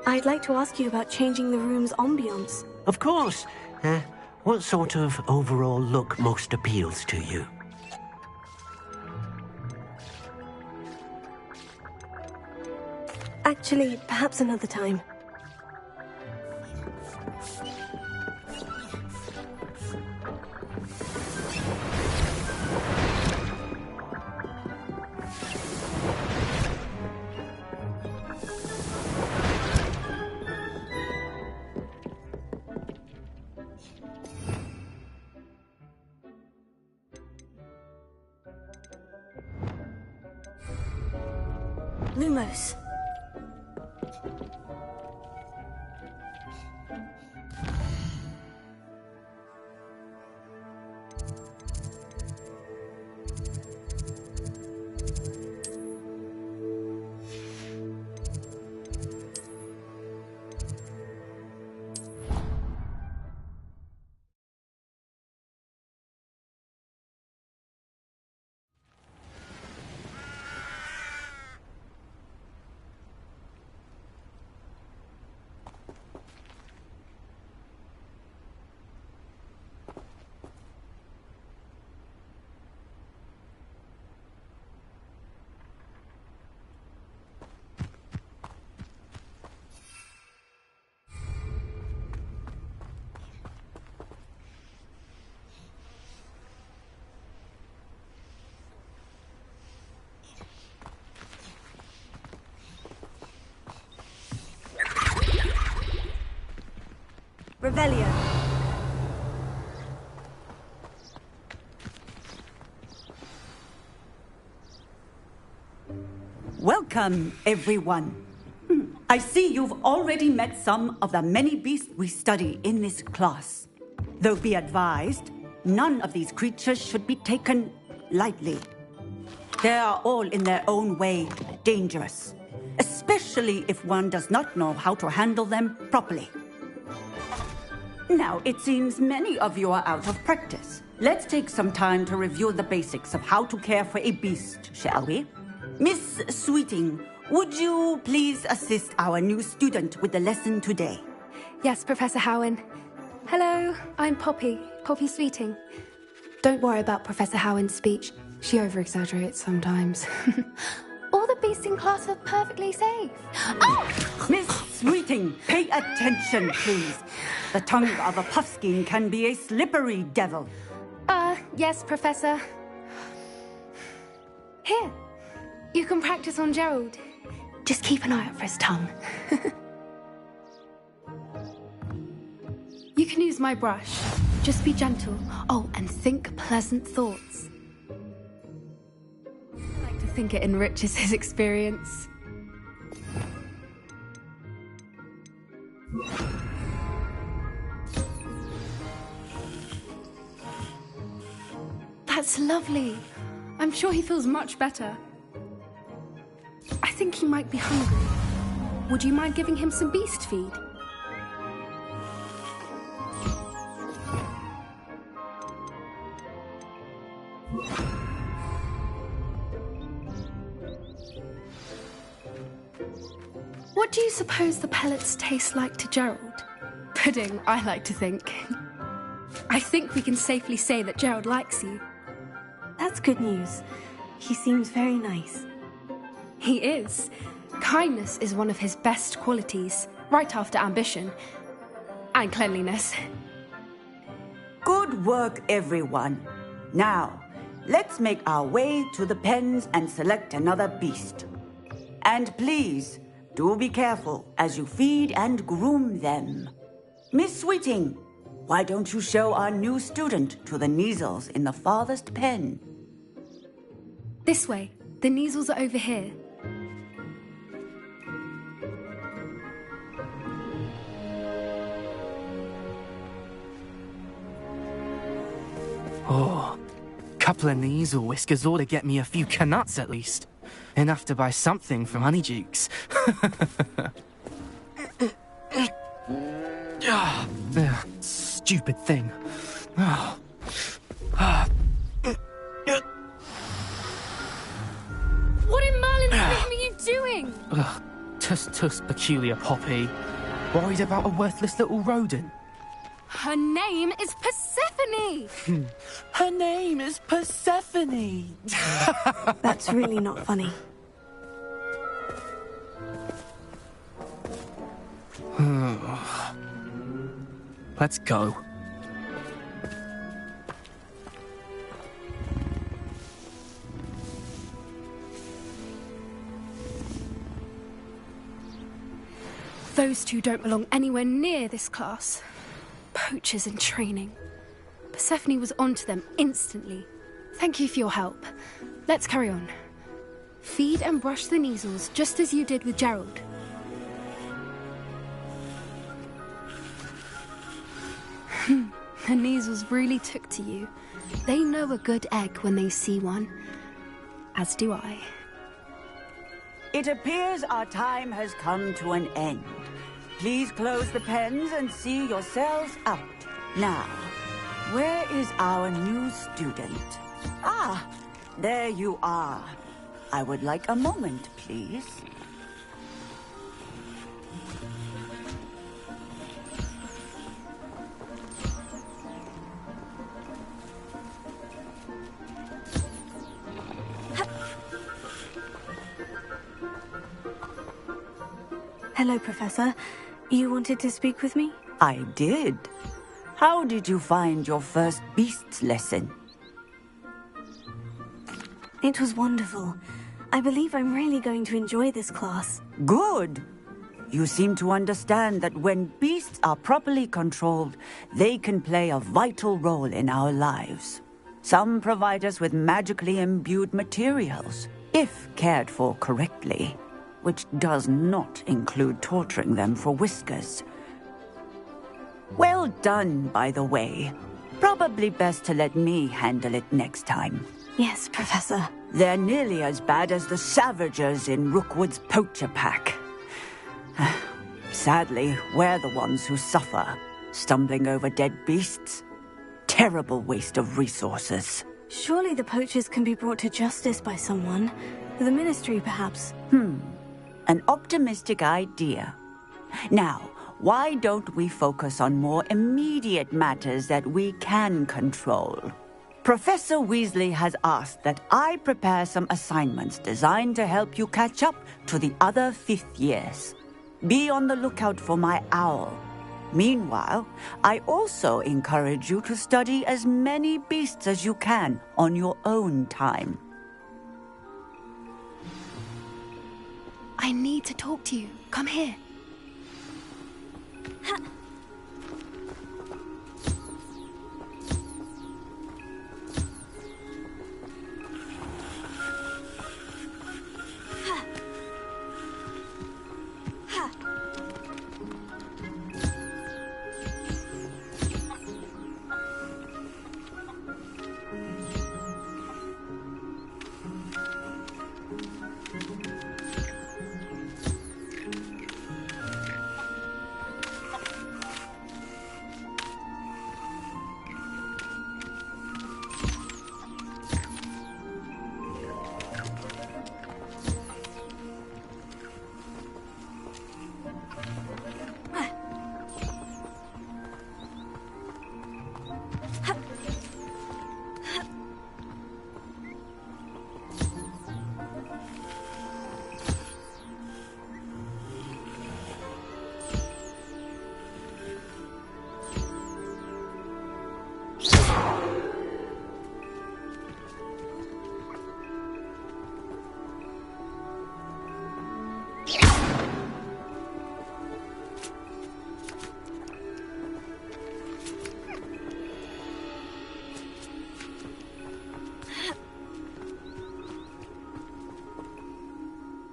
I'd like to ask you about changing the room's ambience. Of course. What sort of overall look most appeals to you? Actually, perhaps another time. Lumos. Revelio. Welcome, everyone. I see you've already met some of the many beasts we study in this class. Though be advised, none of these creatures should be taken lightly. They are all in their own way dangerous, especially if one does not know how to handle them properly. Now, it seems many of you are out of practice. Let's take some time to review the basics of how to care for a beast, shall we? Miss Sweeting, would you please assist our new student with the lesson today? Yes, Professor Howen. Hello, I'm Poppy Sweeting. Don't worry about Professor Howen's speech. She over-exaggerates sometimes. All the beasts in class are perfectly safe. Oh! Miss Sweeting, pay attention, please. The tongue of a puffskein can be a slippery devil. Yes, Professor. Here, you can practice on Gerald. Just keep an eye out for his tongue. You can use my brush. Just be gentle. Oh, and think pleasant thoughts. I like to think it enriches his experience. That's lovely. I'm sure he feels much better. I think he might be hungry. Would you mind giving him some beast feed? What do you suppose the pellets taste like to Gerald? Pudding, I like to think. I think we can safely say that Gerald likes you. That's good news. He seems very nice. He is. Kindness is one of his best qualities, right after ambition. And cleanliness. Good work, everyone. Now, let's make our way to the pens and select another beast. And please, do be careful as you feed and groom them. Miss Sweeting, why don't you show our new student to the Neasels in the farthest pen? This way. The Neasels are over here. Oh, couple of Neasel whiskers ought to get me a few canuts at least. Enough to buy something from Honeydukes. Stupid thing. Oh. What in Merlin's name are you doing? Tuss, peculiar Poppy. Worried about a worthless little rodent? Her name is Persephone! Her name is Persephone! That's really not funny. Let's go. Those two don't belong anywhere near this class. Poachers in training. Persephone was onto them instantly. Thank you for your help. Let's carry on. Feed and brush the Neasels just as you did with Gerald. The Neasels really took to you. They know a good egg when they see one. As do I. It appears our time has come to an end. Please close the pens and see yourselves out. Now, where is our new student? Ah, there you are. I would like a moment, please. Hello, Professor. You wanted to speak with me? I did. How did you find your first beasts lesson? It was wonderful. I believe I'm really going to enjoy this class. Good. You seem to understand that when beasts are properly controlled, they can play a vital role in our lives. Some provide us with magically imbued materials, if cared for correctly, which does not include torturing them for whiskers. Well done, by the way. Probably best to let me handle it next time. Yes, Professor. They're nearly as bad as the Savagers in Rookwood's poacher pack. Sadly, we're the ones who suffer, stumbling over dead beasts. Terrible waste of resources. Surely the poachers can be brought to justice by someone. The Ministry, perhaps. An optimistic idea. Now, why don't we focus on more immediate matters that we can control? Professor Weasley has asked that I prepare some assignments designed to help you catch up to the other fifth years. Be on the lookout for my owl. Meanwhile, I also encourage you to study as many beasts as you can on your own time. I need to talk to you. Come here.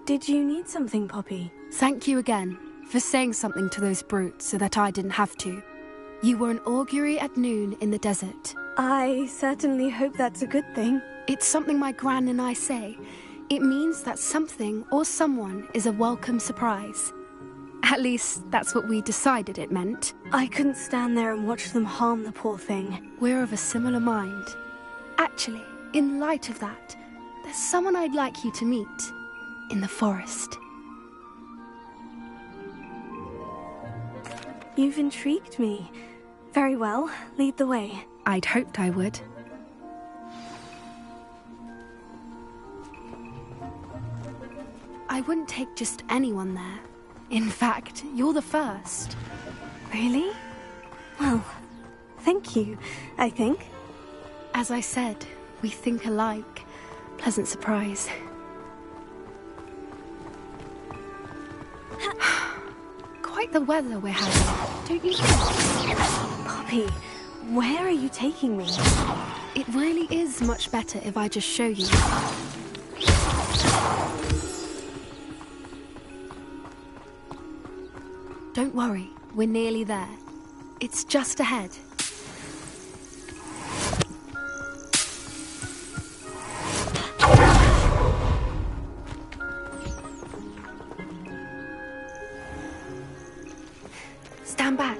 Did you need something, Poppy? Thank you again for saying something to those brutes so that I didn't have to. You were an augury at noon in the desert. I certainly hope that's a good thing. It's something my gran and I say. It means that something or someone is a welcome surprise. At least, that's what we decided it meant. I couldn't stand there and watch them harm the poor thing. We're of a similar mind. Actually, in light of that, there's someone I'd like you to meet. In the forest. You've intrigued me. Very well, lead the way. I'd hoped I would. I wouldn't take just anyone there. In fact, you're the first. Really? Well, thank you, I think. As I said, we think alike. Pleasant surprise. Quite the weather we're having, don't you think? Poppy, where are you taking me? It really is much better if I just show you. Don't worry, we're nearly there. It's just ahead. Stand back.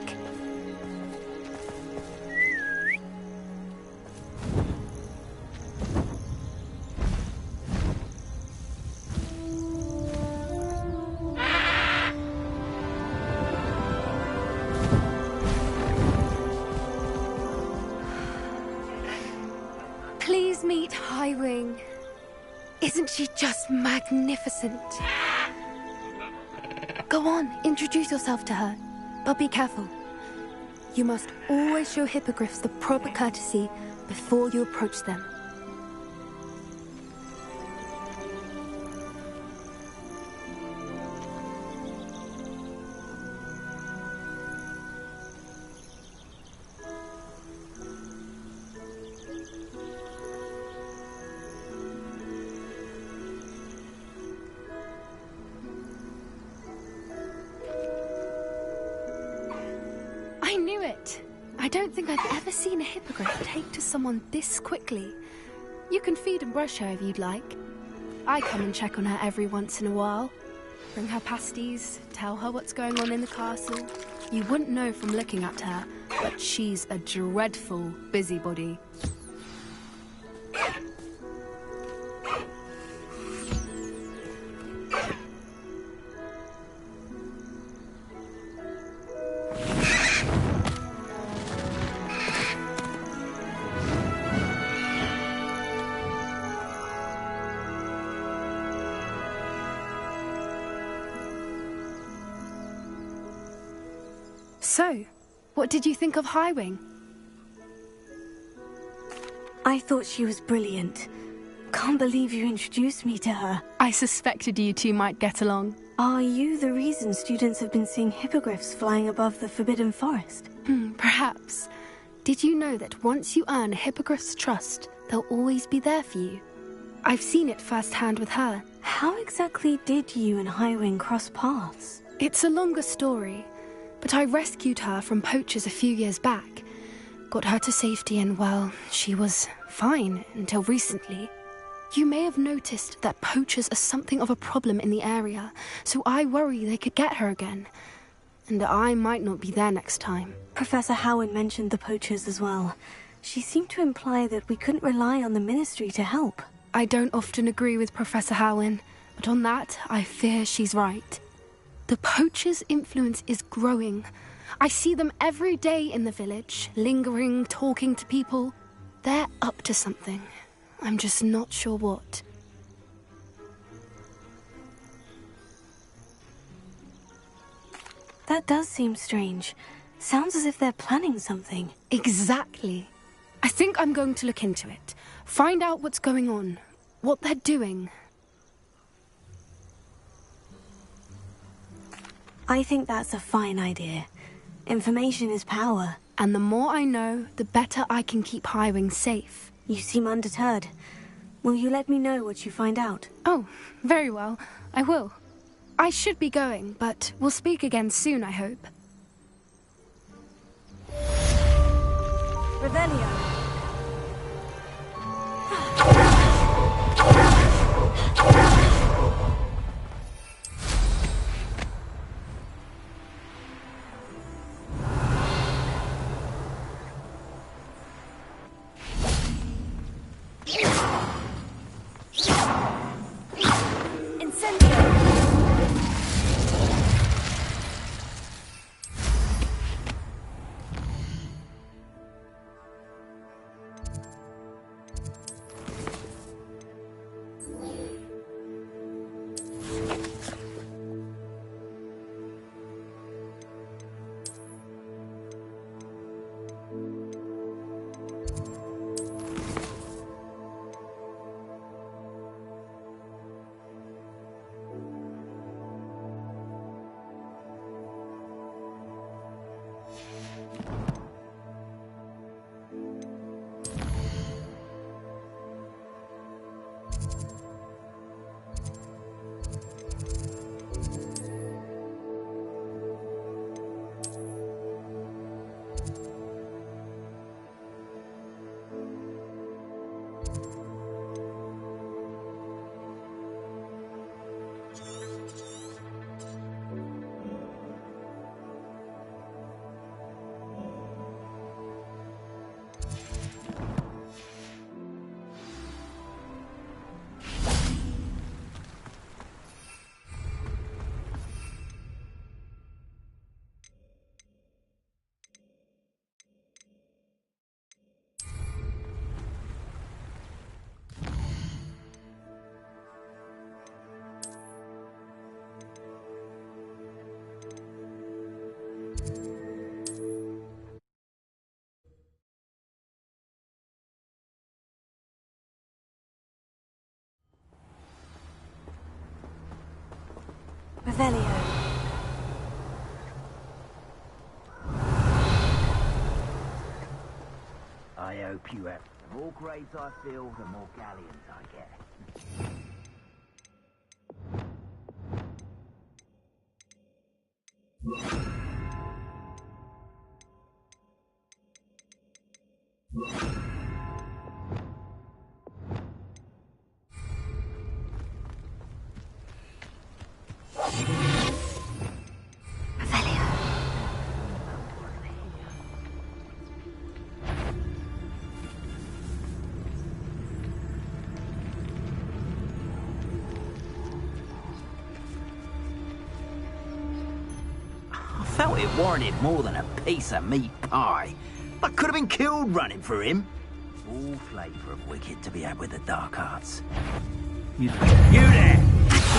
Please meet Highwing. Isn't she just magnificent? Go on, introduce yourself to her. But be careful. You must always show hippogriffs the proper courtesy before you approach them. I knew it! I don't think I've ever seen a hippogriff take to someone this quickly. You can feed and brush her if you'd like. I come and check on her every once in a while. Bring her pasties, tell her what's going on in the castle. You wouldn't know from looking at her, but she's a dreadful busybody. So, what did you think of Highwing? I thought she was brilliant. Can't believe you introduced me to her. I suspected you two might get along. Are you the reason students have been seeing hippogriffs flying above the Forbidden Forest? Perhaps. Did you know that once you earn a hippogriff's trust, they'll always be there for you? I've seen it firsthand with her. How exactly did you and Highwing cross paths? It's a longer story, but I rescued her from poachers a few years back. Got her to safety and, well, she was fine until recently. You may have noticed that poachers are something of a problem in the area, so I worry they could get her again. And I might not be there next time. Professor Howard mentioned the poachers as well. She seemed to imply that we couldn't rely on the Ministry to help. I don't often agree with Professor Howin, but on that, I fear she's right. The poachers' influence is growing. I see them every day in the village, lingering, talking to people. They're up to something. I'm just not sure what. That does seem strange. Sounds as if they're planning something. Exactly. I think I'm going to look into it. Find out what's going on, what they're doing. I think that's a fine idea. Information is power. And the more I know, the better I can keep Highwing safe. You seem undeterred. Will you let me know what you find out? Oh, very well. I will. I should be going, but we'll speak again soon, I hope. Revelio. Revelio. I hope you have. The more graves I fill, the more galleons I get. I felt it warranted more than a piece of meat pie. I could have been killed running for him. All flavour of wicked to be had with the dark arts. You there!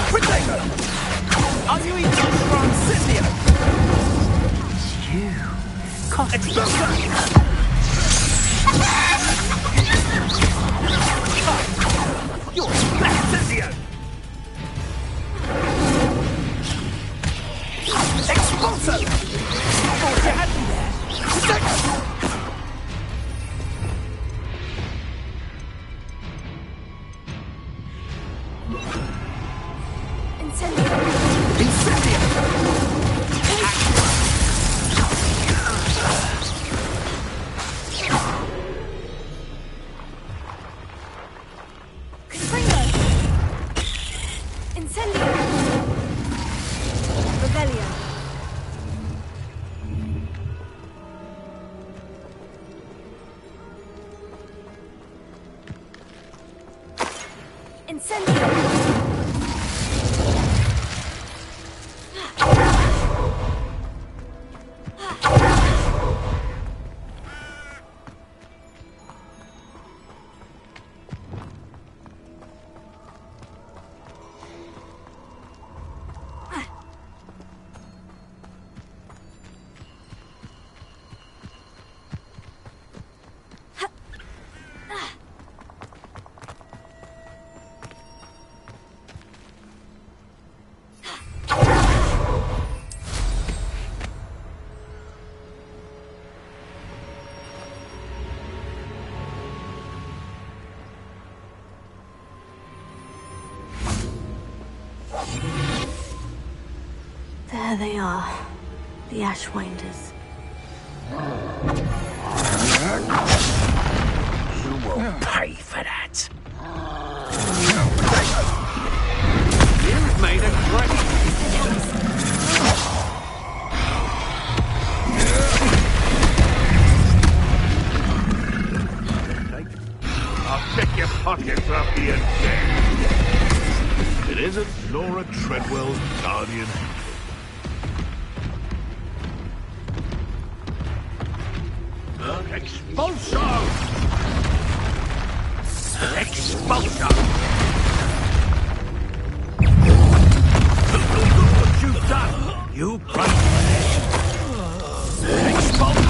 Protego! Are you even on from Scythia? It's you. Explosion! You're back, Scythia! Expulso! Thought you had me there. Incendio! Incendio! Confringo! Incendio! Revelio! Incendio! There they are, the Ashwinders. You will pay for that. You've made a great... I'll check your pockets after you're dead. It isn't Laura Treadwell's guardian. Expulso! Expulso! Look what you've done! You run for this! Expulso!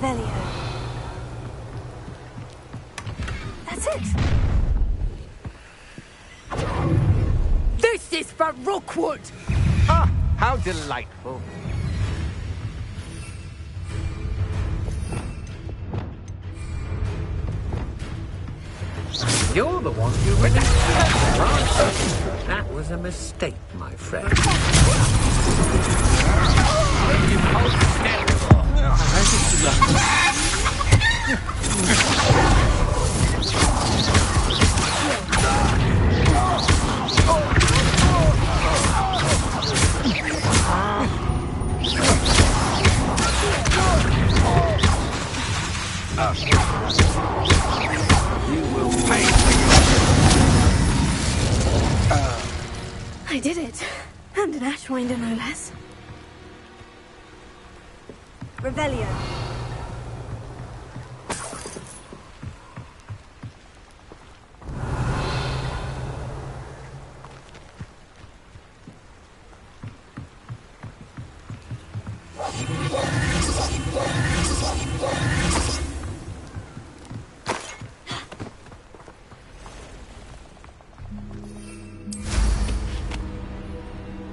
Revelio. That's it! This is for Rookwood! Ah, how delightful. You're the one who relaxed the branch. That was a mistake, my friend. You hold I did it. And an Ashwinder, no less. Revelio.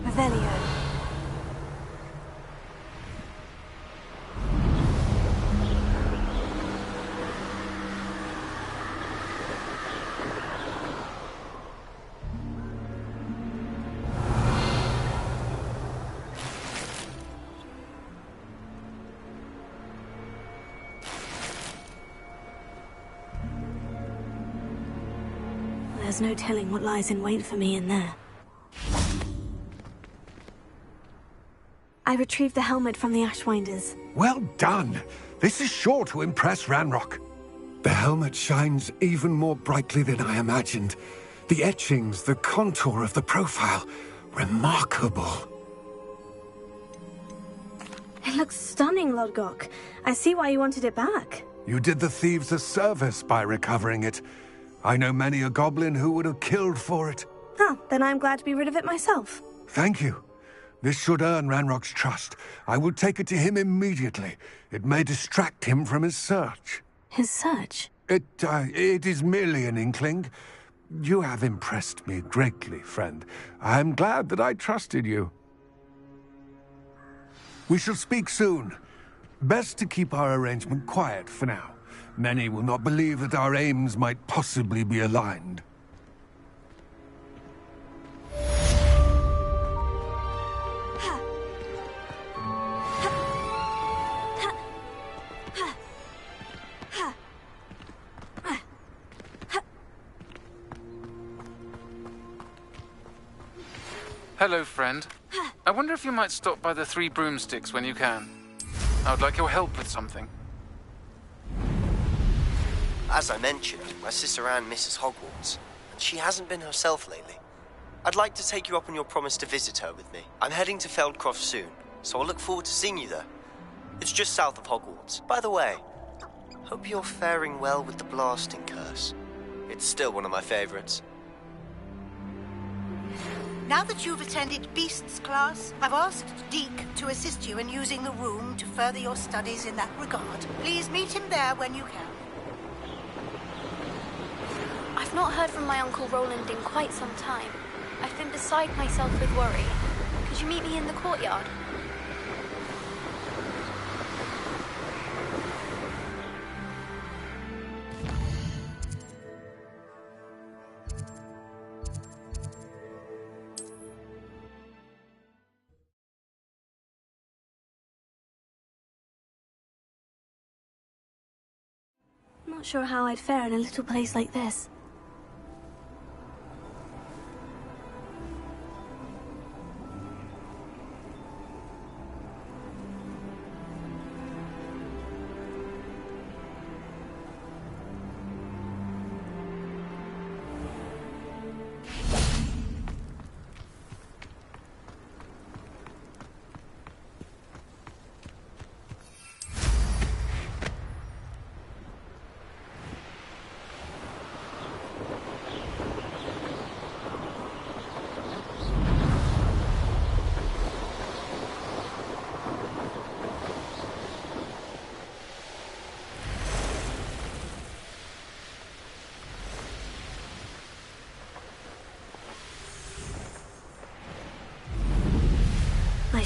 Revelio. There's no telling what lies in wait for me in there. I retrieved the helmet from the Ashwinders. Well done! This is sure to impress Ranrock. The helmet shines even more brightly than I imagined. The etchings, the contour of the profile, remarkable. It looks stunning, Lodgok. I see why you wanted it back. You did the thieves a service by recovering it. I know many a goblin who would have killed for it. Oh, then I'm glad to be rid of it myself. Thank you. This should earn Ranrock's trust. I will take it to him immediately. It may distract him from his search. His search? It is merely an inkling. You have impressed me greatly, friend. I am glad that I trusted you. We shall speak soon. Best to keep our arrangement quiet for now. Many will not believe that our aims might possibly be aligned. Hello, friend. I wonder if you might stop by the Three Broomsticks when you can. I would like your help with something. As I mentioned, my sister Anne misses Hogwarts, and she hasn't been herself lately. I'd like to take you up on your promise to visit her with me. I'm heading to Feldcroft soon, so I'll look forward to seeing you there. It's just south of Hogwarts. By the way, hope you're faring well with the blasting curse. It's still one of my favorites. Now that you've attended Beasts class, I've asked Deke to assist you in using the room to further your studies in that regard. Please meet him there when you can. I've not heard from my Uncle Roland in quite some time. I've been beside myself with worry. Could you meet me in the courtyard? Not sure how I'd fare in a little place like this.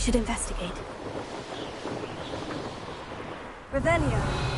should investigate. Revelio.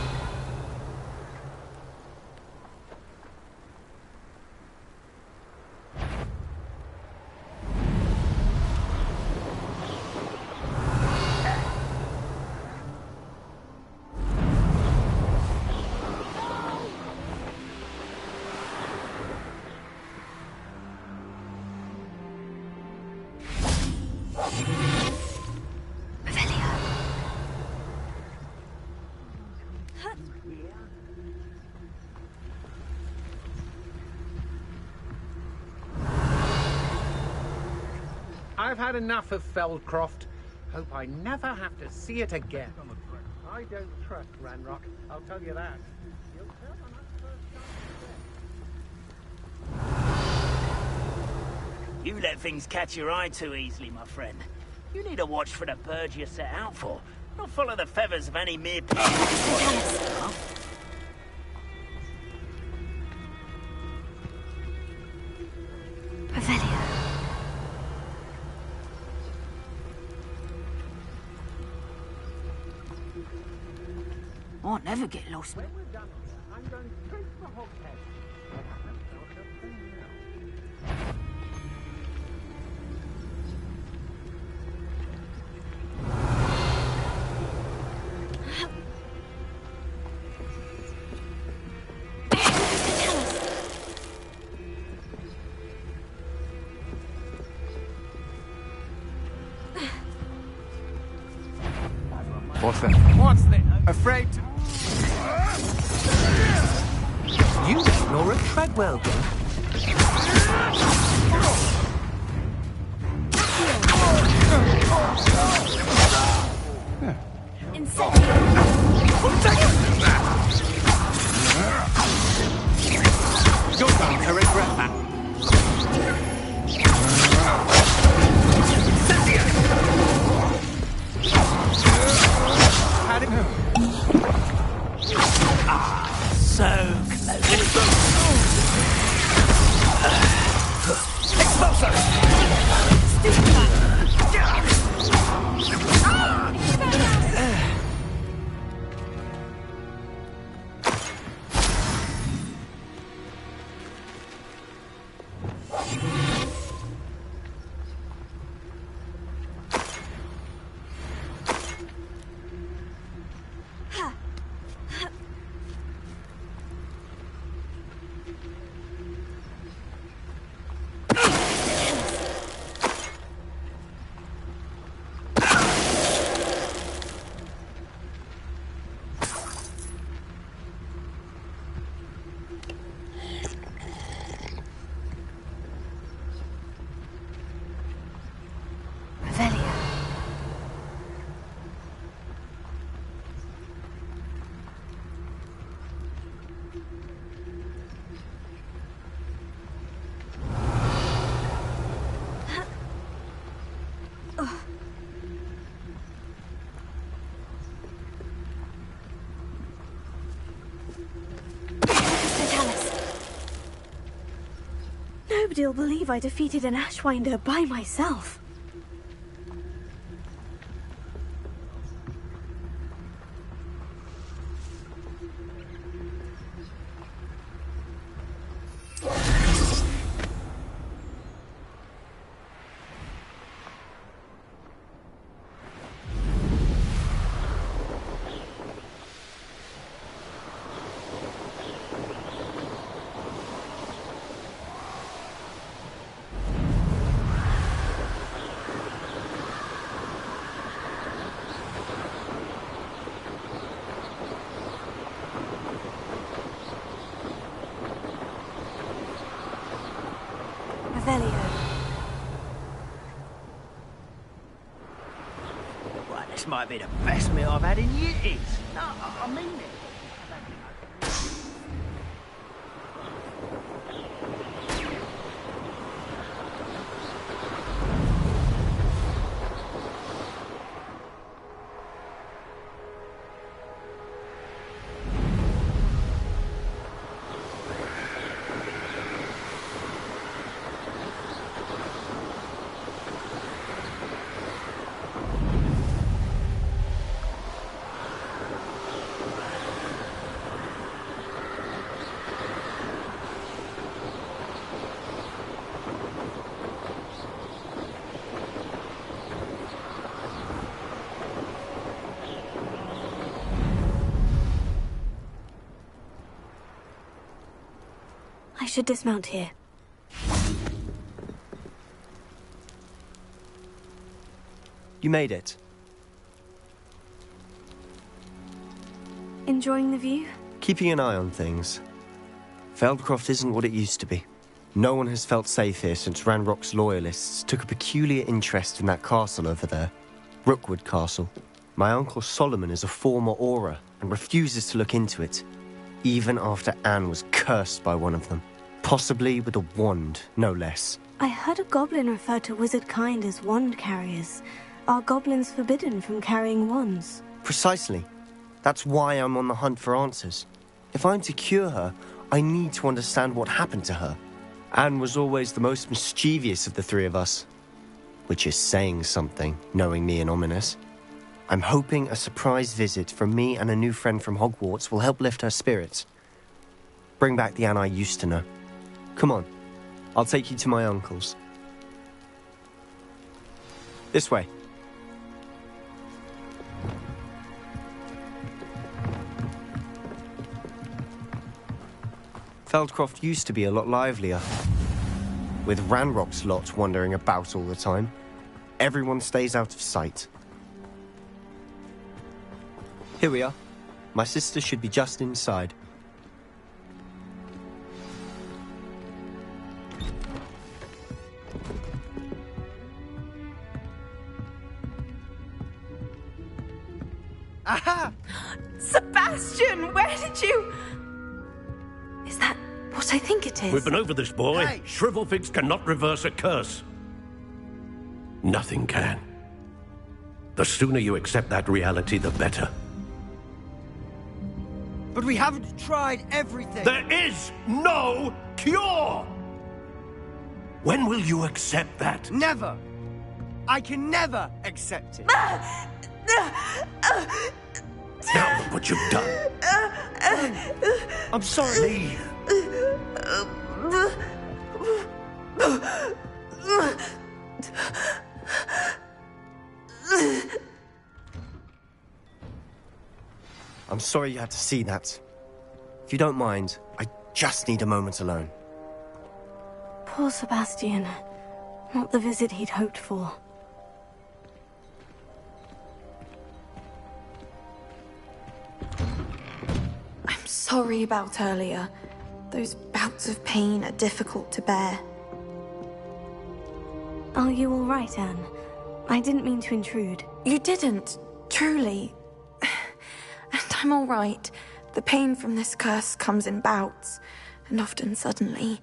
I've had enough of Feldcroft. Hope I never have to see it again. I don't trust Ranrock, I'll tell you that. You'll tell when I first You let things catch your eye too easily, my friend. You need to watch for the birds you're set out for. Not follow the feathers of any mere Revelio. I'll never get lost. When we're done here, I'm going straight for Hogs. I haven't felt a thing now. What's that? What's this? Afraid to... You Laura Treadwell. You're going to regret that. So Nobody'll believe I defeated an Ashwinder by myself. Right, this might be the best meal I've had in years. No, I mean it. should dismount here. You made it. Enjoying the view? Keeping an eye on things. Feldcroft isn't what it used to be. No one has felt safe here since Ranrock's loyalists took a peculiar interest in that castle over there. Rookwood Castle. My uncle Solomon is a former Auror and refuses to look into it, even after Anne was cursed by one of them. Possibly with a wand, no less. I heard a goblin refer to wizard kind as wand carriers. Are goblins forbidden from carrying wands? Precisely. That's why I'm on the hunt for answers. If I'm to cure her, I need to understand what happened to her. Anne was always the most mischievous of the three of us. Which is saying something, knowing me and Ominous. I'm hoping a surprise visit from me and a new friend from Hogwarts will help lift her spirits. Bring back the Anne I used to know. Come on, I'll take you to my uncle's. This way. Feldcroft used to be a lot livelier. With Ranrock's lot wandering about all the time, everyone stays out of sight. Here we are. My sister should be just inside. Aha! Sebastian, where did you... Is that what I think it is? We've been over this, boy. Hey. Shrivelfigs cannot reverse a curse. Nothing can. The sooner you accept that reality, the better. But we haven't tried everything. There is no cure! When will you accept that? Never. I can never accept it. Now look what you've done. I'm sorry. Leave. I'm sorry you had to see that. If you don't mind, I just need a moment alone. Poor Sebastian. Not the visit he'd hoped for. I'm sorry about earlier. Those bouts of pain are difficult to bear. Are you all right, Anne? I didn't mean to intrude. You didn't, truly. And I'm all right. The pain from this curse comes in bouts, and often suddenly.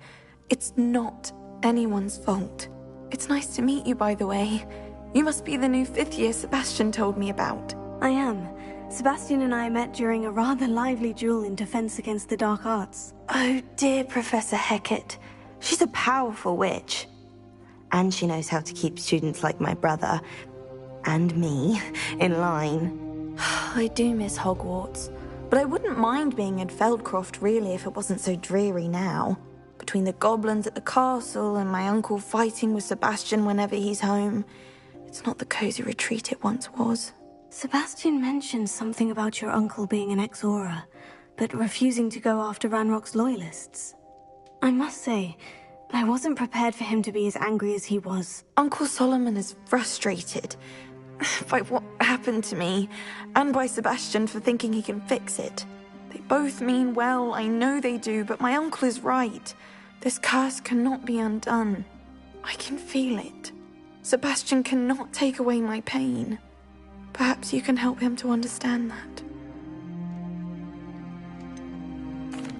It's not anyone's fault. It's nice to meet you, by the way. You must be the new 5th year Sebastian told me about. I am. Sebastian and I met during a rather lively duel in defense against the dark arts. Oh dear, Professor Hecat. She's a powerful witch. And she knows how to keep students like my brother, and me, in line. I do miss Hogwarts, but I wouldn't mind being in Feldcroft really if it wasn't so dreary now. Between the goblins at the castle and my uncle fighting with Sebastian whenever he's home, it's not the cozy retreat it once was. Sebastian mentioned something about your uncle being an ex-Auror, but refusing to go after Ranrock's loyalists. I must say, I wasn't prepared for him to be as angry as he was. Uncle Solomon is frustrated by what happened to me, and by Sebastian for thinking he can fix it. They both mean well, I know they do, but my uncle is right. This curse cannot be undone. I can feel it. Sebastian cannot take away my pain. Perhaps you can help him to understand that.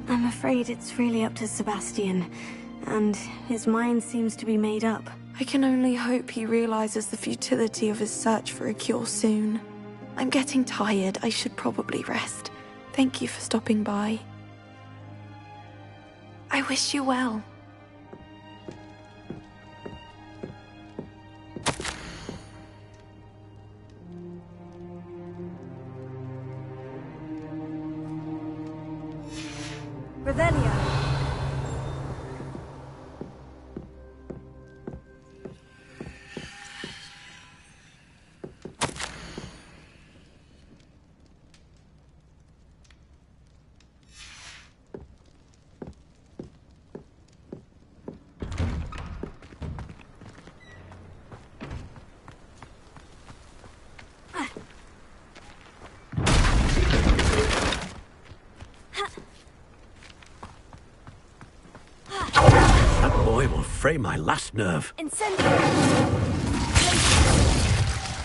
I'm afraid it's really up to Sebastian, and his mind seems to be made up. I can only hope he realizes the futility of his search for a cure soon. I'm getting tired. I should probably rest. Thank you for stopping by. I wish you well. Revelio. Oh, it will fray my last nerve. Incendio!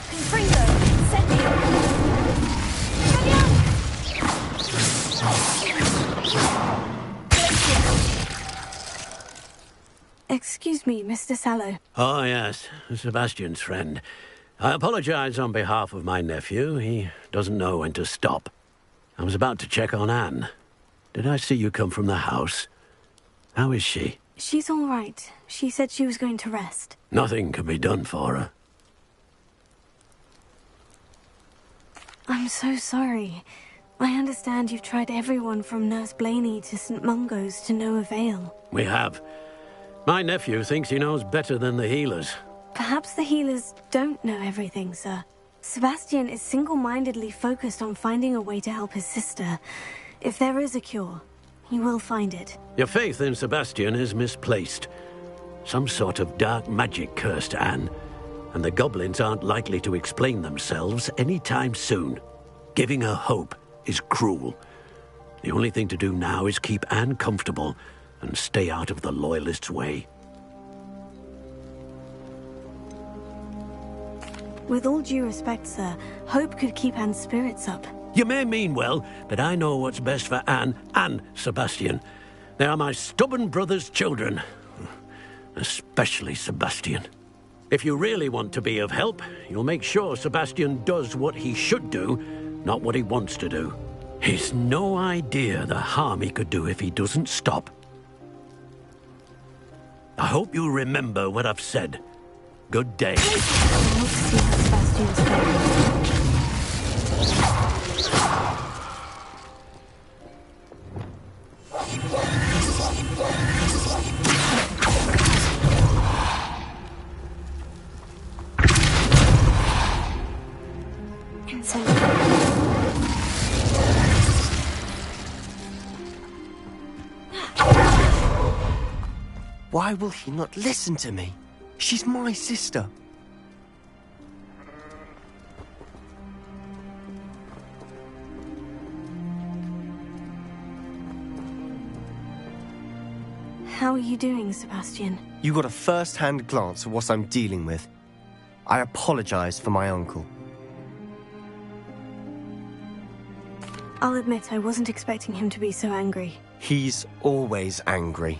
Confringo! Incendio! Excuse me, Mr. Sallow. Oh, yes, Sebastian's friend. I apologize on behalf of my nephew. He doesn't know when to stop. I was about to check on Anne. Did I see you come from the house? How is she? She's all right. She said she was going to rest. Nothing can be done for her. I'm so sorry. I understand you've tried everyone from Nurse Blaney to St. Mungo's to no avail. We have. My nephew thinks he knows better than the healers. Perhaps the healers don't know everything, sir. Sebastian is single-mindedly focused on finding a way to help his sister. If there is a cure, he will find it. Your faith in Sebastian is misplaced. Some sort of dark magic cursed Anne, and the goblins aren't likely to explain themselves anytime soon. Giving her hope is cruel. The only thing to do now is keep Anne comfortable and stay out of the Loyalists' way. With all due respect, sir, hope could keep Anne's spirits up. You may mean well, but I know what's best for Anne and Sebastian. They are my stubborn brother's children. Especially Sebastian. If you really want to be of help, you'll make sure Sebastian does what he should do, not what he wants to do. He's no idea the harm he could do if he doesn't stop. I hope you'll remember what I've said. Good day. Why will he not listen to me? She's my sister. How are you doing, Sebastian? You got a first-hand glance at what I'm dealing with. I apologize for my uncle. I'll admit I wasn't expecting him to be so angry. He's always angry.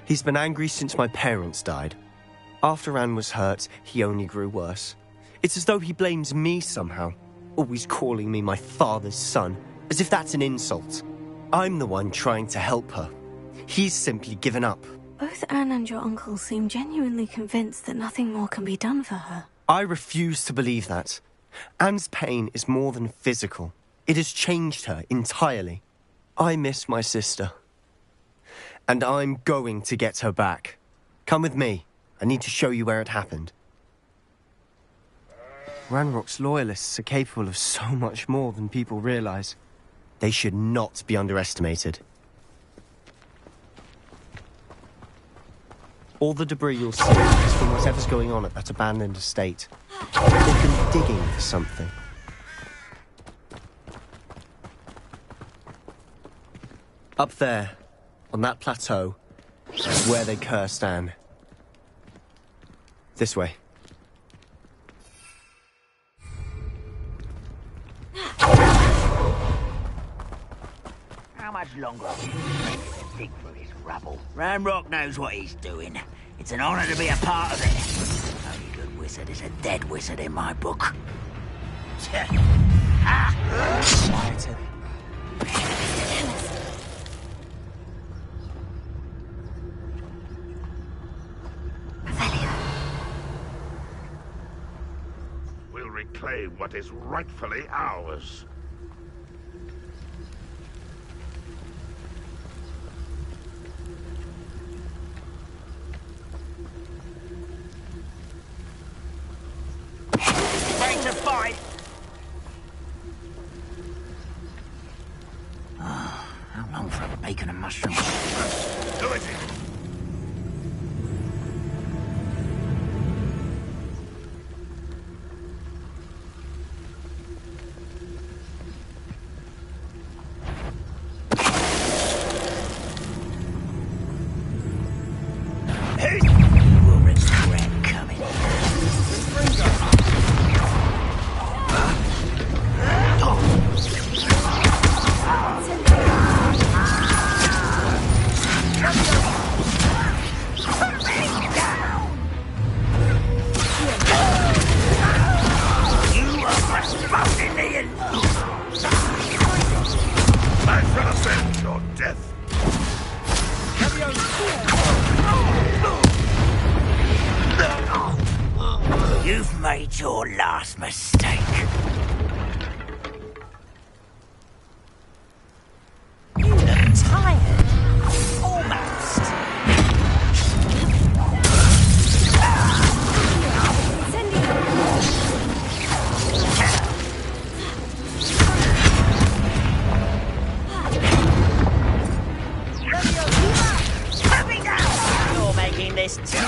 He's been angry since my parents died. After Anne was hurt, he only grew worse. It's as though he blames me somehow, always calling me my father's son, as if that's an insult. I'm the one trying to help her. He's simply given up. Both Anne and your uncle seem genuinely convinced that nothing more can be done for her. I refuse to believe that. Anne's pain is more than physical. It has changed her entirely. I miss my sister. And I'm going to get her back. Come with me. I need to show you where it happened. Ranrock's loyalists are capable of so much more than people realize. They should not be underestimated. All the debris you'll see is from whatever's going on at that abandoned estate. They've been digging for something. Up there, on that plateau, is where they cursed Anne. This way. How much longer will you dig through this rubble? Ranrock knows what he's doing. It's an honor to be a part of it. Only good wizard is a dead wizard in my book. We'll reclaim what is rightfully ours. Ready to fight! Oh, how long for a bacon and mushroom? Do it! made your last mistake. You look tired. Almost. You're making this too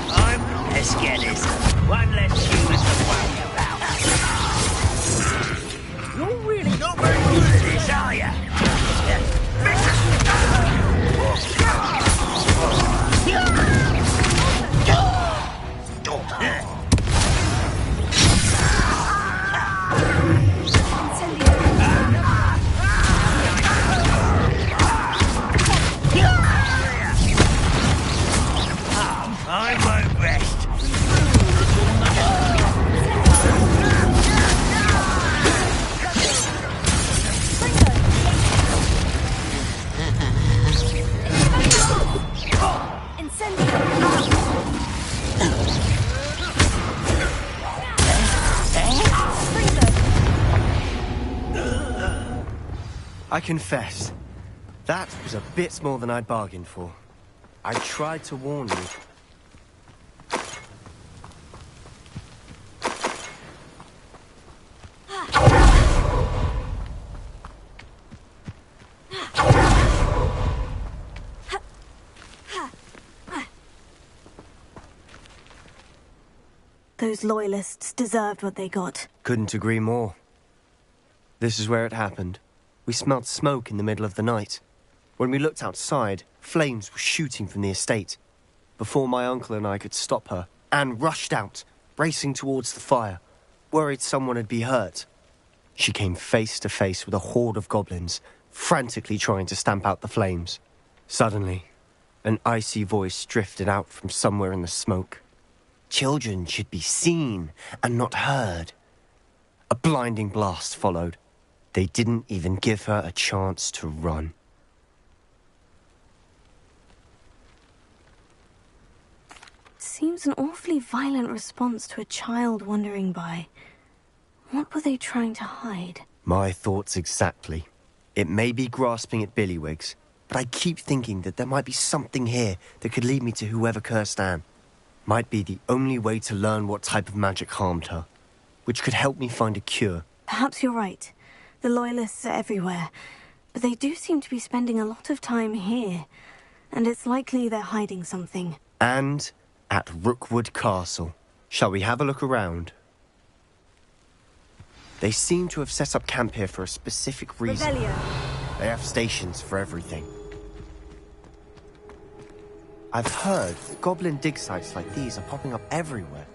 I'm as scared as one less human to worry about. You're really not very good at this, are you? I won't rest. I confess, that was a bit more than I'd bargained for. I tried to warn you. Those loyalists deserved what they got. Couldn't agree more. This is where it happened. We smelled smoke in the middle of the night. When we looked outside, flames were shooting from the estate. Before my uncle and I could stop her, Anne rushed out, racing towards the fire, worried someone had been hurt. She came face to face with a horde of goblins, frantically trying to stamp out the flames. Suddenly, an icy voice drifted out from somewhere in the smoke. Children should be seen and not heard. A blinding blast followed. They didn't even give her a chance to run. Seems an awfully violent response to a child wandering by. What were they trying to hide? My thoughts exactly. It may be grasping at Billywigs, but I keep thinking that there might be something here that could lead me to whoever cursed Anne. Might be the only way to learn what type of magic harmed her, which could help me find a cure. Perhaps you're right. The Loyalists are everywhere, but they do seem to be spending a lot of time here, and it's likely they're hiding something. And at Rookwood Castle. Shall we have a look around? They seem to have set up camp here for a specific reason. Revelio. They have stations for everything. I've heard that goblin dig sites like these are popping up everywhere.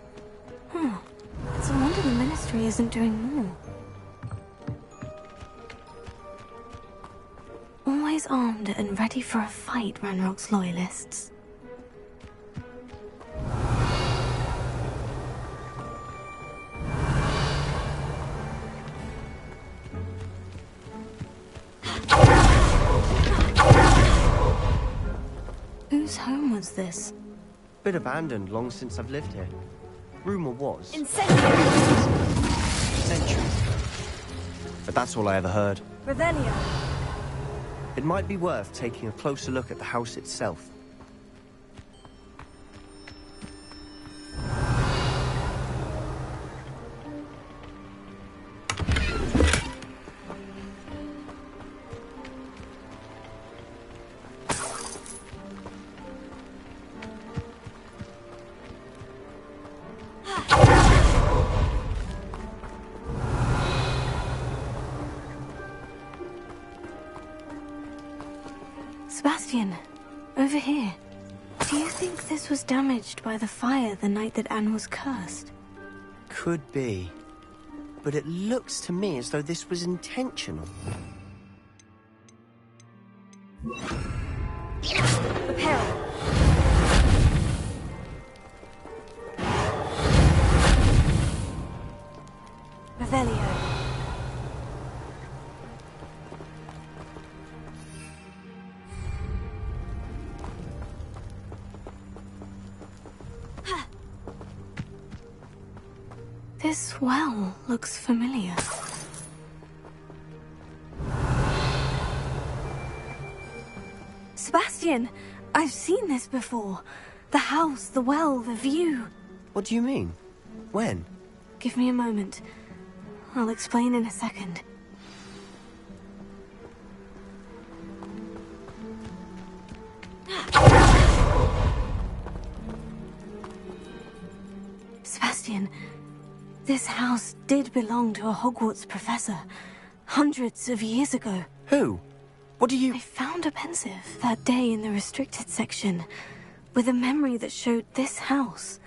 It's a wonder the Ministry isn't doing more. Always armed and ready for a fight, Ranrock's Loyalists. Whose home was this? Bit abandoned long since I've lived here. Rumour was... Centuries. But that's all I ever heard. Revelio. It might be worth taking a closer look at the house itself. Sebastian, over here. Do you think this was damaged by the fire the night that Anne was cursed? Could be. But it looks to me as though this was intentional. Prepare. Revelio. This well looks familiar. Sebastian, I've seen this before. The house, the well, the view. What do you mean? When? Give me a moment. I'll explain in a second. Sebastian, this house did belong to a Hogwarts professor, hundreds of years ago. Who? What do you... I found a pensive that day in the restricted section, with a memory that showed this house.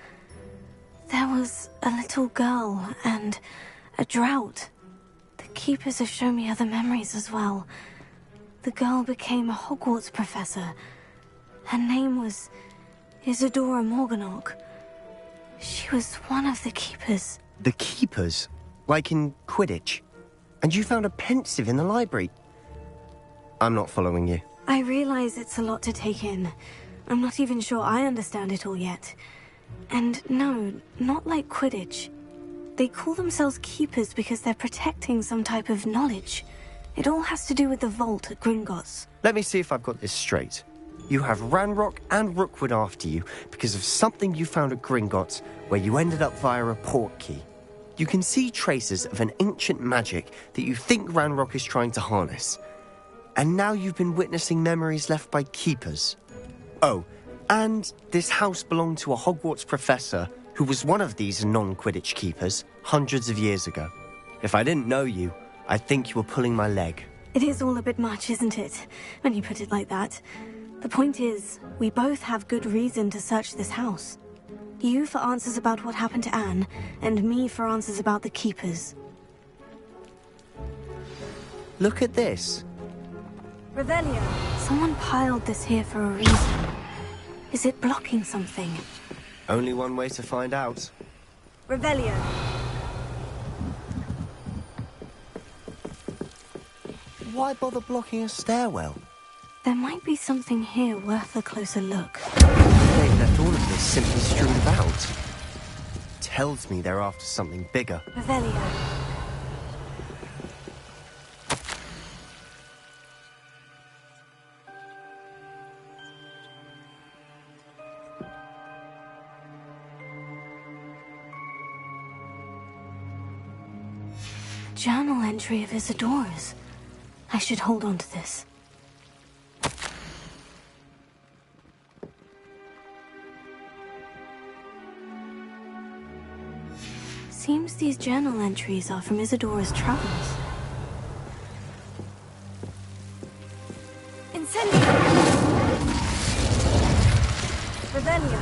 There was a little girl and a drought. The keepers have shown me other memories as well. The girl became a Hogwarts professor. Her name was Isadora Morganach. She was one of the keepers. The keepers? Like in Quidditch? And you found a pensive in the library? I'm not following you. I realize it's a lot to take in. I'm not even sure I understand it all yet. And no, not like Quidditch. They call themselves keepers because they're protecting some type of knowledge. It all has to do with the vault at Gringotts. Let me see if I've got this straight. You have Ranrock and Rookwood after you because of something you found at Gringotts where you ended up via a port key. You can see traces of an ancient magic that you think Ranrock is trying to harness. And now you've been witnessing memories left by keepers. Oh, and this house belonged to a Hogwarts professor who was one of these non-Quidditch keepers hundreds of years ago. If I didn't know you, I'd think you were pulling my leg. It is all a bit much, isn't it, when you put it like that? The point is, we both have good reason to search this house. You for answers about what happened to Anne, and me for answers about the keepers. Look at this. Revelio. Someone piled this here for a reason. Is it blocking something? Only one way to find out. Revelio. Why bother blocking a stairwell? There might be something here worth a closer look. They've left all of this simply strewn about. Tells me they're after something bigger. Revelio. Journal entry of Isadora's. I should hold on to this. Seems these journal entries are from Isadora's travels. Incendio! Revelio!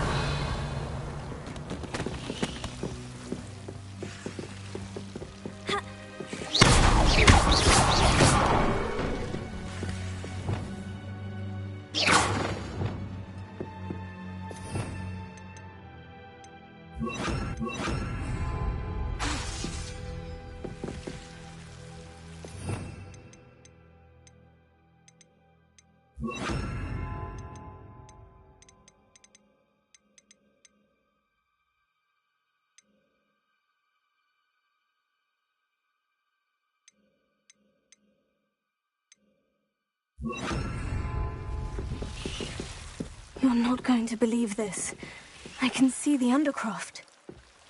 You're not going to believe this. I can see the Undercroft.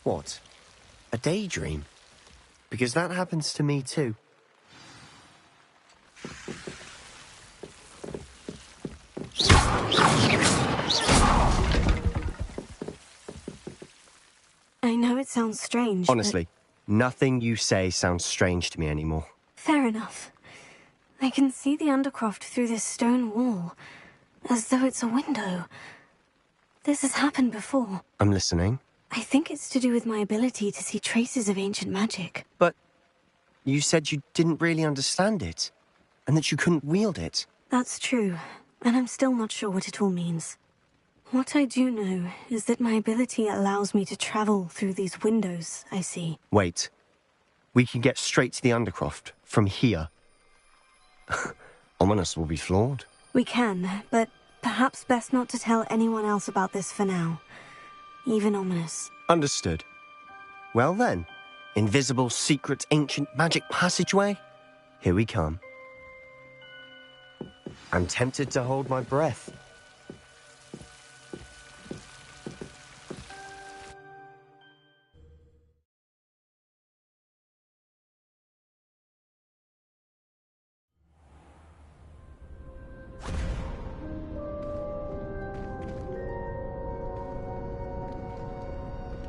What? A daydream? Because that happens to me too. I know it sounds strange, Honestly, nothing you say sounds strange to me anymore. Fair enough. I can see the Undercroft through this stone wall, as though it's a window. This has happened before. I'm listening. I think it's to do with my ability to see traces of ancient magic. But you said you didn't really understand it, and that you couldn't wield it. That's true, and I'm still not sure what it all means. What I do know is that my ability allows me to travel through these windows I see. Wait. We can get straight to the Undercroft from here. Ominous will be flawed. We can, but perhaps best not to tell anyone else about this for now. Even Ominous. Understood. Well then, Invisible, secret, ancient magic passageway? Here we come. I'm tempted to hold my breath.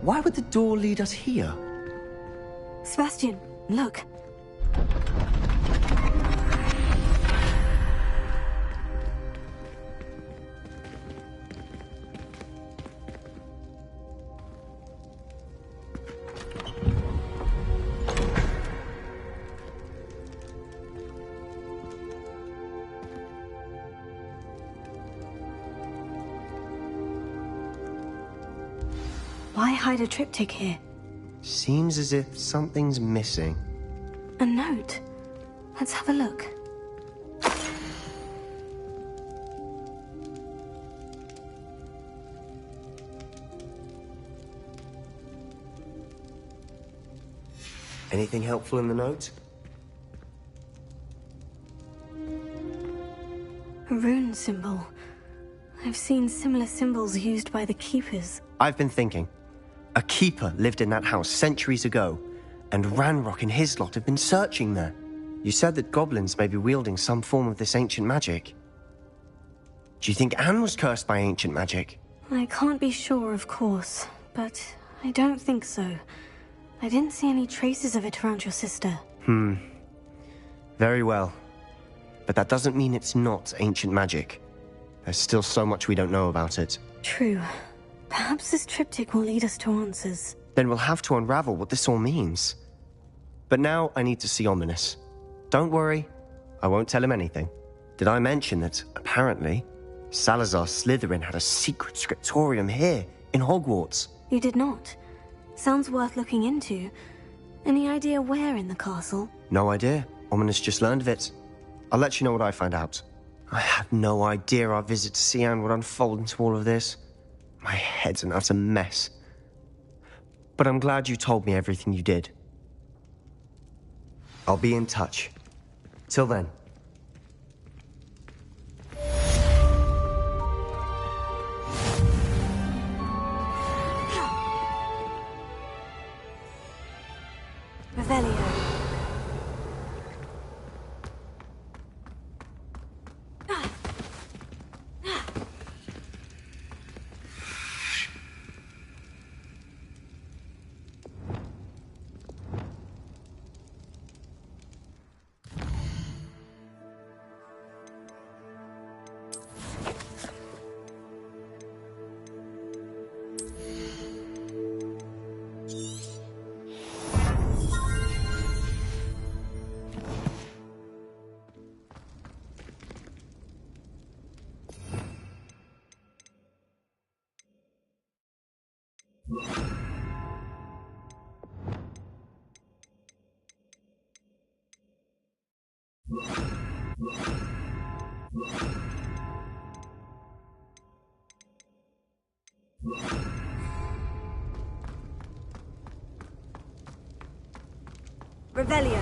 Why would the door lead us here? Sebastian, look. Why hide a triptych here? Seems as if something's missing. A note. Let's have a look. Anything helpful in the note? A rune symbol. I've seen similar symbols used by the Keepers. I've been thinking. A keeper lived in that house centuries ago, and Ranrock and his lot have been searching there. You said that goblins may be wielding some form of this ancient magic. Do you think Anne was cursed by ancient magic? I can't be sure, of course, but I don't think so. I didn't see any traces of it around your sister. Very well. But that doesn't mean it's not ancient magic. There's still so much we don't know about it. True. Perhaps this triptych will lead us to answers. Then we'll have to unravel what this all means. But now I need to see Ominous. Don't worry, I won't tell him anything. Did I mention that, apparently, Salazar Slytherin had a secret scriptorium here, in Hogwarts? You did not. Sounds worth looking into. Any idea where in the castle? No idea. Ominous just learned of it. I'll let you know what I find out. I had no idea our visit to Cian would unfold into all of this. My head's an utter mess. But I'm glad you told me everything you did. I'll be in touch. Till then. Revelio. Revelio.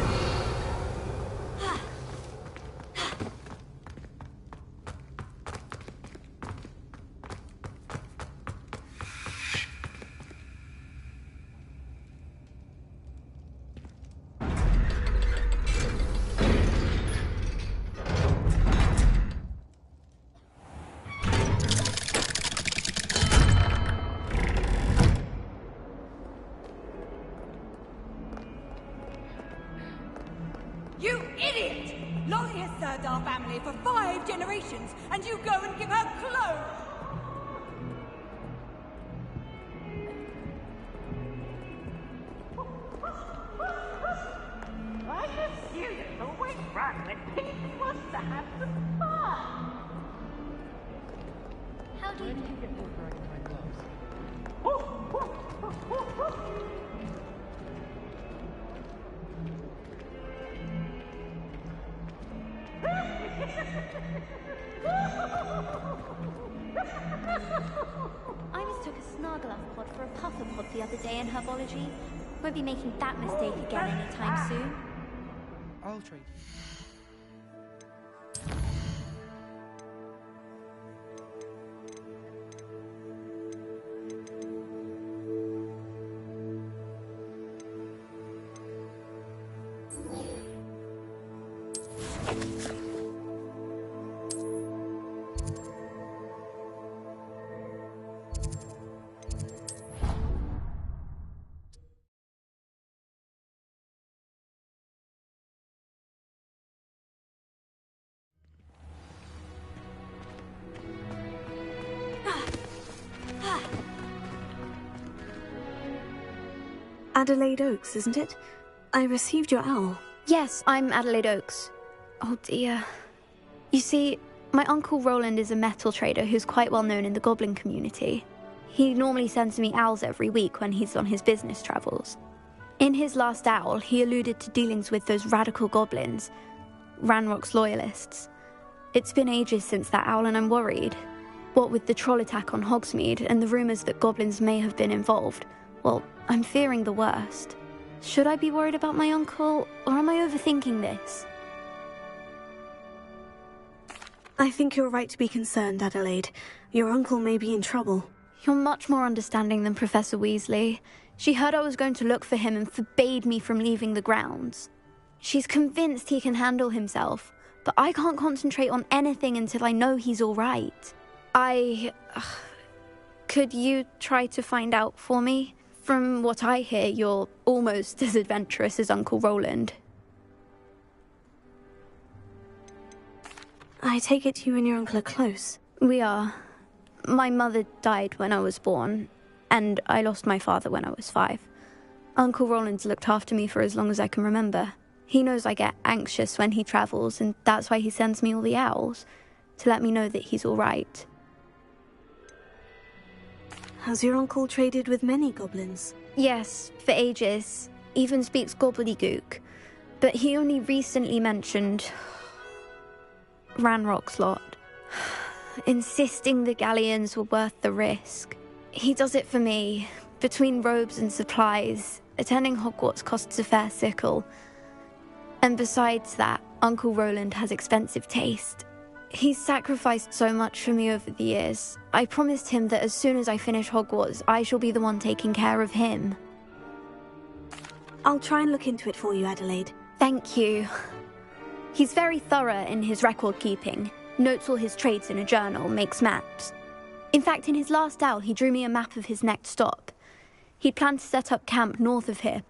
You idiot! Lolly has served our family for 5 generations, and you go and give her clothes! I just knew it's always right when Pete wants to have some fun! How do you get more dragon my I mistook a Snargluff pod for a puffer pod the other day in herbology. Won't be making that mistake again anytime soon. I'll trade. Adelaide Oaks, isn't it? I received your owl. Yes, I'm Adelaide Oaks. Oh dear. You see, my Uncle Roland is a metal trader who's quite well known in the goblin community. He normally sends me owls every week when he's on his business travels. In his last owl, he alluded to dealings with those radical goblins, Ranrock's loyalists. It's been ages since that owl and I'm worried. What with the troll attack on Hogsmeade and the rumours that goblins may have been involved, well, I'm fearing the worst. Should I be worried about my uncle, or am I overthinking this? I think you're right to be concerned, Adelaide. Your uncle may be in trouble. You're much more understanding than Professor Weasley. She heard I was going to look for him and forbade me from leaving the grounds. She's convinced he can handle himself, but I can't concentrate on anything until I know he's all right. Could you try to find out for me? From what I hear, you're almost as adventurous as Uncle Roland. I take it you and your uncle are close. We are. My mother died when I was born, and I lost my father when I was 5. Uncle Roland's looked after me for as long as I can remember. He knows I get anxious when he travels, and that's why he sends me all the owls, to let me know that he's all right. Has your uncle traded with many goblins? Yes, for ages. Even speaks gobbledygook. But he only recently mentioned Ranrock's lot, insisting the galleons were worth the risk. He does it for me. Between robes and supplies, attending Hogwarts costs a fair sickle. And besides that, Uncle Roland has expensive taste. He's sacrificed so much for me over the years. I promised him that as soon as I finish Hogwarts, I shall be the one taking care of him. I'll try and look into it for you, Adelaide. Thank you. He's very thorough in his record keeping, notes all his trades in a journal, makes maps. In fact, in his last owl, he drew me a map of his next stop. He'd planned to set up camp north of here.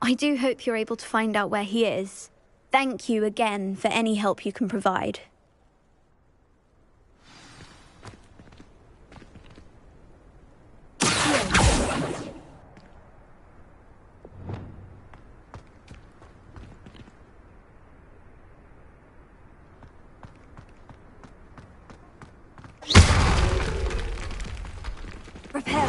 I do hope you're able to find out where he is. Thank you again for any help you can provide. Repairing.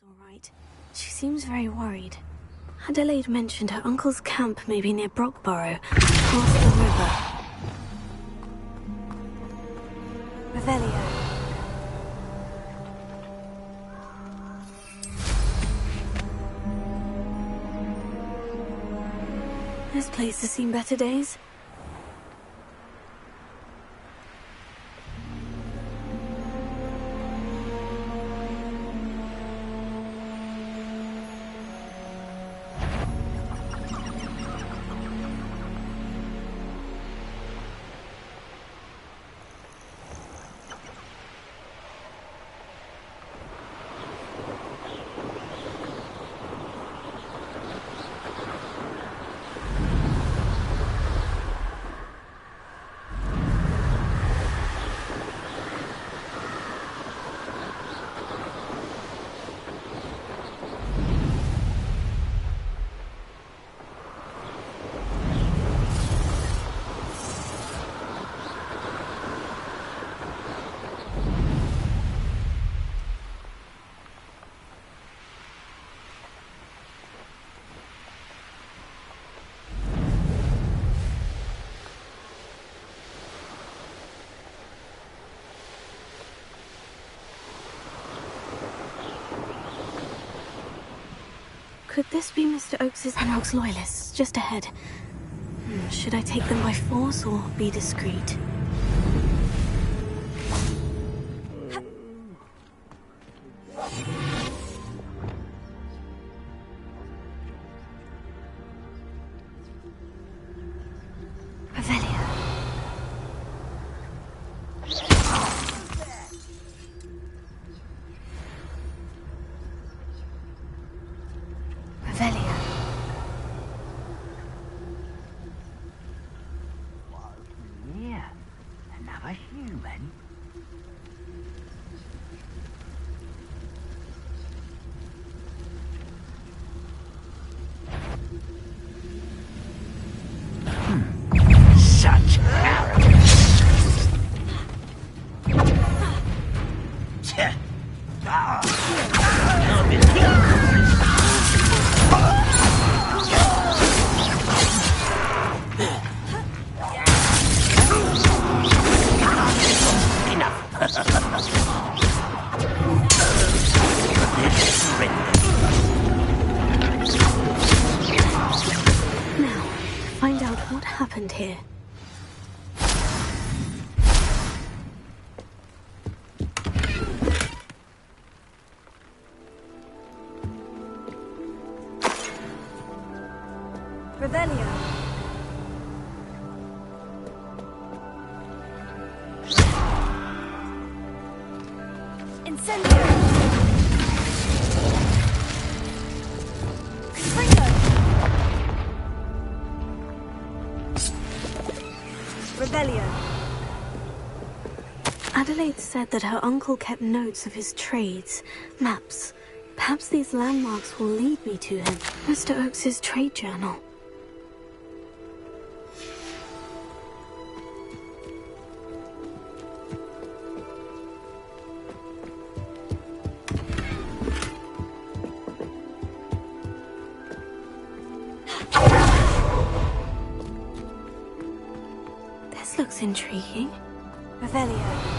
All right. She seems very worried. Adelaide mentioned her uncle's camp may be near Brockborough, across the river. Revelio. place has seen better days. Could this be Mr. Oakes's Ranrock's loyalists just ahead? Should I take them by force or be discreet? Here. Revelio. Incendio. Revelio. Adelaide said that her uncle kept notes of his trades, maps. Perhaps these landmarks will lead me to him. Mr. Oakes's trade journal. This looks intriguing. Revelio.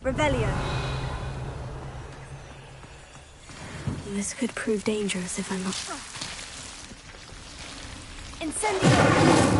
Revelio. This could prove dangerous if I'm not... Incendio!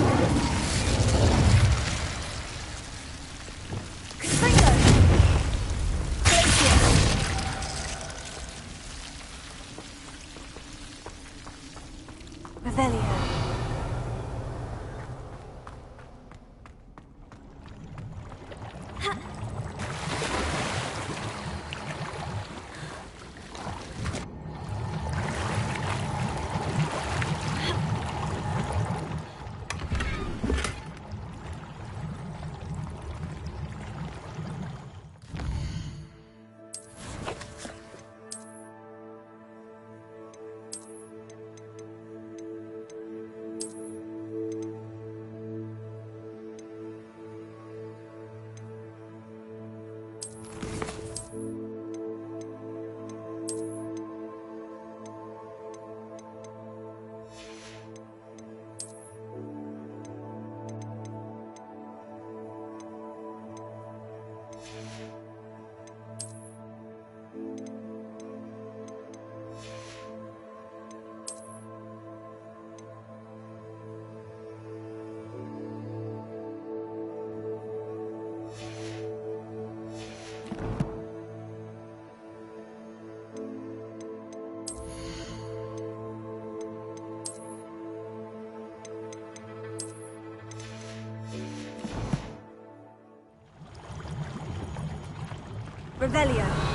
Revelio.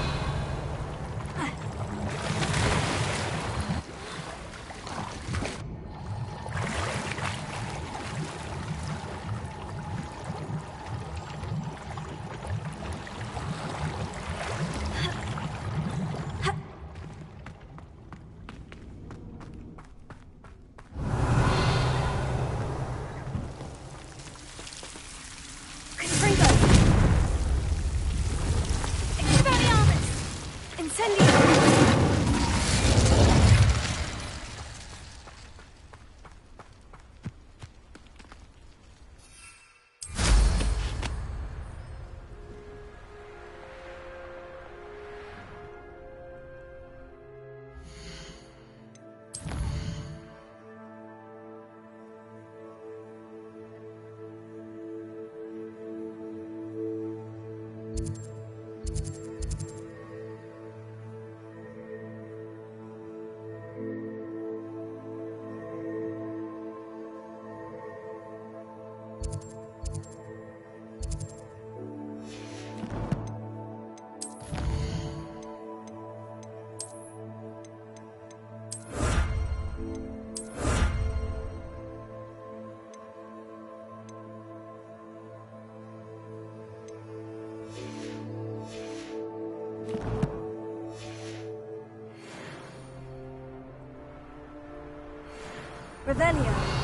Revelio.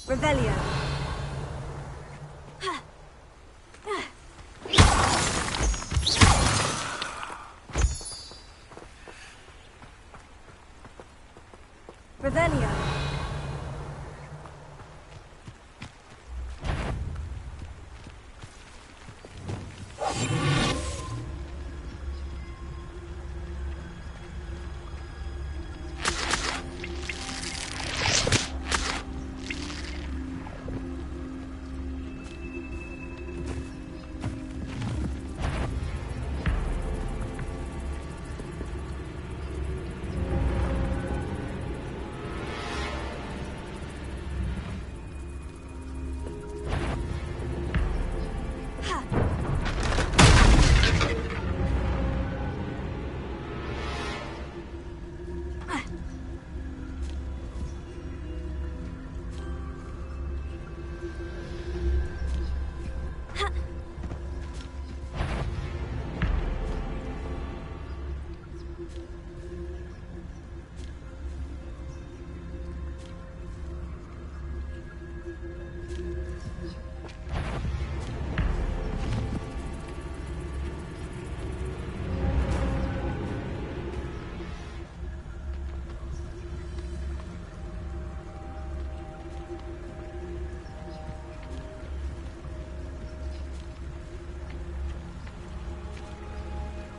Revelio. Revelio.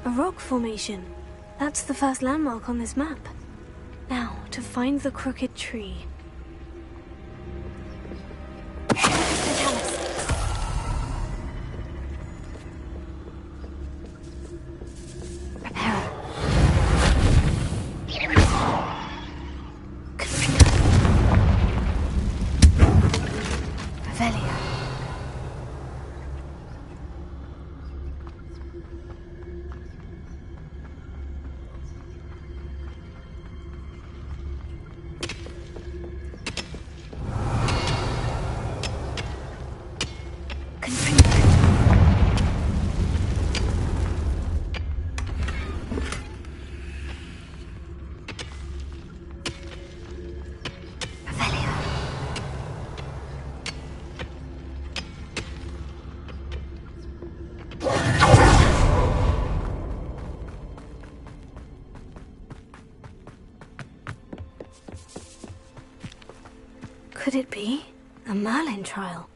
A rock formation. That's the first landmark on this map. Now, to find the crooked tree. Could it be a Merlin trial?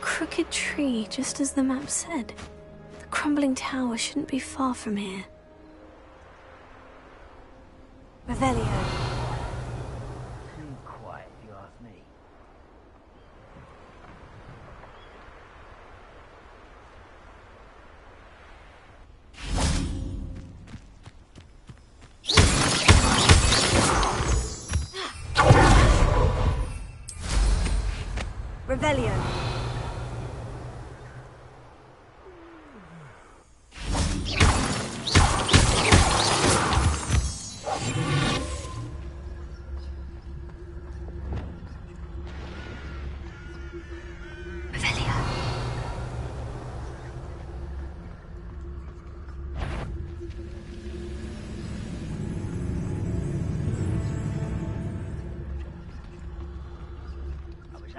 Crooked tree, just as the map said. The crumbling tower shouldn't be far from here. Revelio. Too quiet, if you ask me. Revelio.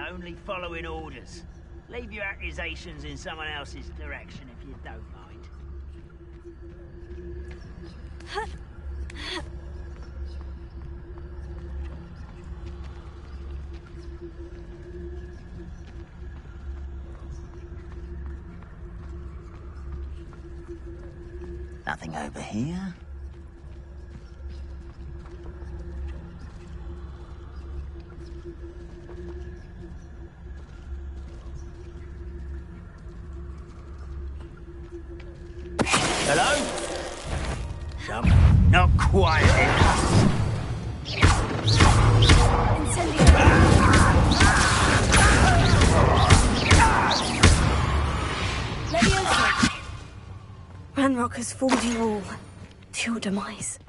Only following orders. Leave your accusations in someone else's direction if you don't mind. Nothing over here. not quiet enough. Ranrock has fooled you all to your demise.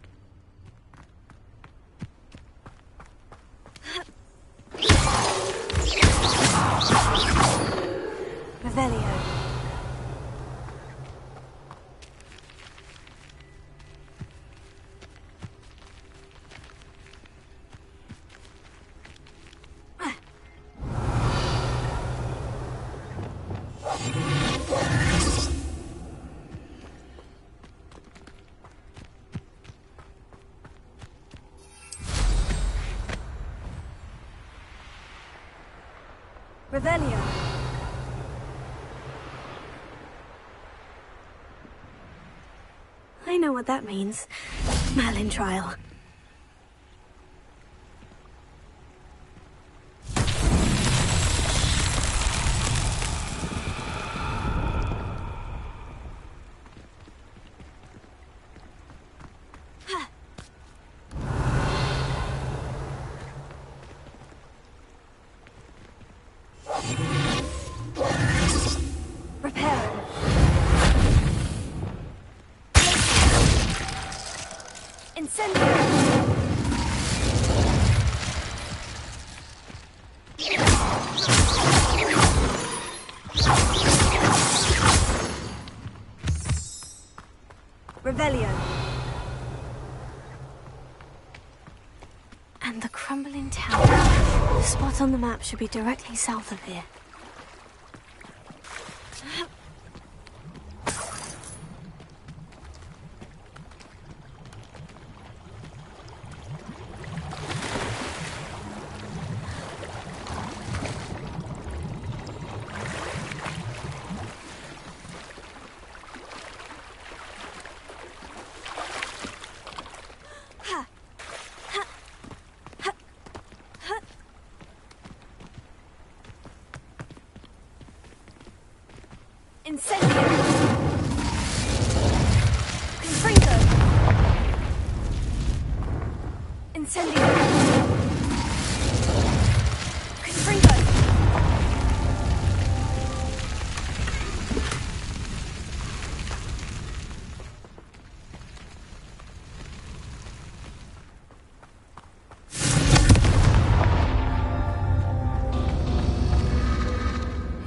Revelio. Revelio. I know what that means. Merlin trial. Revelio. And the crumbling tower. The spot on the map should be directly south of here.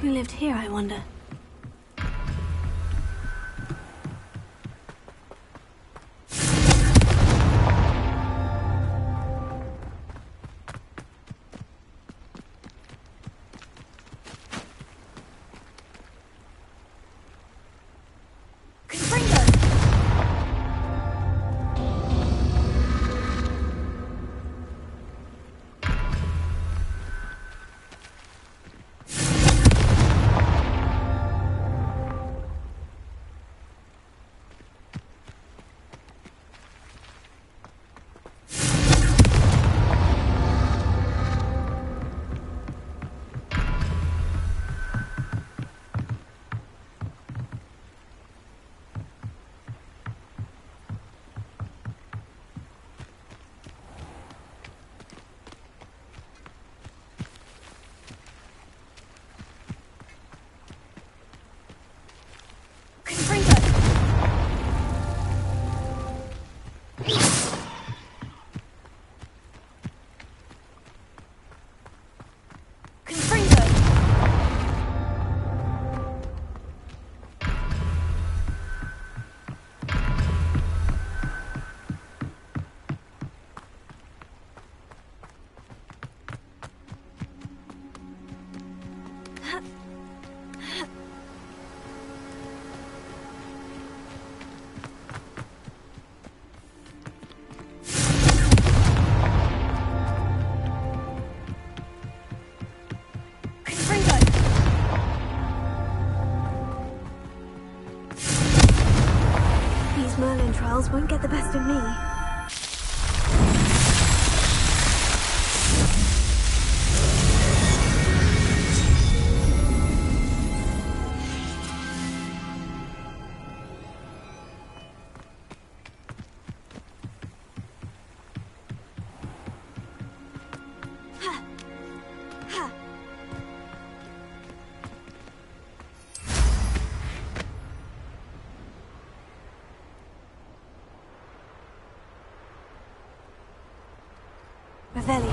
Who lived here, I wonder? Merlin trials won't get the best of me. Revelio.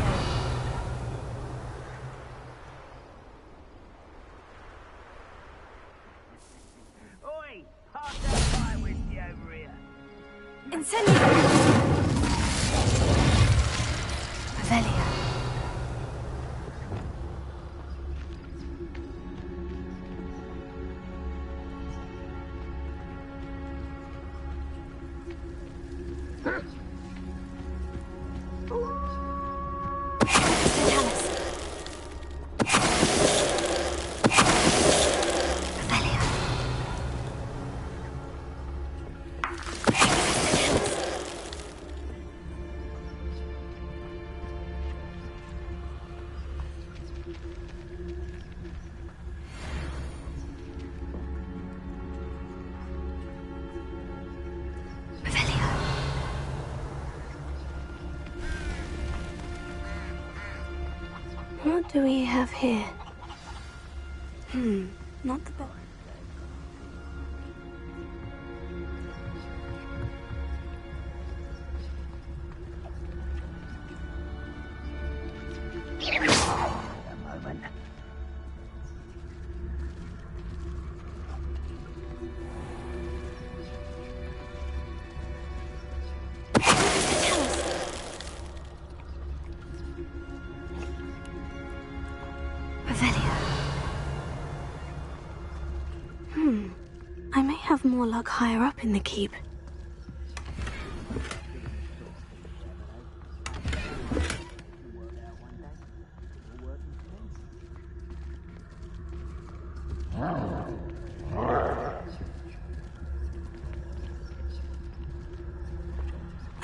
Oi! Pass that fire whiskey over here. Incendio! Revelio. What do we have here? Not the best. I may have more luck higher up in the keep.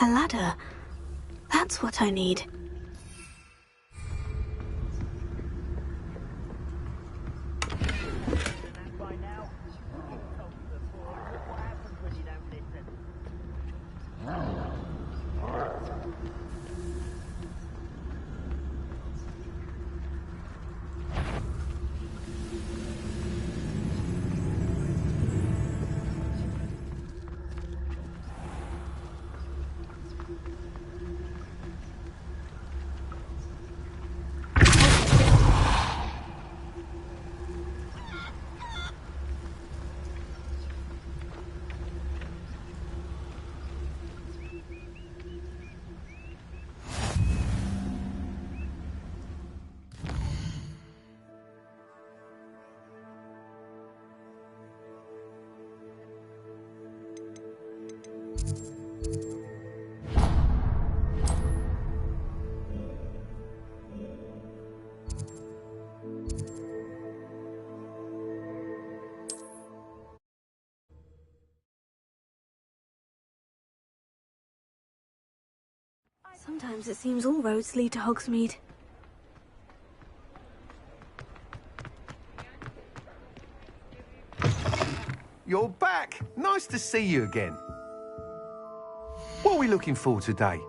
A ladder. That's what I need. Sometimes it seems all roads lead to Hogsmeade. You're back! Nice to see you again. What are we looking for today?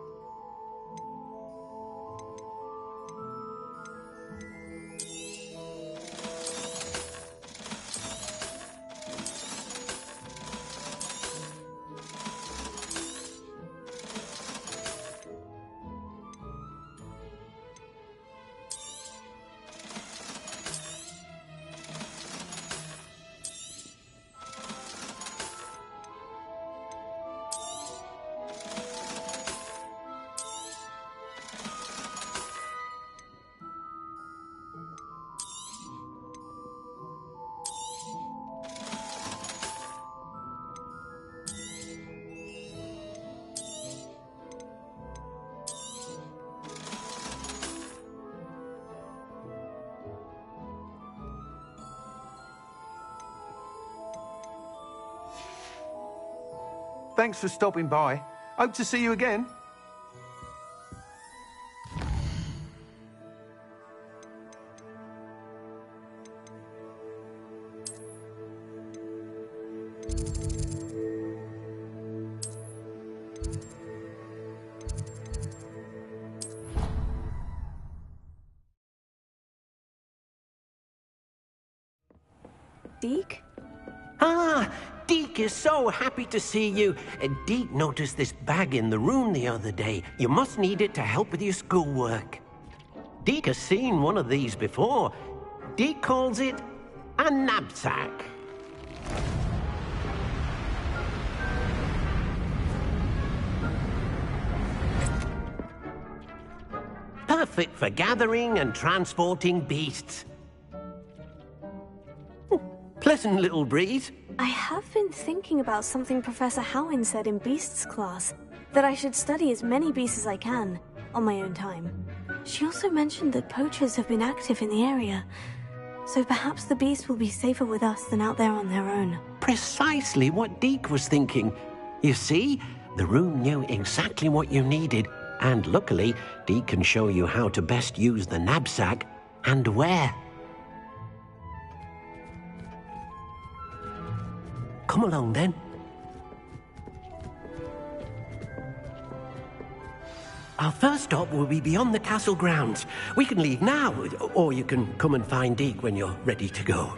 Thanks for stopping by. Hope to see you again. Deke? Ah, Deke is so happy to see you. Deke noticed this bag in the room the other day. You must need it to help with your schoolwork. Deke has seen one of these before. Deke calls it a knapsack. Perfect for gathering and transporting beasts. Pleasant little breeze. I have been thinking about something Professor Howin said in Beasts class, that I should study as many beasts as I can, on my own time. She also mentioned that poachers have been active in the area, so perhaps the beasts will be safer with us than out there on their own. Precisely what Deke was thinking. You see, the room knew exactly what you needed, and luckily, Deke can show you how to best use the knapsack and where. Come along, then. Our first stop will be beyond the castle grounds. We can leave now, or you can come and find Deke when you're ready to go.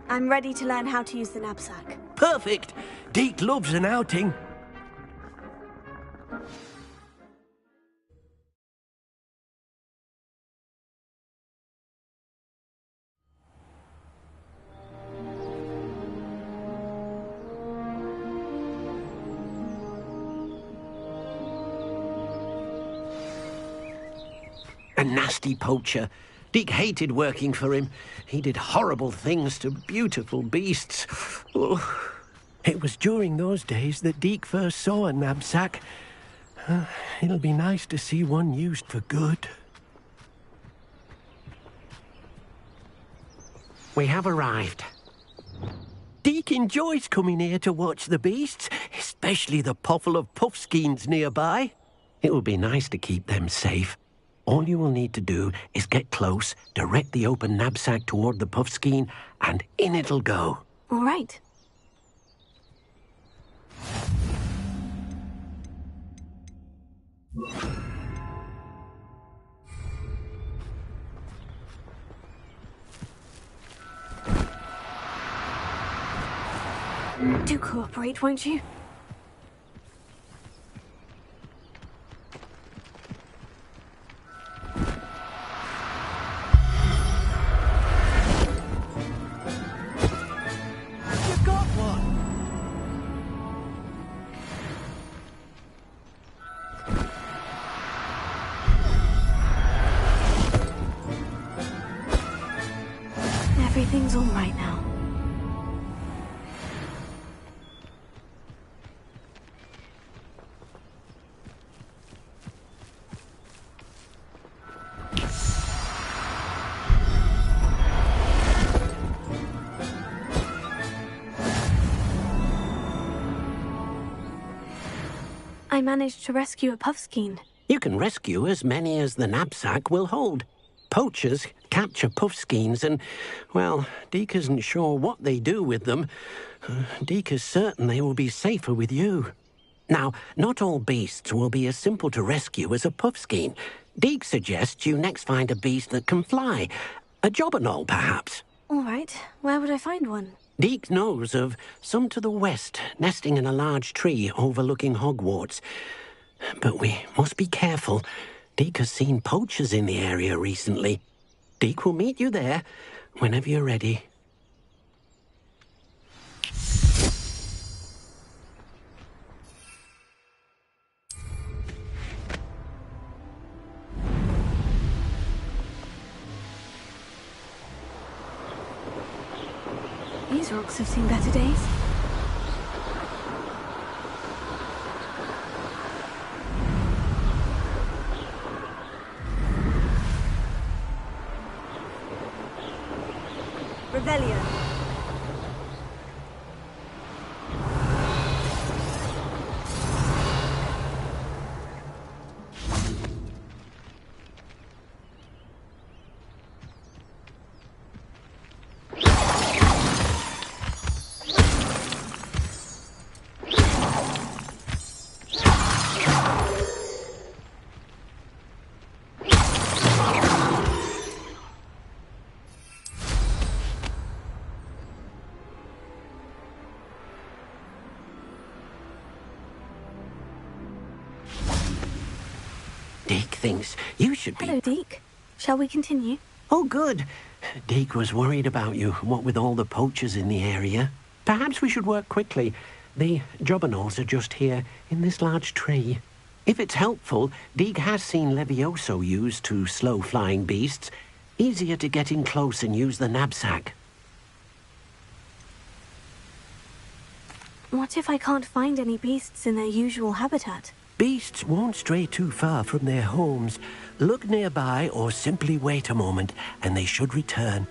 I'm ready to learn how to use the knapsack. Perfect! Deke loves an outing. A nasty poacher. Deke hated working for him. He did horrible things to beautiful beasts. Oh. It was during those days that Deke first saw a knapsack. It'll be nice to see one used for good. We have arrived. Deke enjoys coming here to watch the beasts, especially the potful of puffskeins nearby. It will be nice to keep them safe. All you will need to do is get close, direct the open knapsack toward the puffskein, and in it'll go. All right. Do cooperate, won't you? You got one! Everything's all right now. I managed to rescue a puffskein. You can rescue as many as the knapsack will hold. Poachers capture puffskeins and, well, Deke isn't sure what they do with them. Deke is certain they will be safer with you. Now, not all beasts will be as simple to rescue as a puffskein. Deke suggests you next find a beast that can fly. A jobberknoll, perhaps. All right. Where would I find one? Deke knows of some to the west, nesting in a large tree overlooking Hogwarts. But we must be careful. Deke has seen poachers in the area recently. Deke will meet you there whenever you're ready. These rocks have seen better days. Revelio. Deke thinks you should be... Hello, Deke. Shall we continue? Oh, good. Deke was worried about you, what with all the poachers in the area. Perhaps we should work quickly. The jobberknolls are just here, in this large tree. If it's helpful, Deke has seen Levioso used to slow flying beasts. Easier to get in close and use the knapsack. What if I can't find any beasts in their usual habitat? Beasts won't stray too far from their homes. Look nearby or simply wait a moment, and they should return.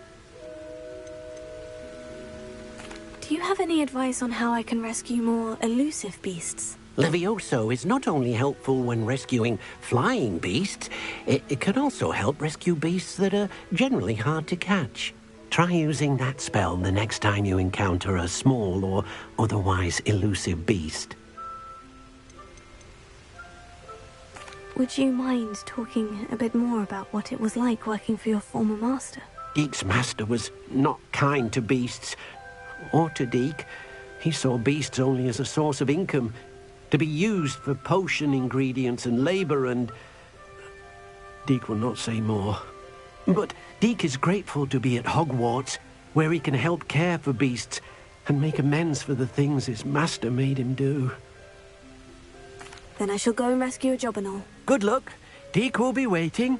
Do you have any advice on how I can rescue more elusive beasts? Levioso is not only helpful when rescuing flying beasts, it can also help rescue beasts that are generally hard to catch. Try using that spell the next time you encounter a small or otherwise elusive beast. Would you mind talking a bit more about what it was like working for your former master? Deke's master was not kind to beasts, or to Deke. He saw beasts only as a source of income, to be used for potion ingredients and labor, and... Deke will not say more. But Deke is grateful to be at Hogwarts, where he can help care for beasts and make amends for the things his master made him do. Then I shall go and rescue a jobberknoll. Good luck. Deke will be waiting.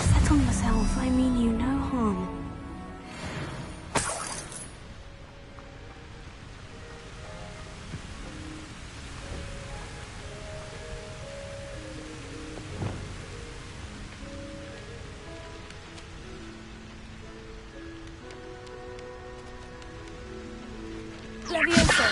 Settle yourself. I mean you no harm. Levioso!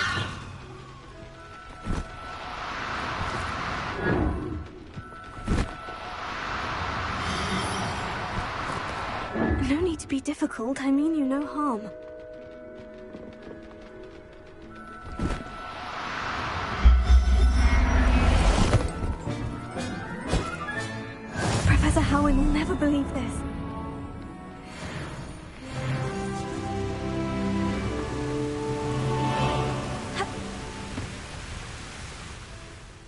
No need to be difficult. I mean you no harm. Professor Howin will never believe this.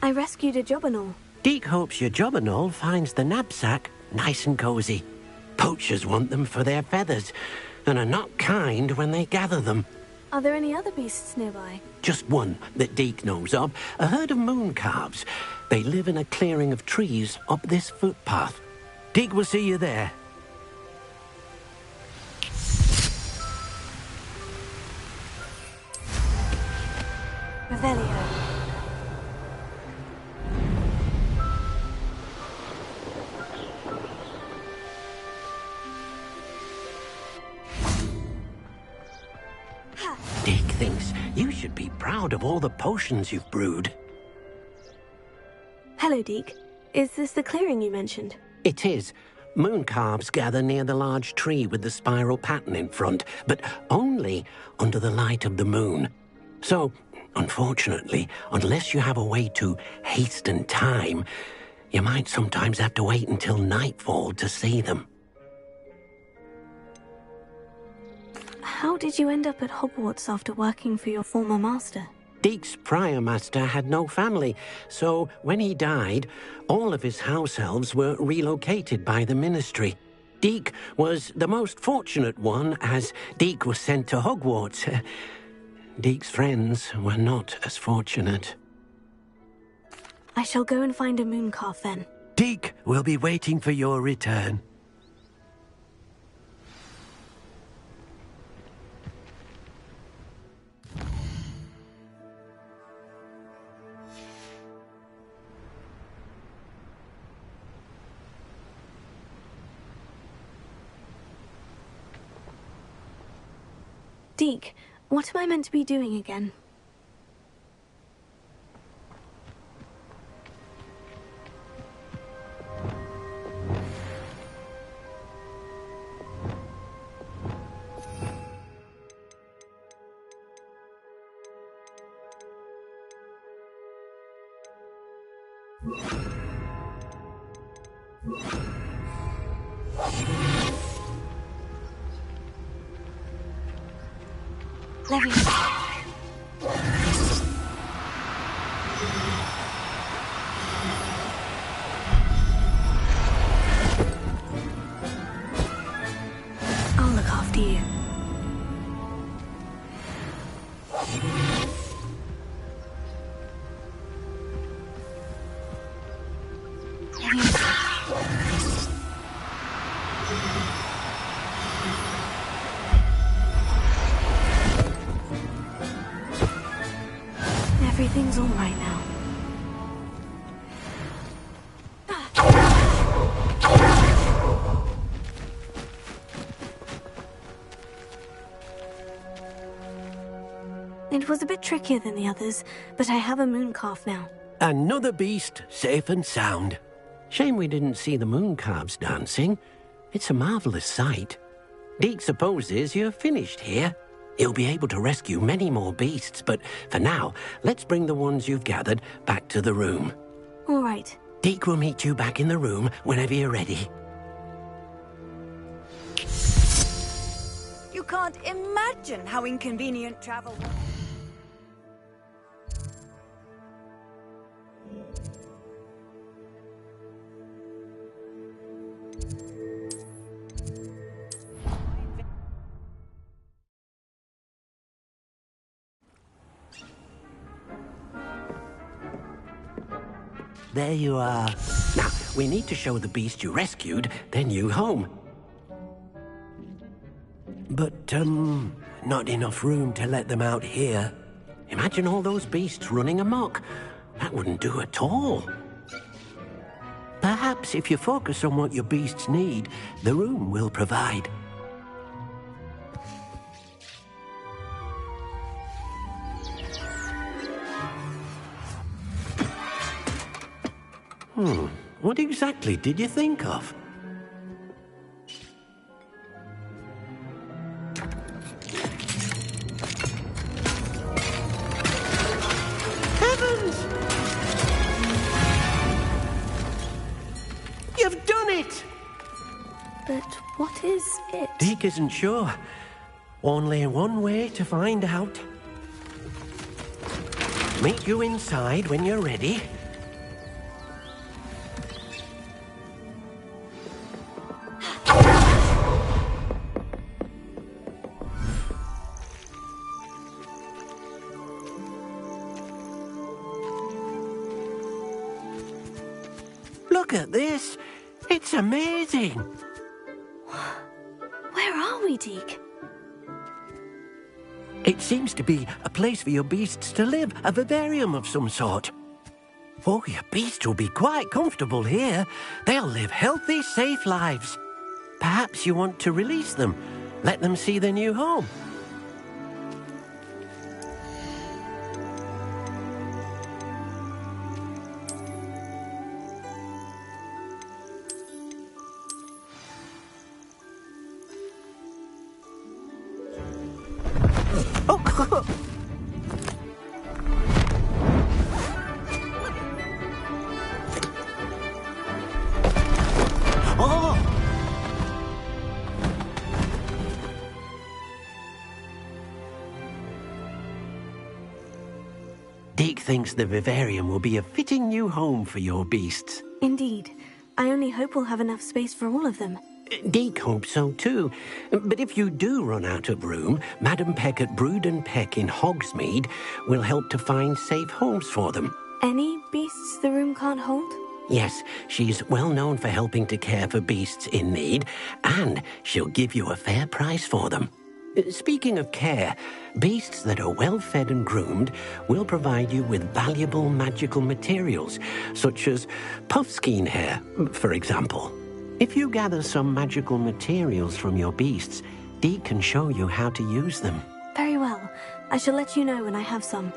I rescued a Jobberknoll. Deke hopes your Jobberknoll finds the knapsack nice and cozy. Poachers want them for their feathers, and are not kind when they gather them. Are there any other beasts nearby? Just one that Deke knows of, a herd of moon calves. They live in a clearing of trees up this footpath. Deke will see you there. Revelio. Deke thinks you should be proud of all the potions you've brewed. Hello, Deke. Is this the clearing you mentioned? It is. Moon calves gather near the large tree with the spiral pattern in front, but only under the light of the moon. So, unfortunately, unless you have a way to hasten time, you might sometimes have to wait until nightfall to see them. How did you end up at Hogwarts after working for your former master? Deke's prior master had no family, so when he died, all of his house elves were relocated by the ministry. Deke was the most fortunate one, as Deke was sent to Hogwarts. Deke's friends were not as fortunate. I shall go and find a mooncalf then. Deke will be waiting for your return. Deke, what am I meant to be doing again? I'll look after you. Everything's all right now. It was a bit trickier than the others, but I have a mooncalf now. Another beast, safe and sound. Shame we didn't see the moon calves dancing. It's a marvelous sight. Deke supposes you're finished here. He'll be able to rescue many more beasts, but for now, let's bring the ones you've gathered back to the room. All right. Deke will meet you back in the room whenever you're ready. You can't imagine how inconvenient travel was. There you are. Now, we need to show the beast you rescued their new home. But, not enough room to let them out here. Imagine all those beasts running amok. That wouldn't do at all. Perhaps if you focus on what your beasts need, the room will provide. What exactly did you think of? Heavens! You've done it! But what is it? Deke isn't sure. Only one way to find out. Meet you inside when you're ready. Look at this. It's amazing. Where are we, Deke? It seems to be a place for your beasts to live, a vivarium of some sort. Oh, your beasts will be quite comfortable here. They'll live healthy, safe lives. Perhaps you want to release them, let them see their new home. Deke thinks the vivarium will be a fitting new home for your beasts. Indeed. I only hope we'll have enough space for all of them. Deke hopes so too. But if you do run out of room, Madam Peck at Brood and Peck in Hogsmeade will help to find safe homes for them. Any beasts the room can't hold? Yes, she's well known for helping to care for beasts in need, and she'll give you a fair price for them. Speaking of care, beasts that are well fed and groomed will provide you with valuable magical materials, such as puffskein hair, for example. If you gather some magical materials from your beasts, Deke can show you how to use them. Very well. I shall let you know when I have some.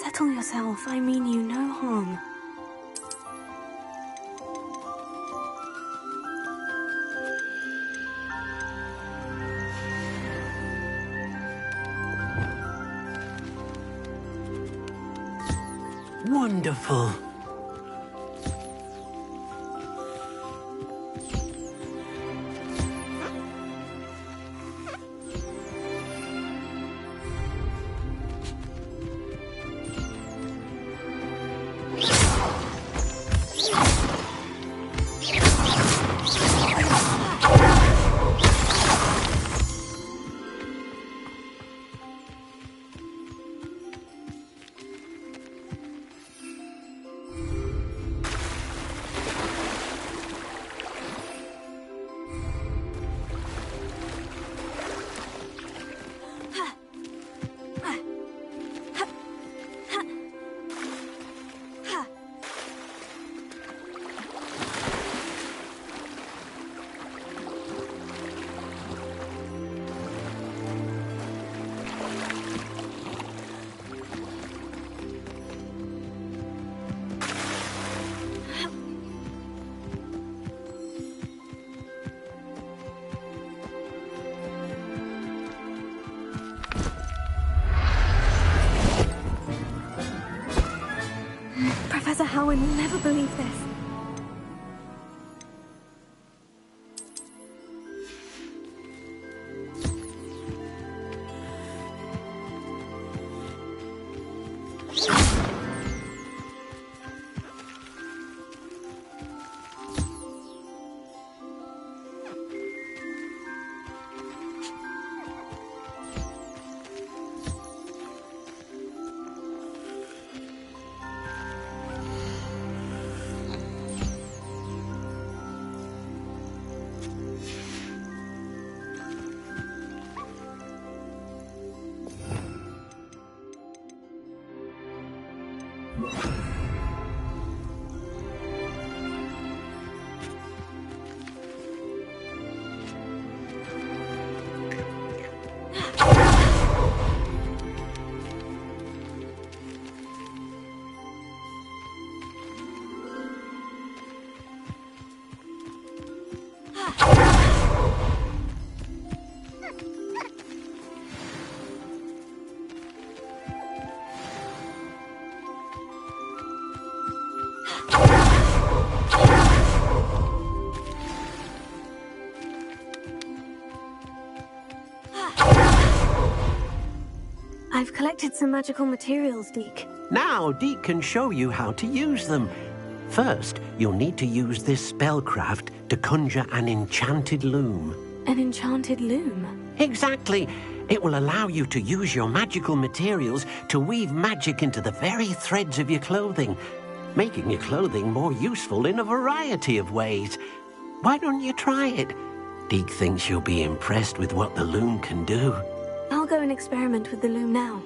Settle yourself. I mean you no harm. Wonderful. Professor Howin will never believe this. I've collected some magical materials, Deke. Now, Deke can show you how to use them. First, you'll need to use this spellcraft to conjure an enchanted loom. An enchanted loom? Exactly. It will allow you to use your magical materials to weave magic into the very threads of your clothing, making your clothing more useful in a variety of ways. Why don't you try it? Deke thinks you'll be impressed with what the loom can do. I'll go and experiment with the loom now.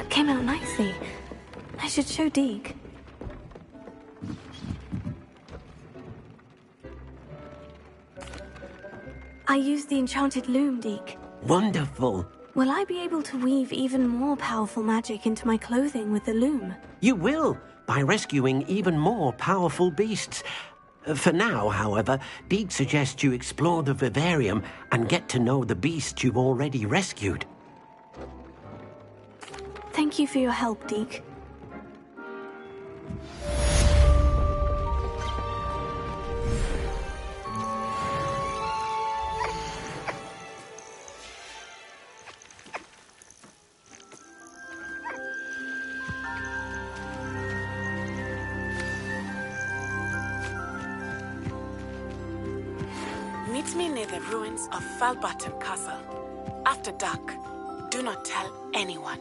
Came out nicely. I should show Deke. I used the enchanted loom, Deke. Wonderful. Will I be able to weave even more powerful magic into my clothing with the loom? You will, by rescuing even more powerful beasts. For now, however, Deke suggests you explore the vivarium and get to know the beasts you've already rescued. Thank you for your help, Deke. Meet me near the ruins of Falbaton Castle. After dark, do not tell anyone.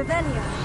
Revelio.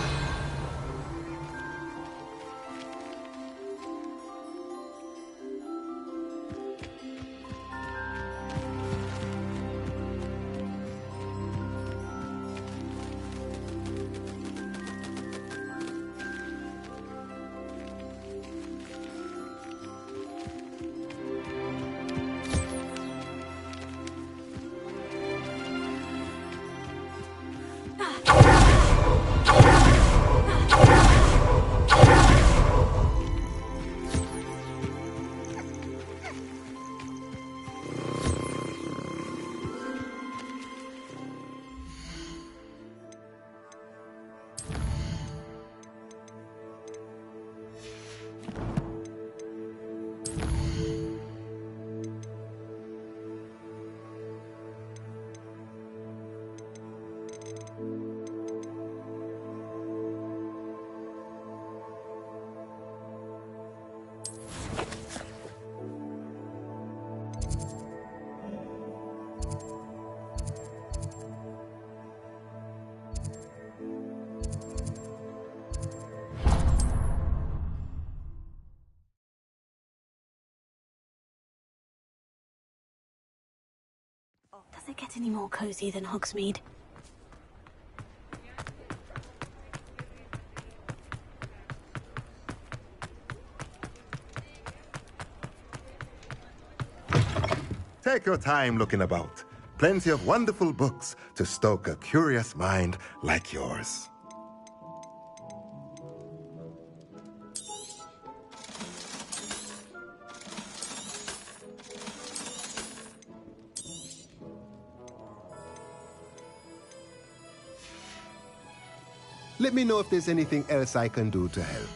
Does it get any more cozy than Hogsmeade? Take your time looking about. Plenty of wonderful books to stoke a curious mind like yours. Let me know if there's anything else I can do to help.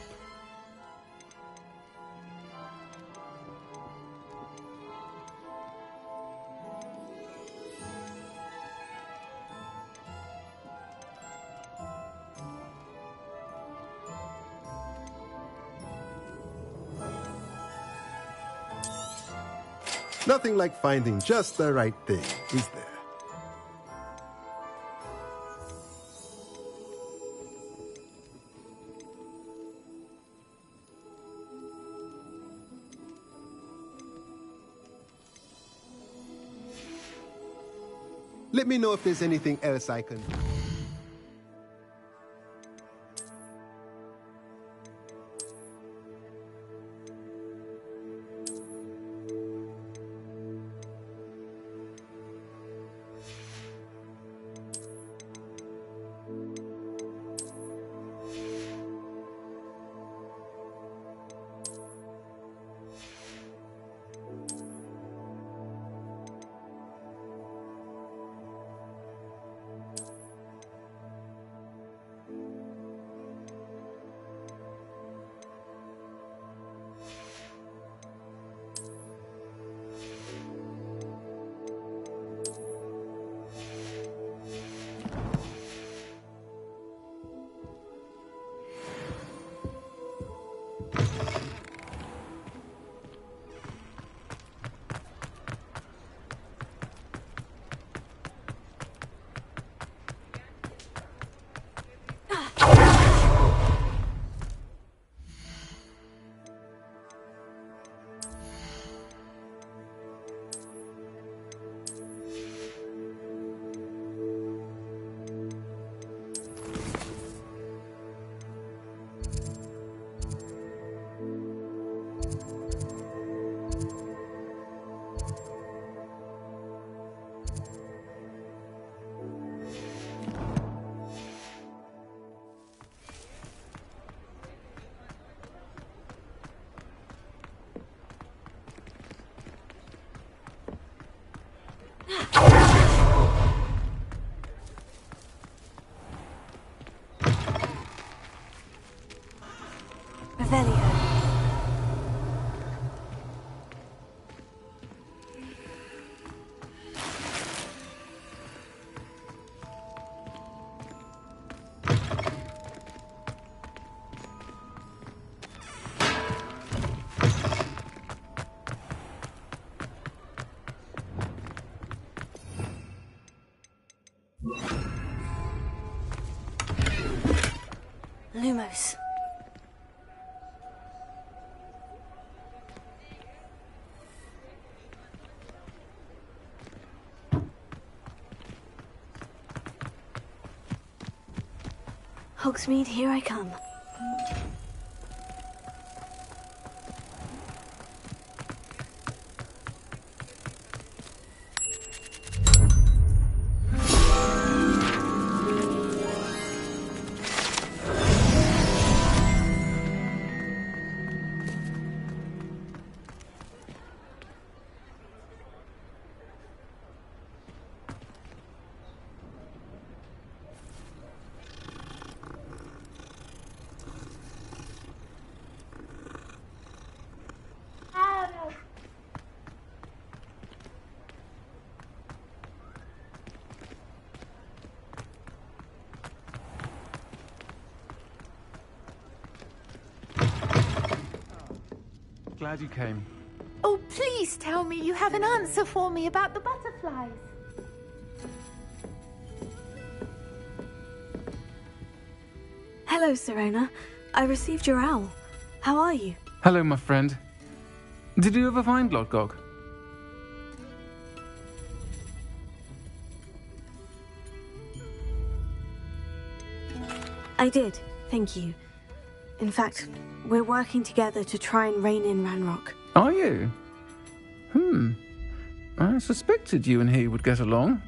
Nothing like finding just the right thing, is there? Let me know if there's anything else I can do. Revelio. Lumos. Hogsmeade, here I come. Glad you came. Oh, please tell me you have an answer for me about the butterflies. Hello, Serona. I received your owl. How are you? Hello, my friend. Did you ever find Lodgog? I did, thank you. In fact, we're working together to try and rein in Ranrock. Are you? I suspected you and he would get along.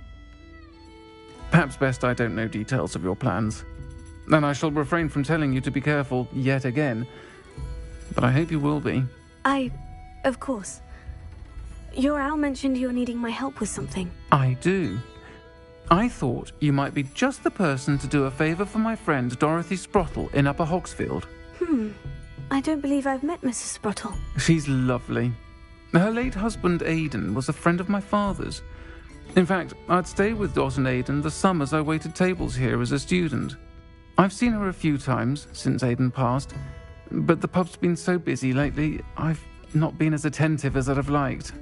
Perhaps best I don't know details of your plans. And I shall refrain from telling you to be careful yet again. But I hope you will be. Of course. Your owl mentioned you're needing my help with something. I do. I thought you might be just the person to do a favour for my friend Dorothy Sprottle in Upper Hogsfield. I don't believe I've met Mrs. Sprottle. She's lovely. Her late husband Aidan was a friend of my father's. In fact, I'd stay with Dot and Aidan the summers I waited tables here as a student. I've seen her a few times since Aidan passed, but the pub's been so busy lately, I've not been as attentive as I'd have liked.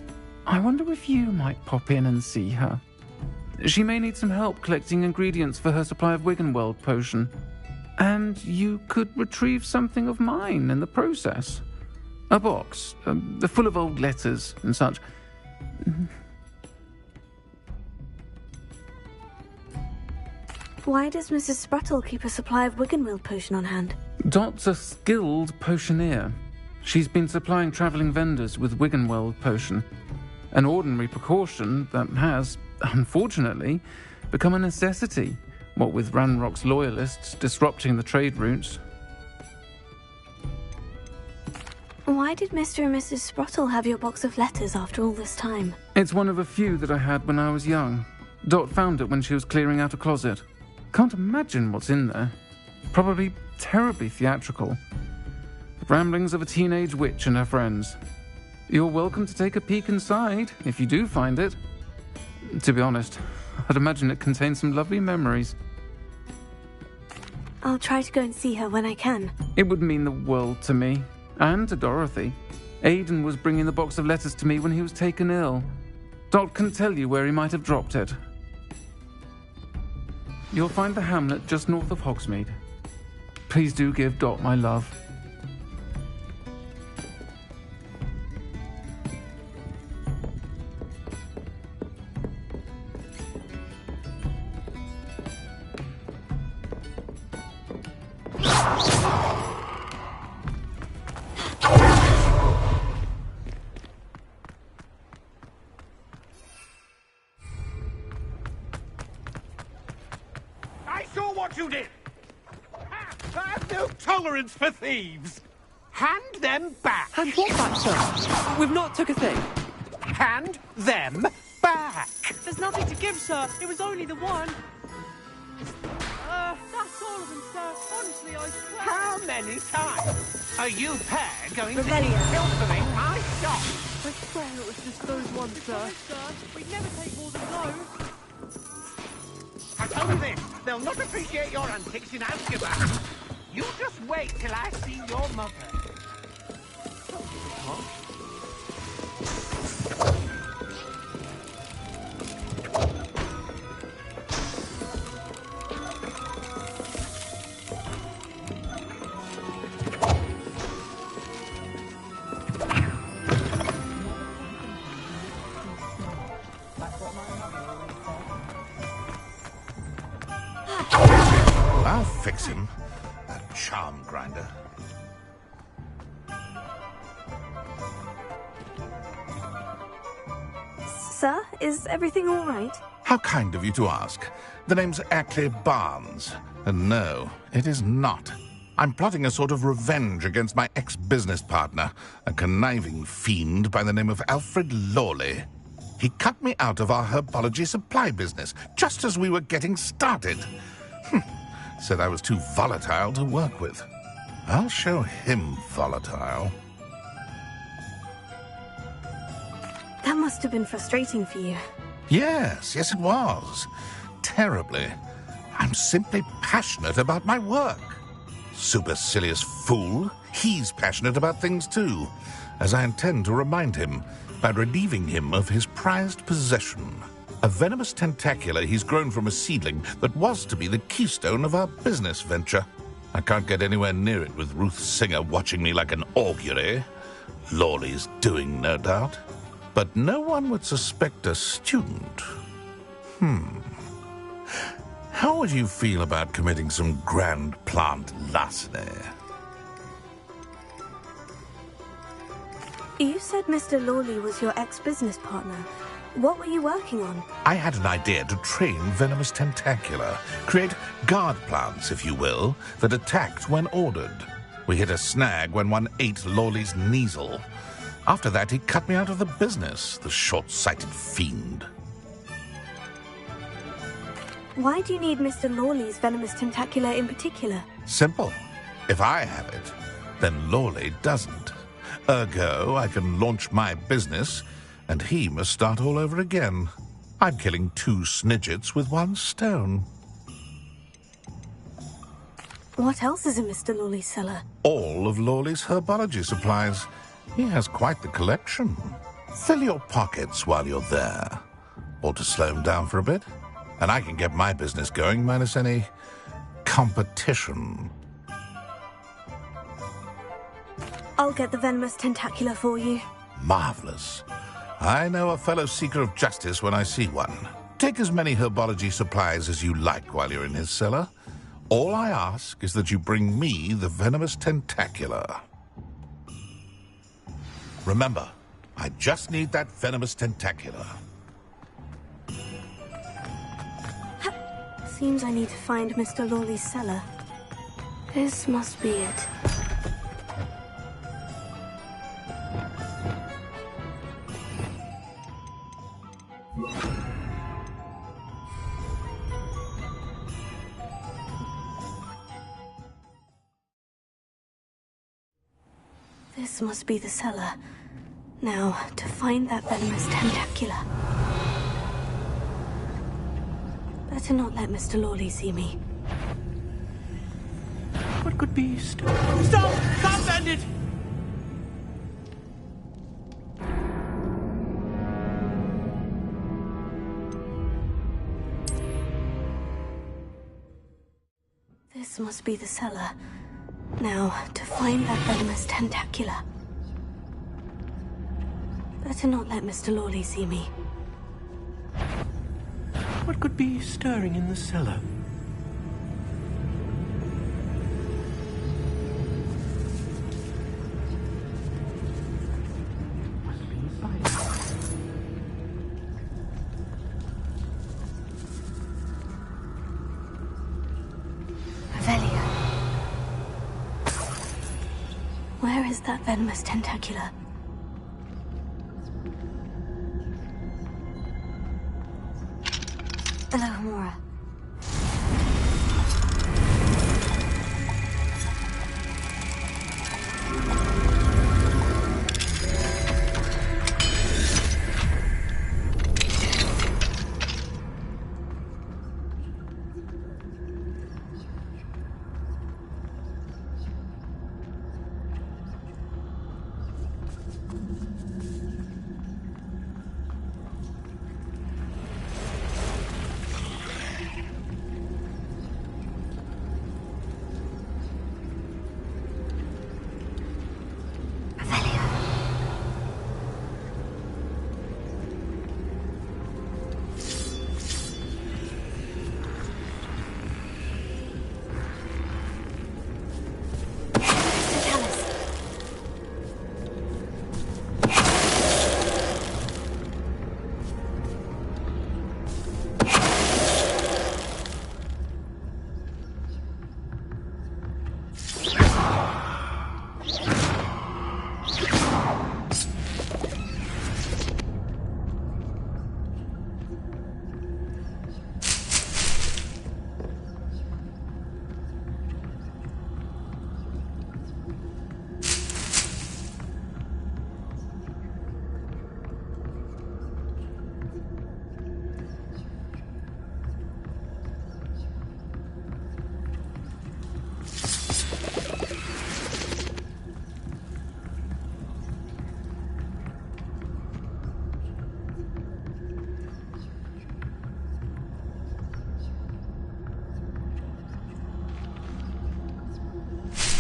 I wonder if you might pop in and see her. She may need some help collecting ingredients for her supply of Wiggenweld potion. And you could retrieve something of mine in the process. A box, full of old letters and such. Why does Mrs. Sprottle keep a supply of Wiggenweld potion on hand? Dot's a skilled potioneer. She's been supplying travelling vendors with Wiggenweld potion. An ordinary precaution that has, unfortunately, become a necessity, what with Ranrock's loyalists disrupting the trade routes. Why did Mr. and Mrs. Sprottle have your box of letters after all this time? It's one of a few that I had when I was young. Dot found it when she was clearing out a closet. Can't imagine what's in there. Probably terribly theatrical. The ramblings of a teenage witch and her friends. You're welcome to take a peek inside, if you do find it. To be honest, I'd imagine it contains some lovely memories. I'll try to go and see her when I can. It would mean the world to me, and to Dorothy. Aidan was bringing the box of letters to me when he was taken ill. Dot can tell you where he might have dropped it. You'll find the hamlet just north of Hogsmeade. Please do give Dot my love. You did! I have no tolerance for thieves! Hand them back! Hand what back, sir? We've not took a thing. Hand them back! There's nothing to give, sir. It was only the one. That's all of them, sir. Honestly, I swear. How many times are you pair going Rebellion. to be filtering my shop? I swear it was just those ones, sir. We'd never take more than those. I tell you this, they'll not appreciate your antics in Azkaban. You just wait till I see your mother. Bless him. That charm grinder. Sir, is everything all right? How kind of you to ask. The name's Ackley Barnes. And no, it is not. I'm plotting a sort of revenge against my ex-business partner, a conniving fiend by the name of Alfred Lawley. He cut me out of our herbology supply business, just as we were getting started. Said I was too volatile to work with. I'll show him volatile. That must have been frustrating for you. Yes, it was. Terribly. I'm simply passionate about my work. Supercilious fool. He's passionate about things too, as I intend to remind him by relieving him of his prized possession. A venomous tentacula he's grown from a seedling that was to be the keystone of our business venture. I can't get anywhere near it with Ruth Singer watching me like an augury. Lawley's doing, no doubt. But no one would suspect a student. How would you feel about committing some grand plant larceny? You said Mr. Lawley was your ex-business partner. What were you working on? I had an idea to train venomous tentacula, create guard plants, if you will, that attacked when ordered. We hit a snag when one ate Lawley's Kneasel. After that, he cut me out of the business, the short-sighted fiend. Why do you need Mr. Lawley's venomous tentacula in particular? Simple. If I have it, then Lawley doesn't. Ergo, I can launch my business, and he must start all over again. I'm killing 2 snidgets with 1 stone. What else is in Mr. Lawley's cellar? All of Lawley's herbology supplies. He has quite the collection. Fill your pockets while you're there. Or to slow him down for a bit. And I can get my business going minus any competition. I'll get the venomous tentacula for you. Marvelous. I know a fellow seeker of justice when I see one. Take as many herbology supplies as you like while you're in his cellar. All I ask is that you bring me the venomous tentacula. Remember, I just need that venomous tentacula. Seems I need to find Mr. Lawley's cellar. This must be it. This must be the cellar. Now, to find that venomous tentacula. Better not let Mr. Lawley see me. What could be... Stop! Stop, bandit! This must be the cellar. Now, to find that venomous tentacula. Better not let Mr. Lawley see me. What could be stirring in the cellar? Where is that venomous tentacula? Alohomora.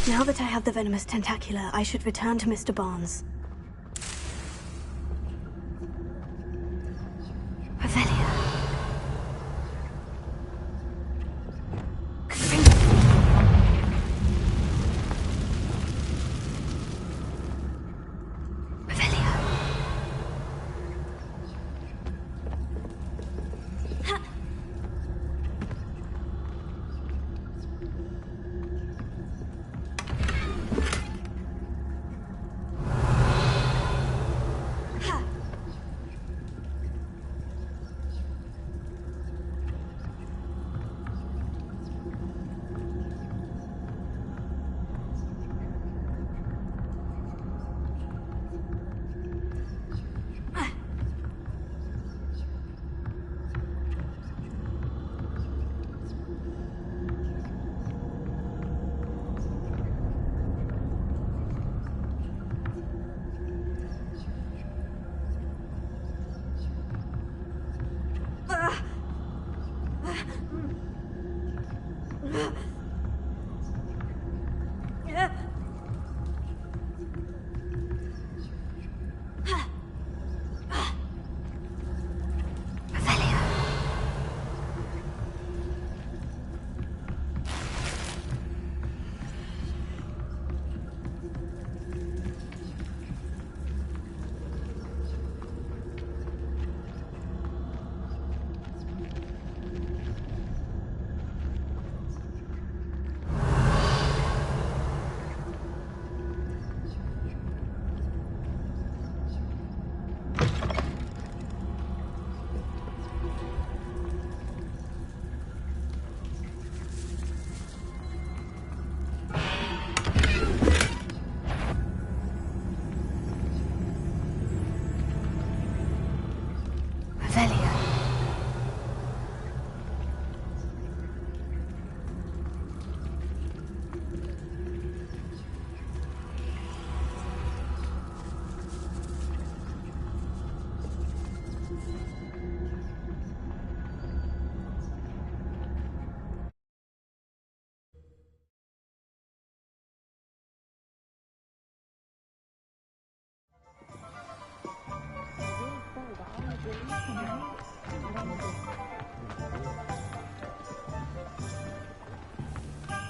Now that I have the venomous tentacula, I should return to Mr. Barnes. Revelia.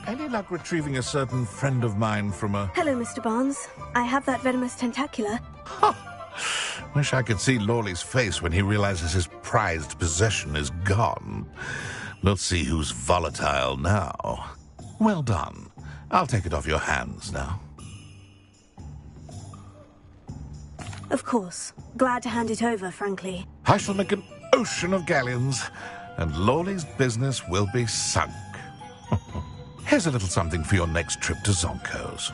Any luck retrieving a certain friend of mine from a... Hello, Mr. Barnes. I have that venomous tentacula. Wish I could see Lawley's face when he realizes his prized possession is gone. Let's see who's volatile now. Well done. I'll take it off your hands now. Of course. Glad to hand it over, frankly. I shall make an ocean of galleons, and Lawley's business will be sunk. Here's a little something for your next trip to Zonko's.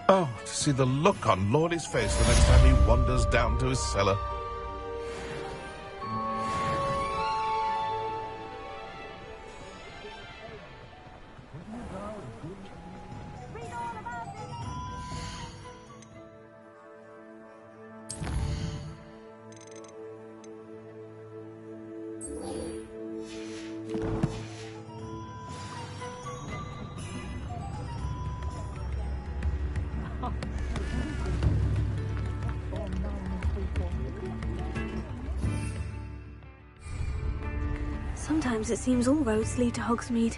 Oh, to see the look on Lawley's face the next time he wanders down to his cellar. Sometimes it seems all roads lead to Hogsmeade.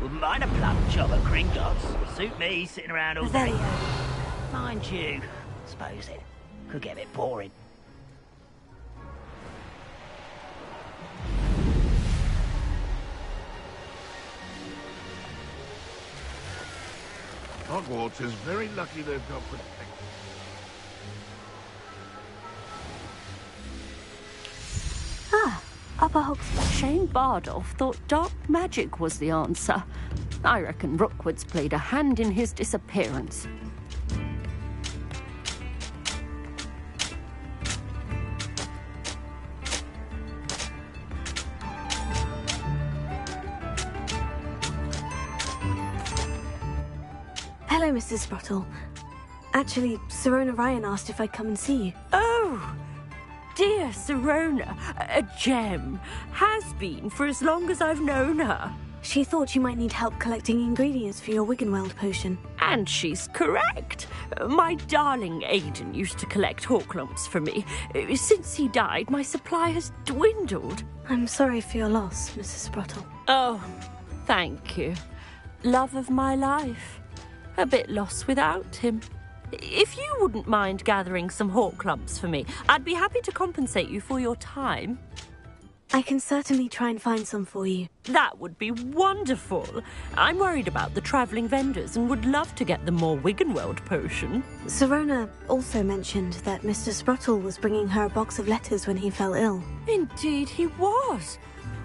Wouldn't mind a plump job at Gringotts. Suit me, sitting around all day. Mind you, suppose it could get a bit boring. Hogwarts is very lucky they've got protection. Upper Hogsmeade. Shane Bardolph thought dark magic was the answer. I reckon Rookwood's played a hand in his disappearance. Mrs. Sprottle. Actually, Sirona Ryan asked if I'd come and see you. Oh, dear Sirona, a gem. Has been for as long as I've known her. She thought you might need help collecting ingredients for your Wiggenweld potion. And she's correct. My darling Aiden used to collect hawk lumps for me. Since he died, my supply has dwindled. I'm sorry for your loss, Mrs. Sprottle. Oh, thank you. Love of my life. A bit lost without him. If you wouldn't mind gathering some hawk lumps for me, I'd be happy to compensate you for your time. I can certainly try and find some for you. That would be wonderful. I'm worried about the travelling vendors and would love to get them more Wiggenweld potion. Sirona also mentioned that Mr. Sprottle was bringing her a box of letters when he fell ill. Indeed he was.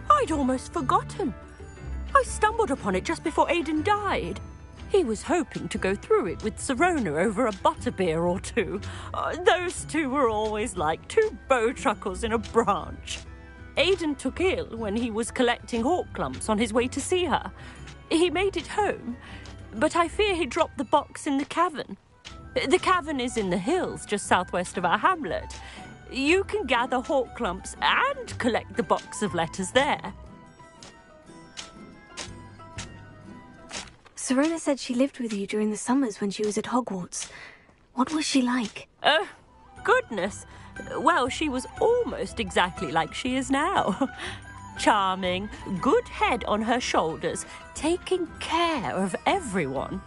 I'd almost forgotten. I stumbled upon it just before Aiden died. He was hoping to go through it with Sirona over a butterbeer or two. Those two were always like two bowtruckles in a branch. Aiden took ill when he was collecting hawk lumps on his way to see her. He made it home, but I fear he dropped the box in the cavern. The cavern is in the hills just southwest of our hamlet. You can gather hawk lumps and collect the box of letters there. Sirona said she lived with you during the summers when she was at Hogwarts. What was she like? Oh, goodness. Well, she was almost exactly like she is now. Charming, good head on her shoulders, taking care of everyone.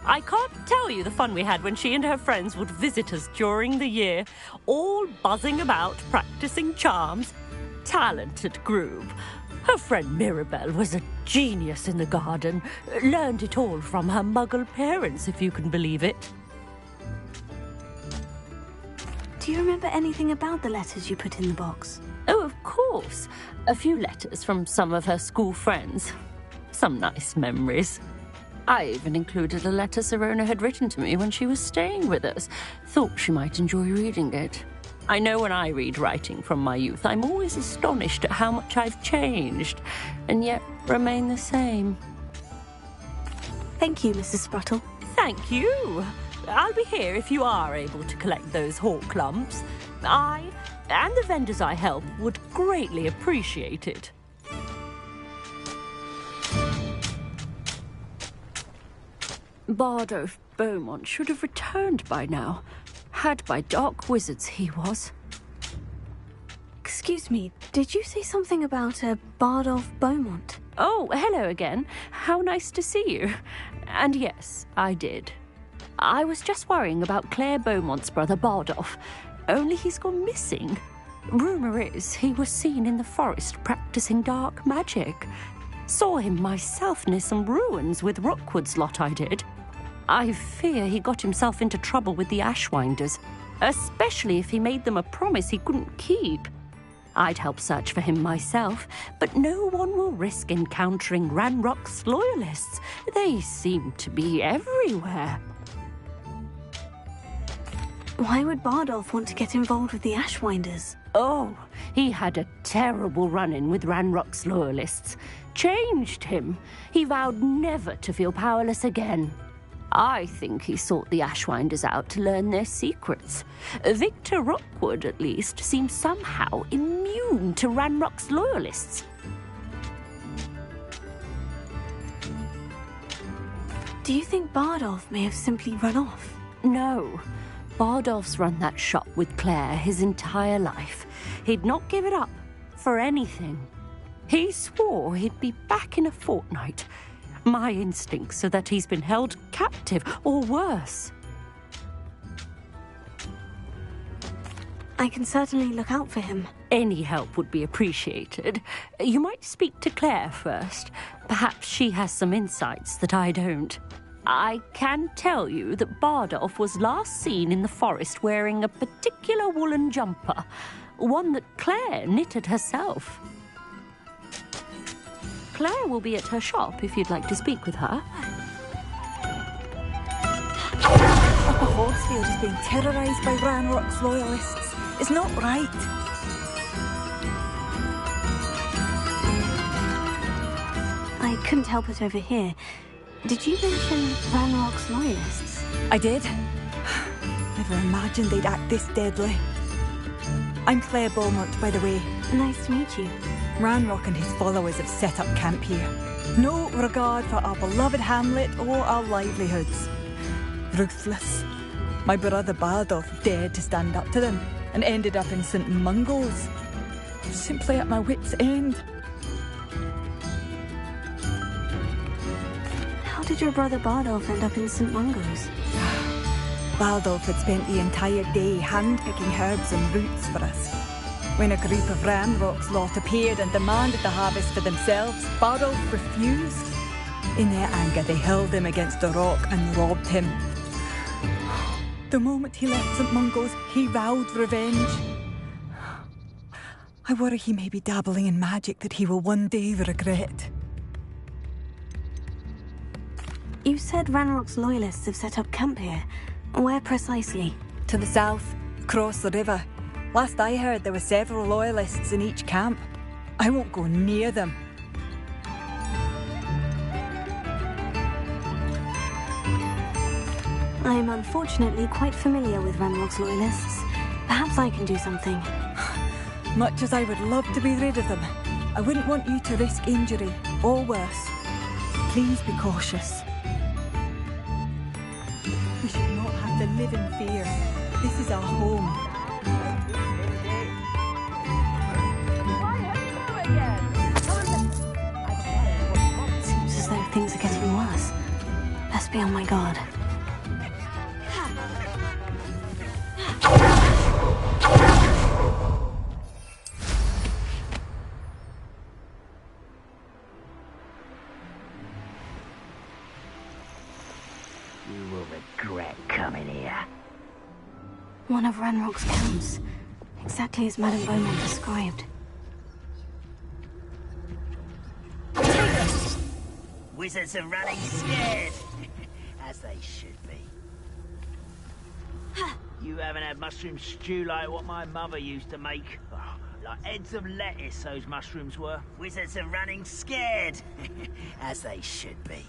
I can't tell you the fun we had when she and her friends would visit us during the year, all buzzing about, practicing charms. Talented group. Her friend Mirabelle was a genius in the garden. Learned it all from her muggle parents, if you can believe it. Do you remember anything about the letters you put in the box? Oh, of course. A few letters from some of her school friends. Some nice memories. I even included a letter Sirona had written to me when she was staying with us. Thought she might enjoy reading it. I know when I read writing from my youth, I'm always astonished at how much I've changed, and yet remain the same. Thank you, Mrs. Sprottle. Thank you. I'll be here if you are able to collect those hawk lumps. I, and the vendors I help, would greatly appreciate it. Bardolph Beaumont should have returned by now. Had by dark wizards he was. Excuse me, did you say something about a Bardolph Beaumont? Oh, hello again. How nice to see you. And yes, I did. I was just worrying about Claire Beaumont's brother Bardolph, only he's gone missing. Rumour is he was seen in the forest practicing dark magic. Saw him myself near some ruins with Rookwood's lot I did. I fear he got himself into trouble with the Ashwinders, especially if he made them a promise he couldn't keep. I'd help search for him myself, but no one will risk encountering Ranrock's loyalists. They seem to be everywhere. Why would Bardolph want to get involved with the Ashwinders? Oh, he had a terrible run-in with Ranrock's loyalists. Changed him. He vowed never to feel powerless again. I think he sought the Ashwinders out to learn their secrets. Victor Rookwood, at least, seems somehow immune to Ranrock's loyalists. Do you think Bardolph may have simply run off? No. Bardolph's run that shop with Claire his entire life. He'd not give it up for anything. He swore he'd be back in a fortnight. My instincts are that he's been held captive, or worse. I can certainly look out for him. Any help would be appreciated. You might speak to Claire first. Perhaps she has some insights that I don't. I can tell you that Bardolph was last seen in the forest wearing a particular woolen jumper, one that Claire knitted herself. Claire will be at her shop if you'd like to speak with her. Upper Hogsfield is being terrorised by Ranrock's loyalists. It's not right. I couldn't help it over here. Did you mention Ranrock's loyalists? I did. Never imagined they'd act this deadly. I'm Claire Beaumont, by the way. Nice to meet you. Ranrock and his followers have set up camp here. No regard for our beloved hamlet or our livelihoods. Ruthless. My brother Bardolph dared to stand up to them and ended up in St. Mungo's. Simply at my wit's end. How did your brother Bardolph end up in St. Mungo's? Bardolph had spent the entire day hand-picking herbs and roots for us. When a group of Ranrock's lot appeared and demanded the harvest for themselves, Bardolph refused. In their anger, they hurled him against a rock and robbed him. The moment he left St. Mungo's, he vowed revenge. I worry he may be dabbling in magic that he will one day regret. You said Ranrock's loyalists have set up camp here. Where precisely? To the south, across the river. Last I heard, there were several loyalists in each camp. I won't go near them. I am unfortunately quite familiar with Ranrock's loyalists. Perhaps I can do something. Much as I would love to be rid of them, I wouldn't want you to risk injury, or worse. Please be cautious. We should not have to live in fear. This is our home. Seems as though things are getting worse. Best be on my guard. You will regret coming here. One of Ranrock's camps. Exactly as Madame Beaumont described. Wizards are running scared. As they should be. You haven't had mushroom stew like what my mother used to make. Oh, like heads of lettuce, those mushrooms were. Wizards are running scared. As they should be.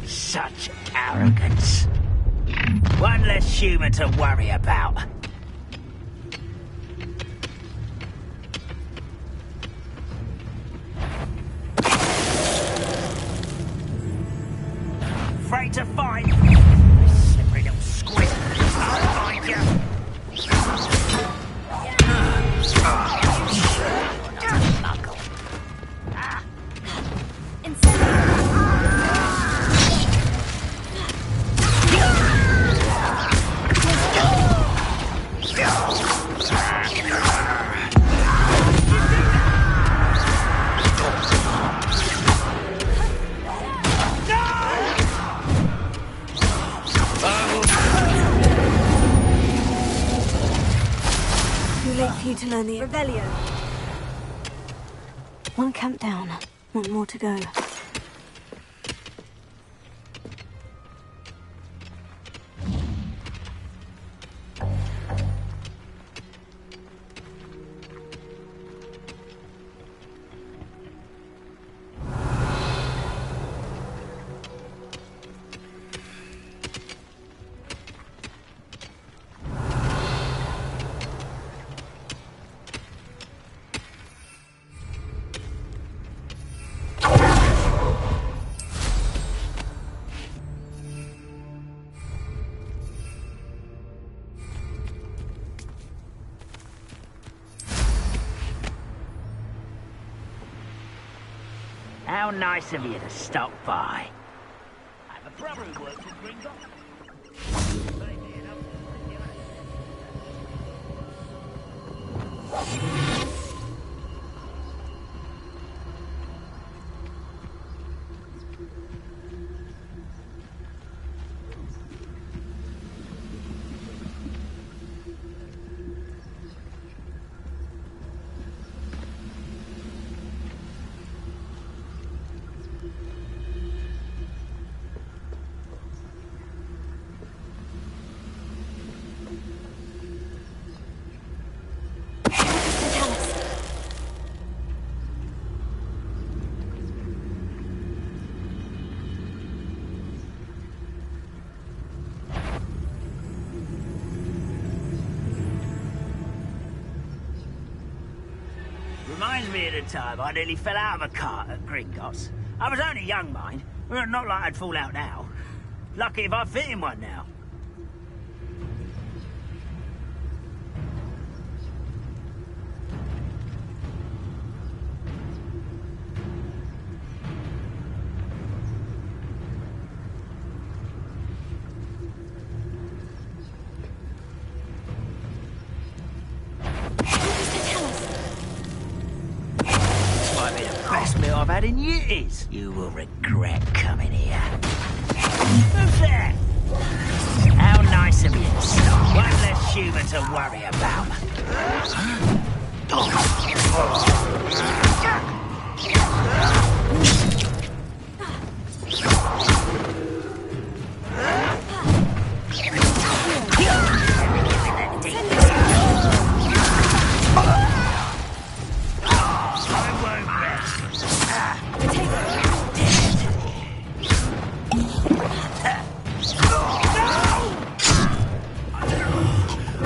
Such arrogance. One less human to worry about. Afraid to fight? Slippery little squid. I'll find you. For you to learn the Revelio. One camp down, one more to go. How nice of you to stop by. I have a brother who works at Green Dock. Reminds me of the time I nearly fell out of a cart at Gringotts. I was only young, mind. Well, not like I'd fall out now. Lucky if I fit in one now. Best meal I've had in years. You will regret coming here. Who's there? How nice of you. One less humour to worry about.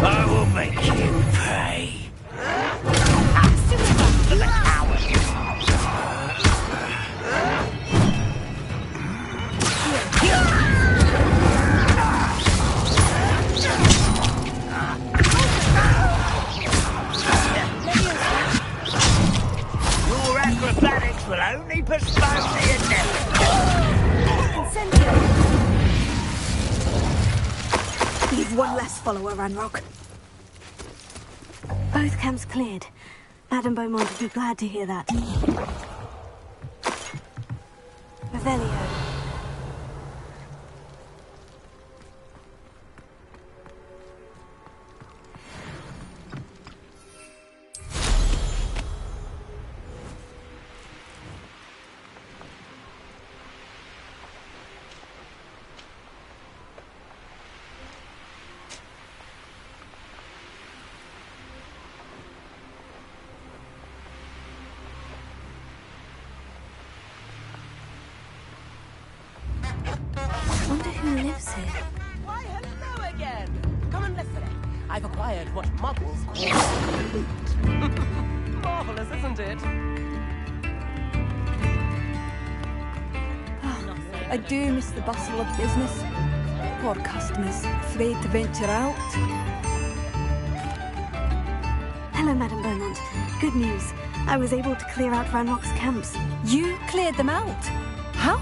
I will make you pay. Your acrobatics will only postpone the inevitable. You've one less follower, Ranrock. Both camps cleared. Madame Beaumont would be glad to hear that. Revelio. Wonder who lives here. Why, hello again. Come and listen. I've acquired what muggles call loot. Marvelous, isn't it? I do miss the bustle of business. Poor customers, afraid to venture out. Hello, Madame Beaumont. Good news. I was able to clear out Ranrock's camps. You cleared them out? How?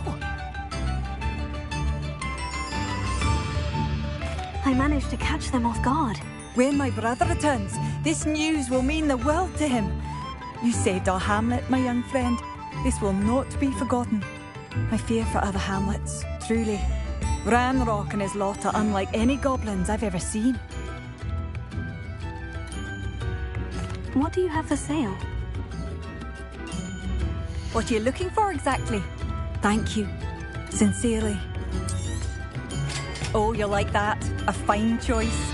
I managed to catch them off guard. When my brother returns, this news will mean the world to him. You saved our hamlet, my young friend. This will not be forgotten. I fear for other hamlets, truly. Ranrock and his lot are unlike any goblins I've ever seen. What do you have for sale? What are you looking for exactly? Thank you. Sincerely. Oh, you like that? A fine choice.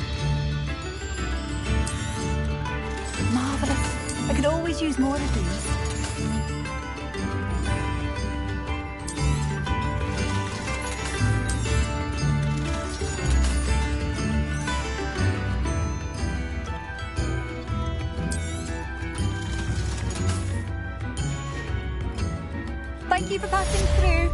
Marvellous. I could always use more of these. Thank you for passing through.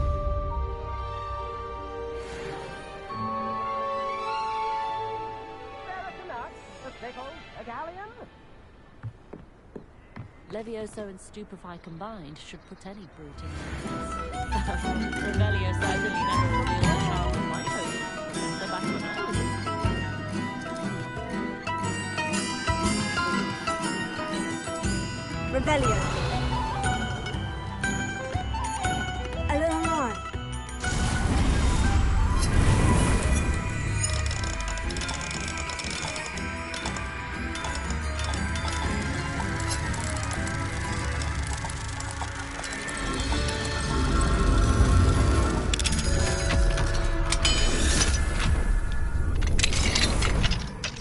Levioso and Stupefy combined should put any brute in business. Revelio certainly never revealed a charm of my own, so back when I was a Revelio. A little more.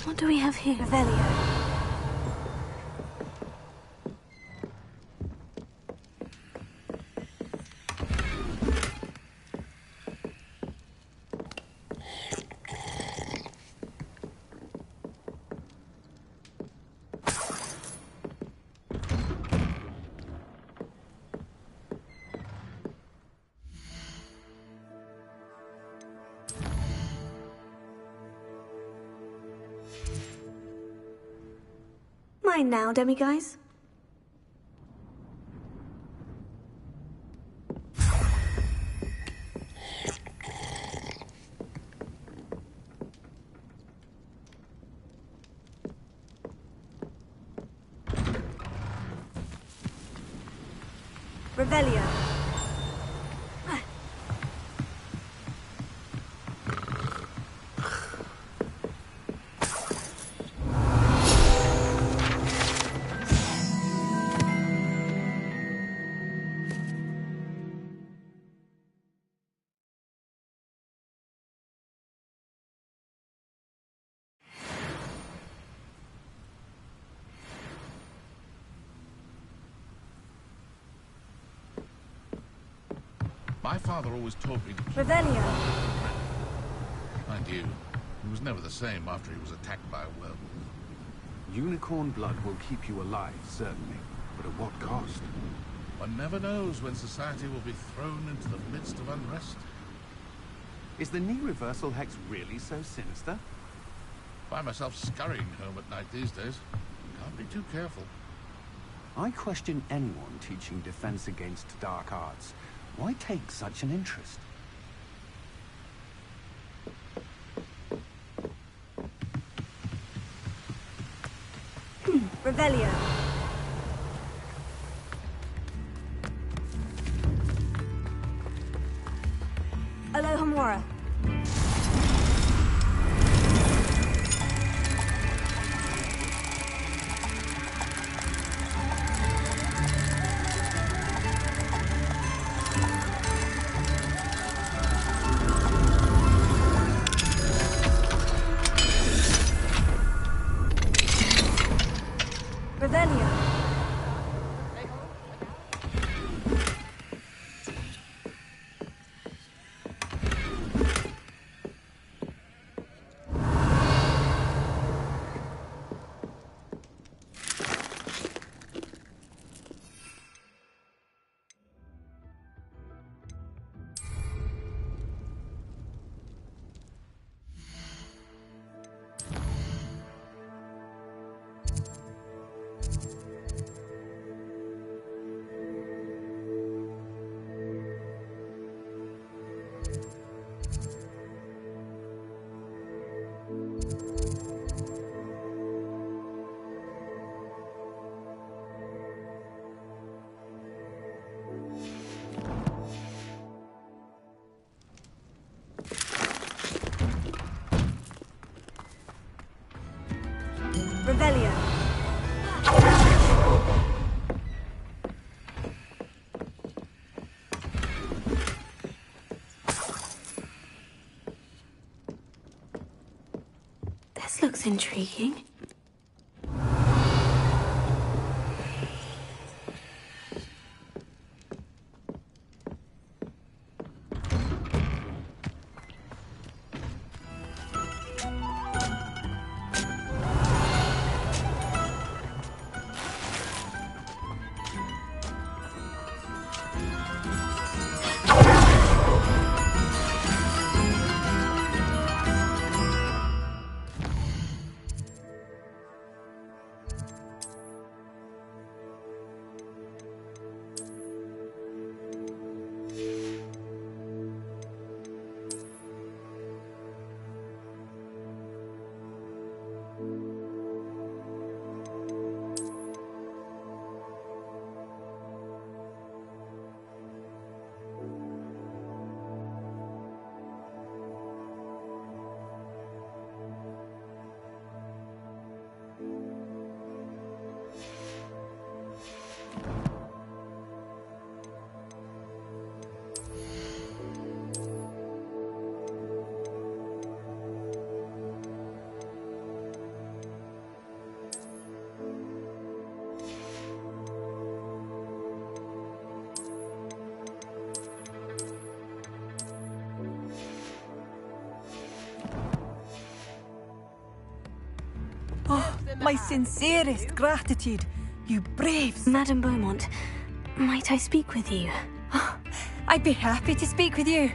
What do we have here? Revelio. fine now, demiguise? Revelio. My father always taught me to keep... Revelio. Mind you, he was never the same after he was attacked by a werewolf. Unicorn blood will keep you alive, certainly. But at what cost? One never knows when society will be thrown into the midst of unrest. Is the knee reversal hex really so sinister? Find myself scurrying home at night these days. Can't be too careful. I question anyone teaching defense against dark arts. Why take such an interest? Revelio. Alohomora. Revelio. Revelio. This looks intriguing. My sincerest gratitude, you braves. Madame Beaumont, might I speak with you? I'd be happy to speak with you.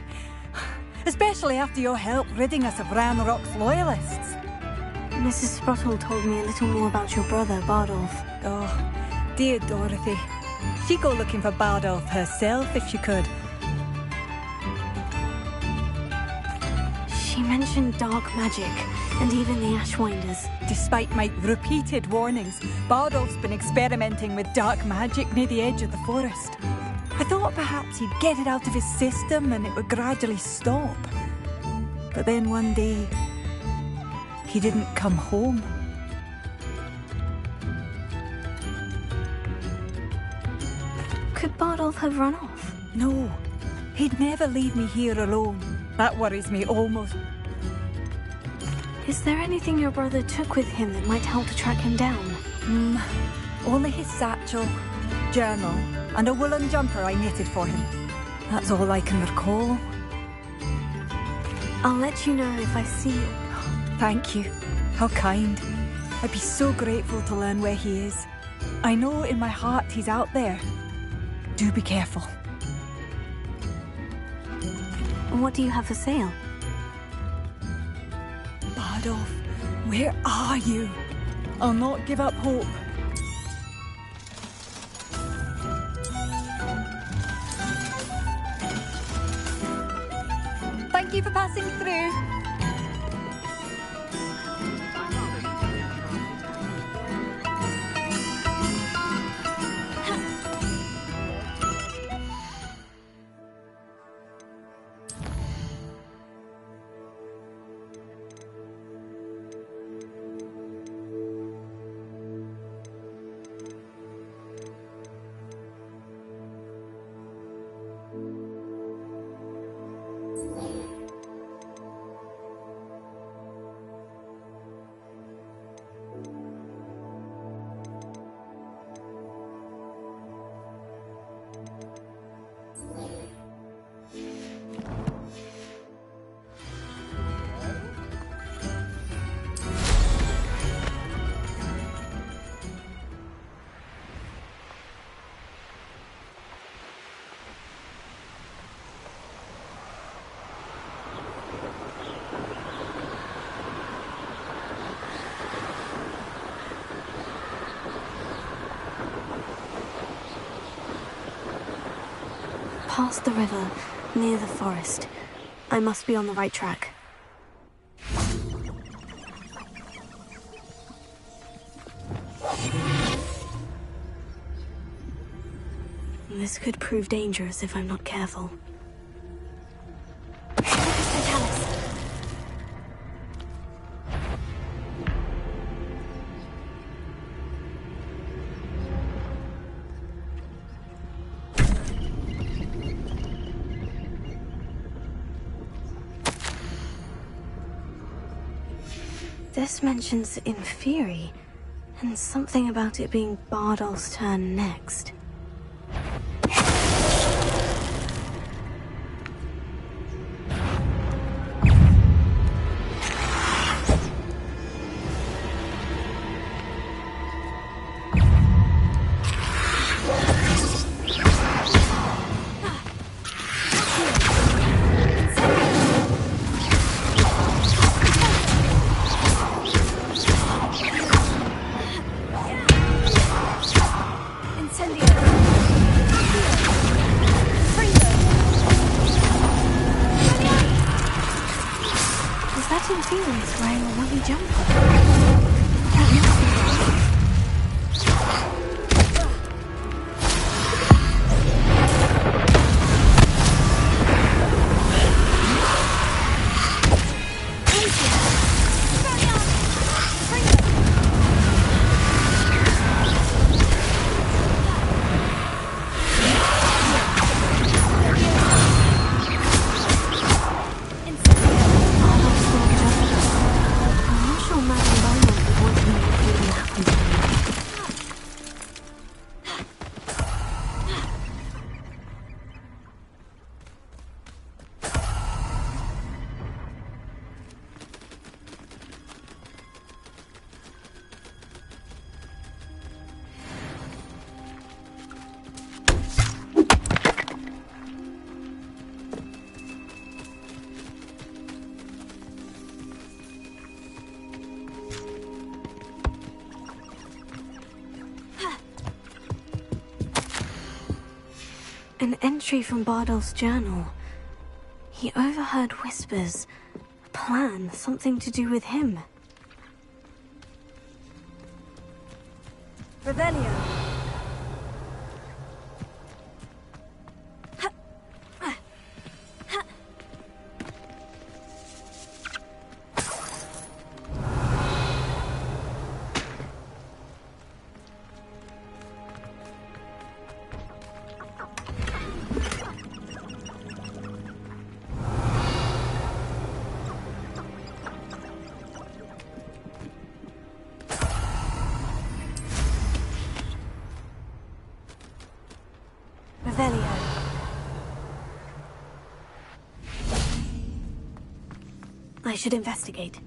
Especially after your help ridding us of Ranrock's loyalists. Mrs. Sprottle told me a little more about your brother, Bardolph. Oh, dear Dorothy. She'd go looking for Bardolph herself if she could. She mentioned dark magic, and even the Ashwinders. Despite my repeated warnings, Bardolph's been experimenting with dark magic near the edge of the forest. I thought perhaps he'd get it out of his system and it would gradually stop. But then one day, he didn't come home. Could Bardolph have run off? No, he'd never leave me here alone. That worries me almost. Is there anything your brother took with him that might help to track him down? Only his satchel, journal, and a woolen jumper I knitted for him. That's all I can recall. I'll let you know if I see you. Thank you. How kind. I'd be so grateful to learn where he is. I know in my heart he's out there. Do be careful. What do you have for sale? Bardolph, where are you? I'll not give up hope. Thank you for passing through. Past the river, near the forest. I must be on the right track. This could prove dangerous if I'm not careful. This mentions Inferi, and something about it being Bardolph's turn next. Incendio! An entry from Bardolph's journal. He overheard whispers. A plan, something to do with him. Revelio. I should investigate.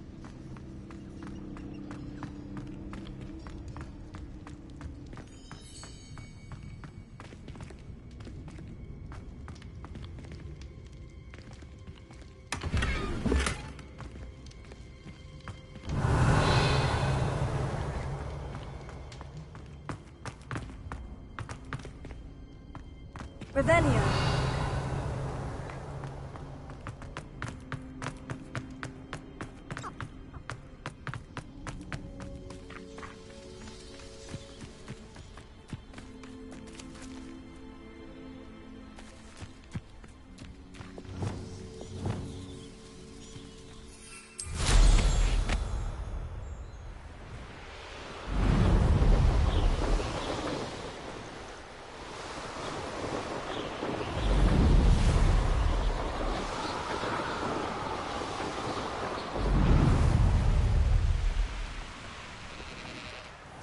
Revelio.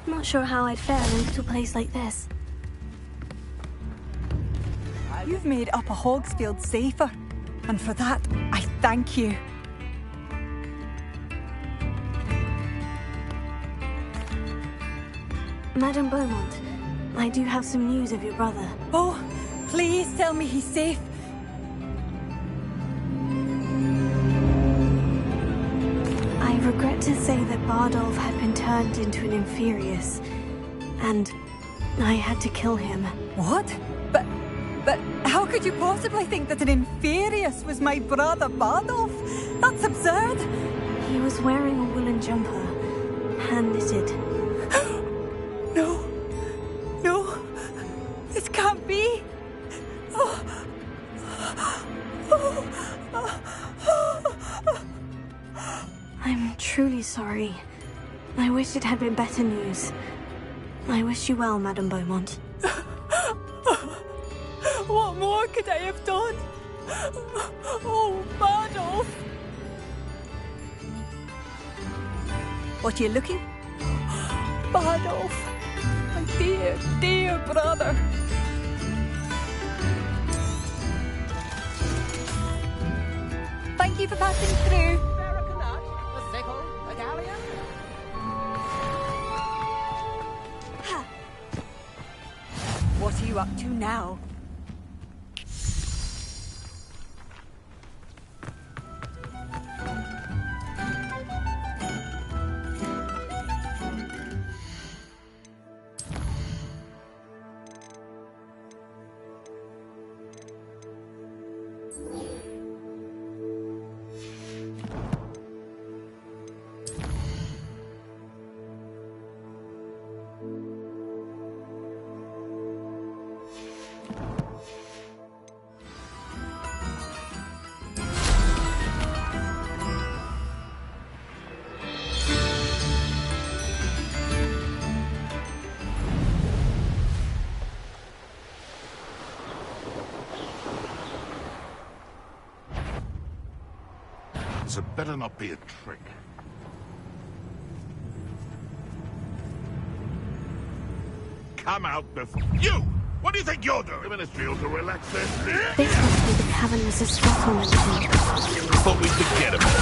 Not sure how I'd fare in a little place like this. You've made Upper Hogsfield safer, and for that, I thank you. Madame Beaumont, I do have some news of your brother. Oh, please tell me he's safe. I regret to say that Bardolph had been turned into an Inferius, and I had to kill him. What? But how could you possibly think that an Inferius was my brother Bardolph? That's absurd. He was wearing a woolen jumper, hand-knitted. No, this can't be. I'm truly sorry. I wish it had been better news. I wish you well, Madame Beaumont. What more could I have done? Oh, Bardolph! What are you looking? Bardolph! My dear, dear brother! Thank you for passing through. A sickle, a galleon. What are you up to now? This had better not be a trick. Come out before... You! What do you think you're doing? The Ministry ought to relax their speed. This must be the cavern Mrs. Scottle mentioned. Thought we'd forget about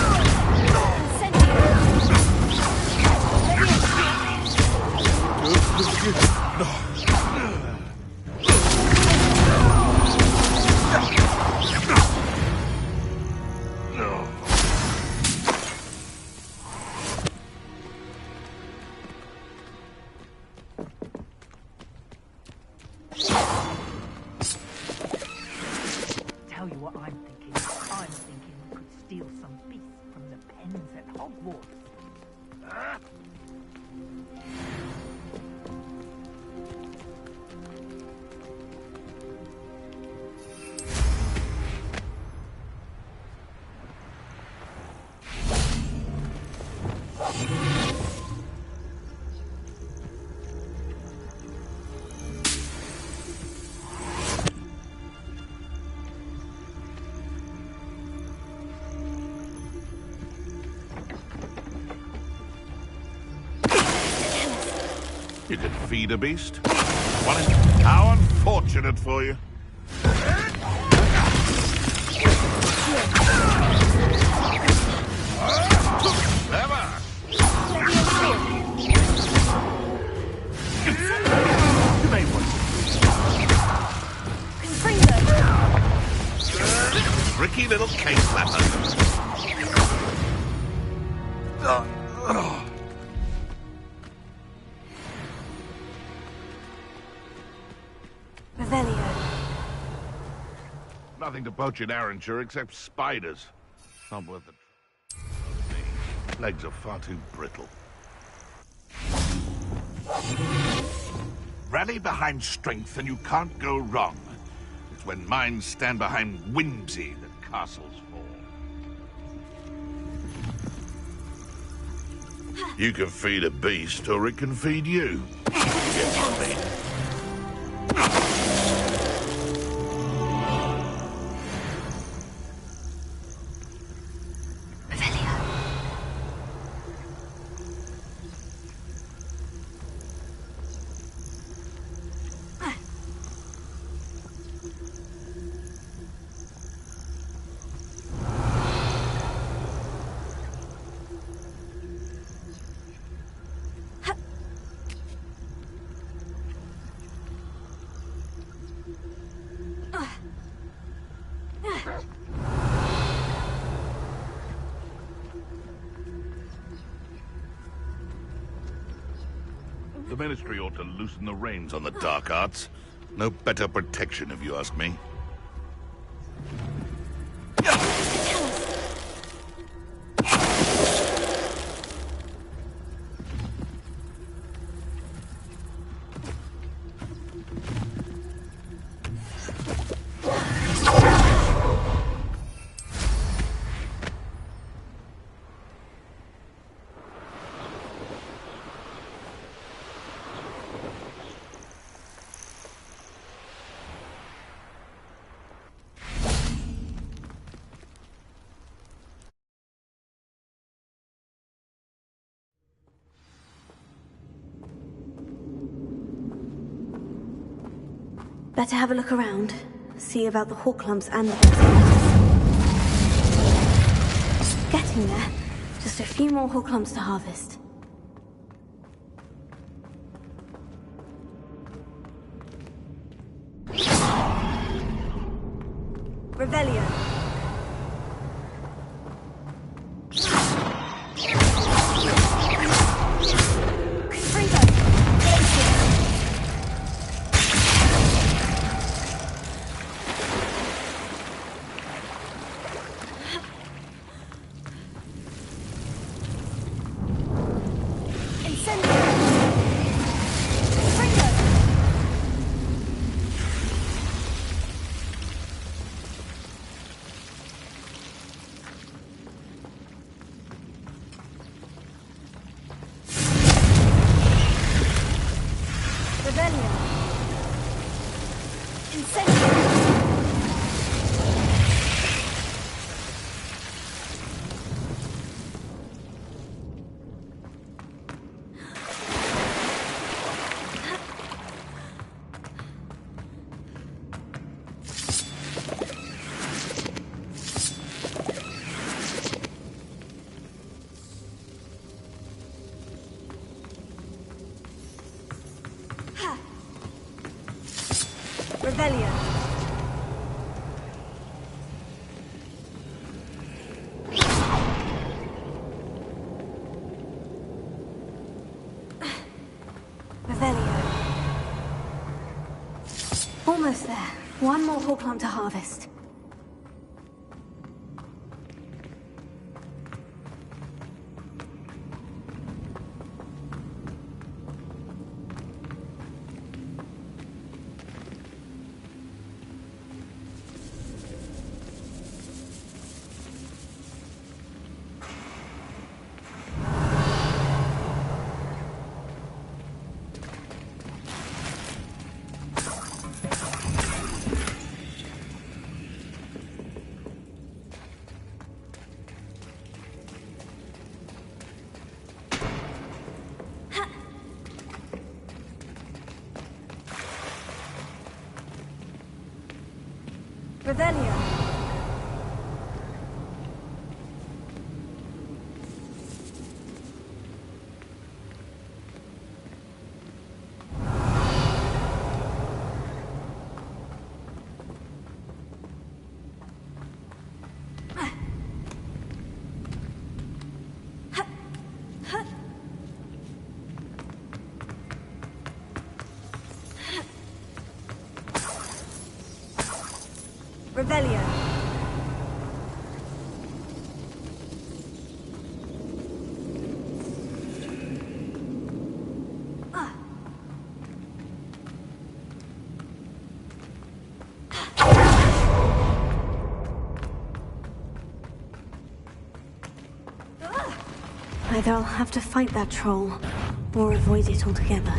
You can feed a beast? How unfortunate for you. Clever! You may want Tricky little cake flapper. Revelio. Nothing to poach in Arranshire except spiders. Not worth it. Legs are far too brittle. Rally behind strength and you can't go wrong. It's when minds stand behind whimsy that castles fall. You can feed a beast or it can feed you. Get what I mean? The Ministry ought to loosen the reins on the dark arts. No better protection, if you ask me. Better have a look around. See about the hawk lumps and the Getting there. Just a few more hawk lumps to harvest. Revelio. Revelio. Revelio. Almost there. One more hawk lump to harvest. Revelio. Revelio. Either I'll have to fight that troll, or avoid it altogether.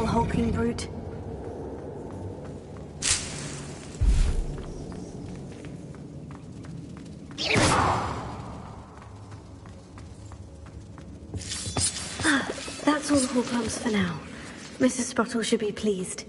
Hulking brute. That's all the hall plums for now. Mrs. Sprottle should be pleased.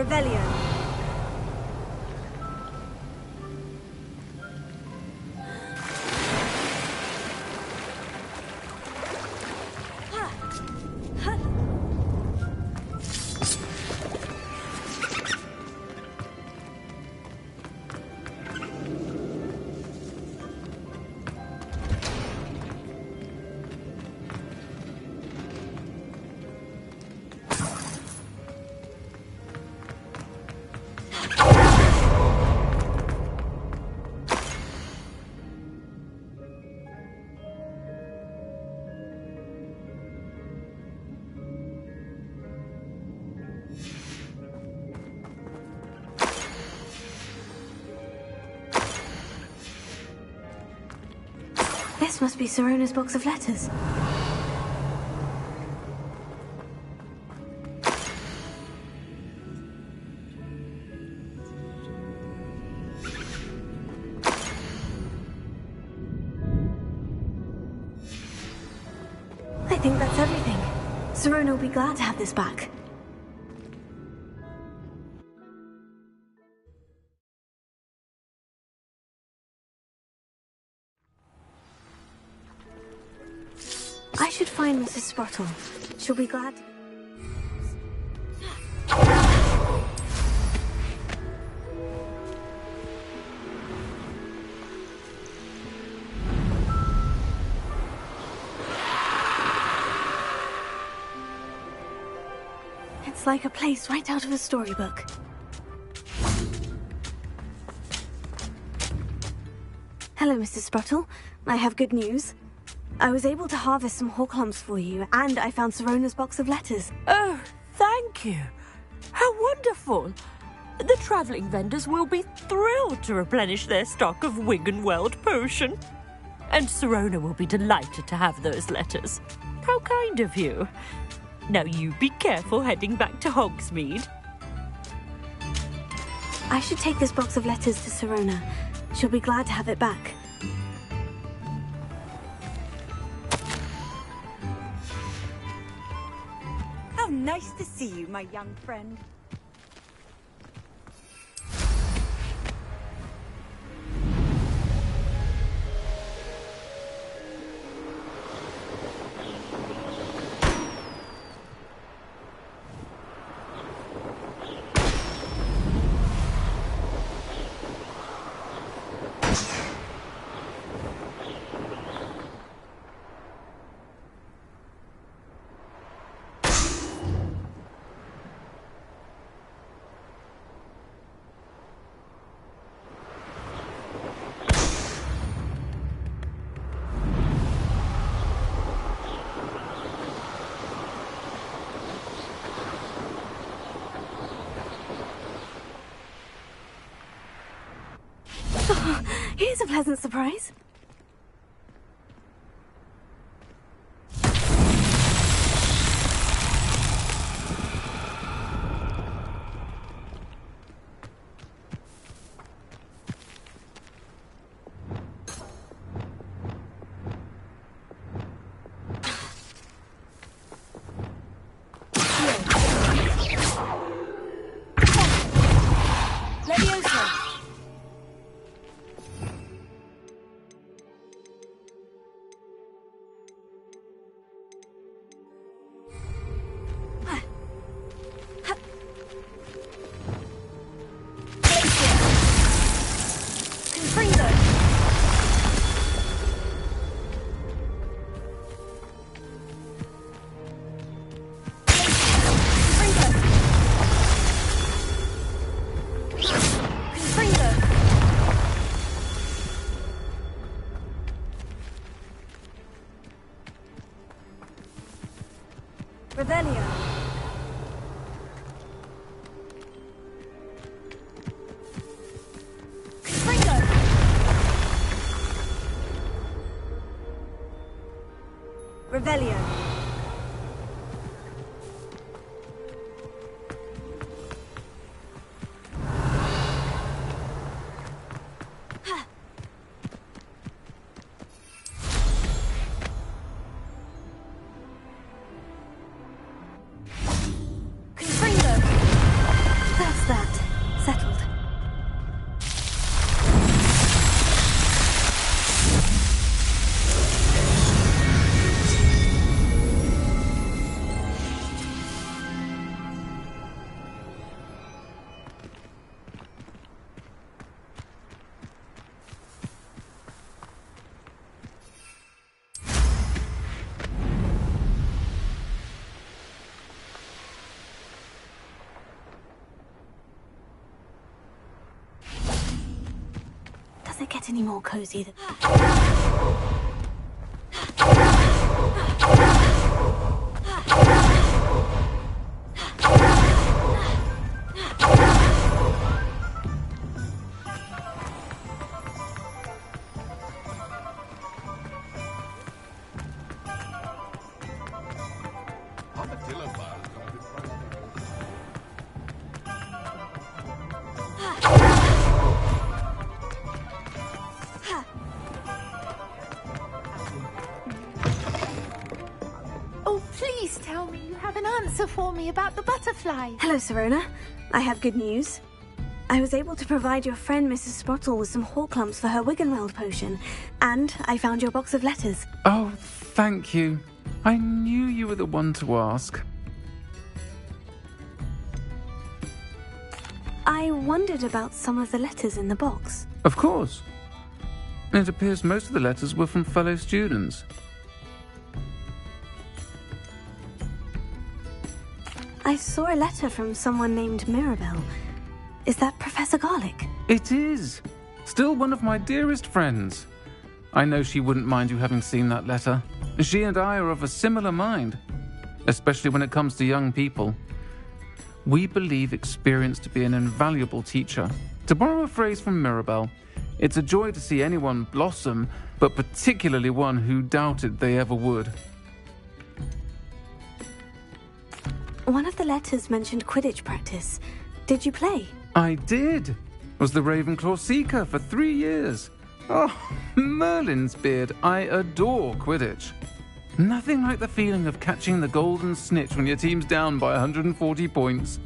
Revelio. This must be Sirona's box of letters. I think that's everything. Sirona will be glad to have this back. I should find Mrs. Sprottle. She'll be glad to... It's like a place right out of a storybook. Hello, Mrs. Sprottle. I have good news. I was able to harvest some hawk lumps for you, and I found Sirona's box of letters. Oh, thank you. How wonderful. The travelling vendors will be thrilled to replenish their stock of Wiggenweld potion. And Sirona will be delighted to have those letters. How kind of you. Now you be careful heading back to Hogsmeade. I should take this box of letters to Sirona. She'll be glad to have it back. How nice to see you, my young friend. Here's a pleasant surprise. Revelio. Revelio. That's Does it get any more cozy than... Oh, please tell me you have an answer for me about the butterfly. Hello, Serona. I have good news. I was able to provide your friend Mrs. Sprottle with some hawk lumps for her Wiggenweld potion, and I found your box of letters. Oh, thank you. I knew you were the one to ask. I wondered about some of the letters in the box. Of course. It appears most of the letters were from fellow students. I saw a letter from someone named Mirabelle. Is that Professor Garlic? It is. Still one of my dearest friends. I know she wouldn't mind you having seen that letter. She and I are of a similar mind, especially when it comes to young people. We believe experience to be an invaluable teacher. To borrow a phrase from Mirabelle, it's a joy to see anyone blossom, but particularly one who doubted they ever would. One of the letters mentioned Quidditch practice. Did you play? I did. Was the Ravenclaw Seeker for 3 years. Oh, Merlin's beard. I adore Quidditch. Nothing like the feeling of catching the golden snitch when your team's down by 140 points.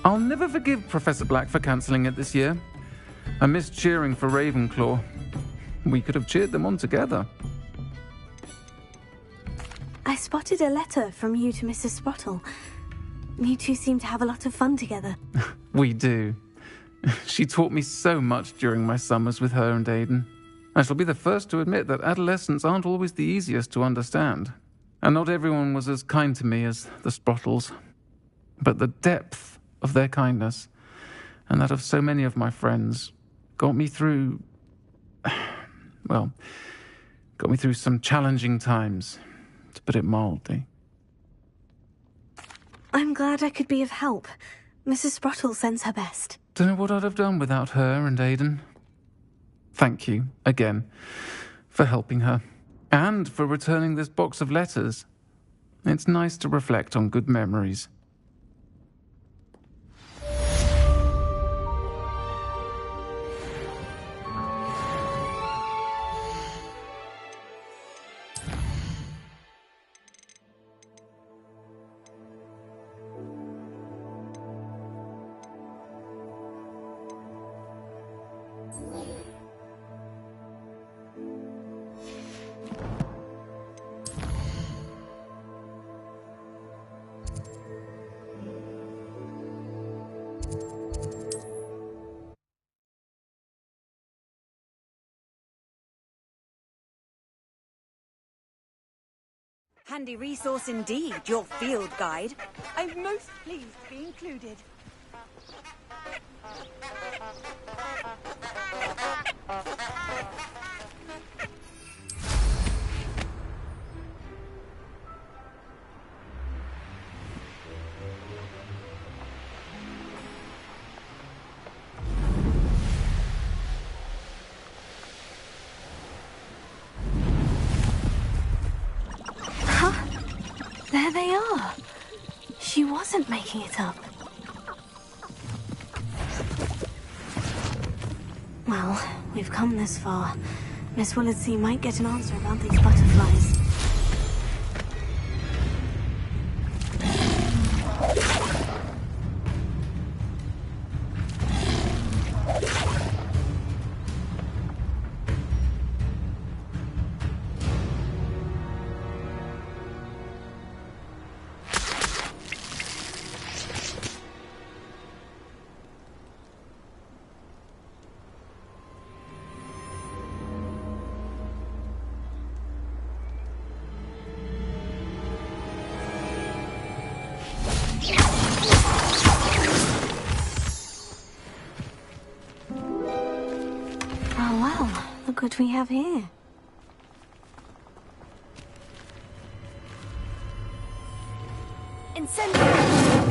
I'll never forgive Professor Black for cancelling it this year. I missed cheering for Ravenclaw. We could have cheered them on together. I spotted a letter from you to Mrs. Sprottle. You two seem to have a lot of fun together. We do. She taught me so much during my summers with her and Aidan. I shall be the first to admit that adolescents aren't always the easiest to understand. And not everyone was as kind to me as the Sprottles. But the depth of their kindness, and that of so many of my friends, got me through... well, got me through some challenging times, to put it mildly. I'm glad I could be of help. Mrs. Sprottle sends her best. Don't know what I'd have done without her and Aidan. Thank you, again, for helping her, and for returning this box of letters. It's nice to reflect on good memories. Handy resource indeed, your field guide. I'm most pleased to be included. There they are. She wasn't making it up. Well, we've come this far. Miss Willardsea might get an answer about these butterflies. Look what we have here. Incendiary!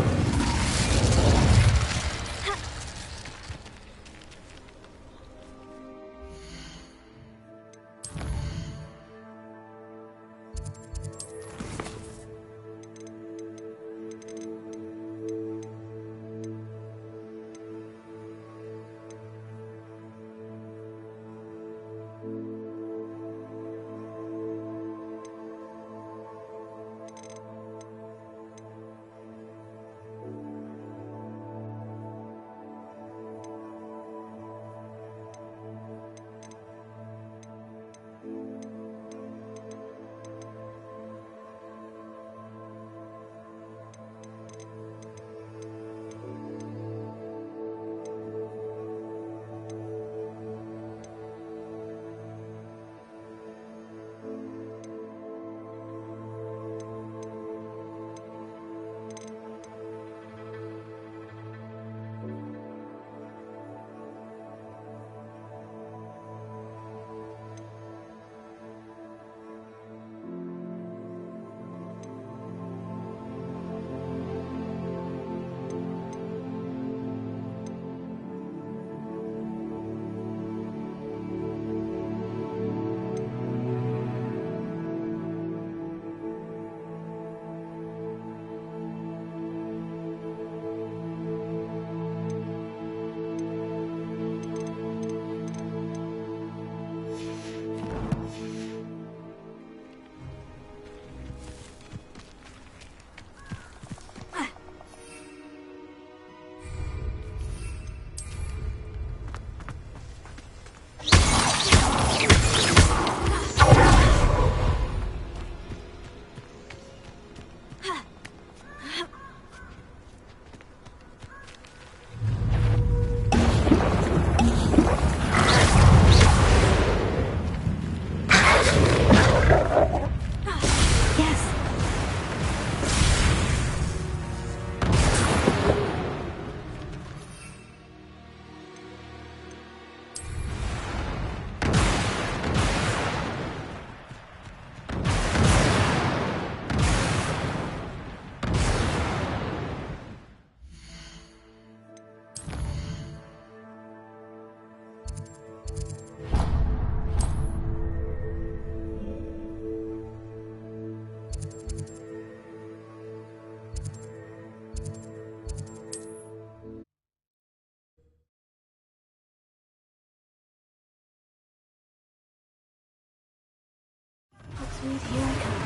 Hogsmeade, here I come.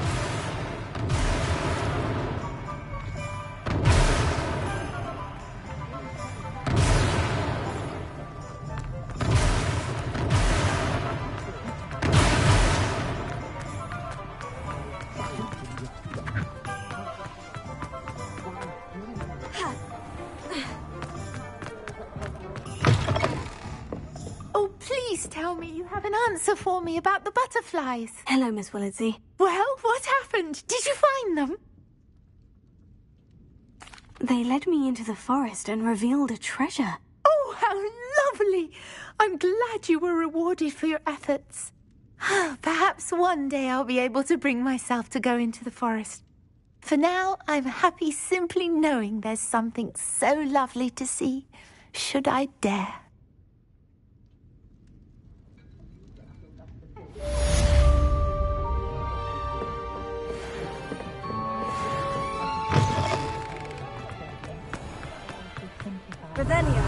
Oh, please tell me you have an answer for me about the butterflies. Hello, Miss Willardsey. Well, what happened? Did you find them? They led me into the forest and revealed a treasure. Oh, how lovely! I'm glad you were rewarded for your efforts. Perhaps one day I'll be able to bring myself to go into the forest. For now, I'm happy simply knowing there's something so lovely to see, should I dare. Revelio.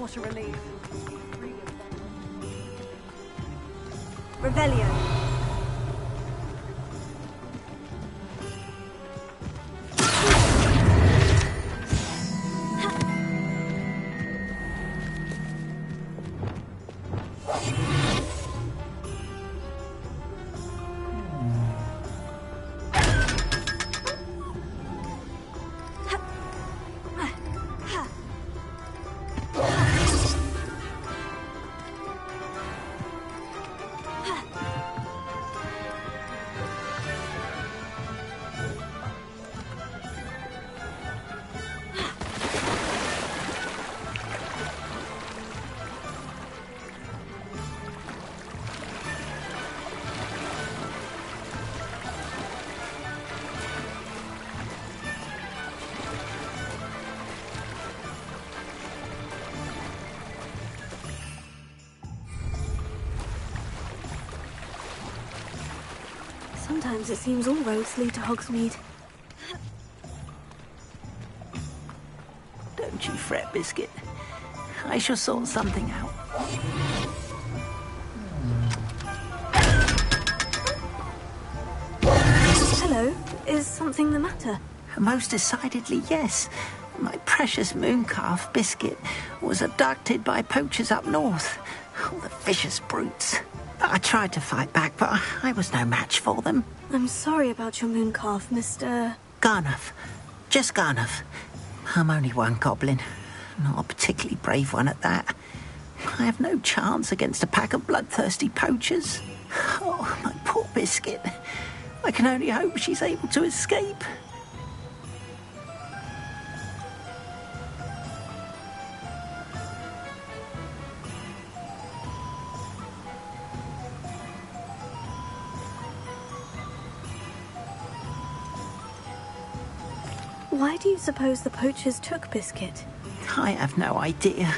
What a relief. Revelio. Sometimes it seems all roads lead to Hogsmeade. Don't you fret, Biscuit. I shall sort something out. Hello, is something the matter? Most decidedly, yes. My precious mooncalf, Biscuit, was abducted by poachers up north. Oh, the vicious brutes. I tried to fight back, but I was no match for them. I'm sorry about your mooncalf, Mr. Garnuff. Just Garnuff. I'm only one goblin. Not a particularly brave one at that. I have no chance against a pack of bloodthirsty poachers. Oh, my poor Biscuit. I can only hope she's able to escape. Why do you suppose the poachers took Biscuit? I have no idea.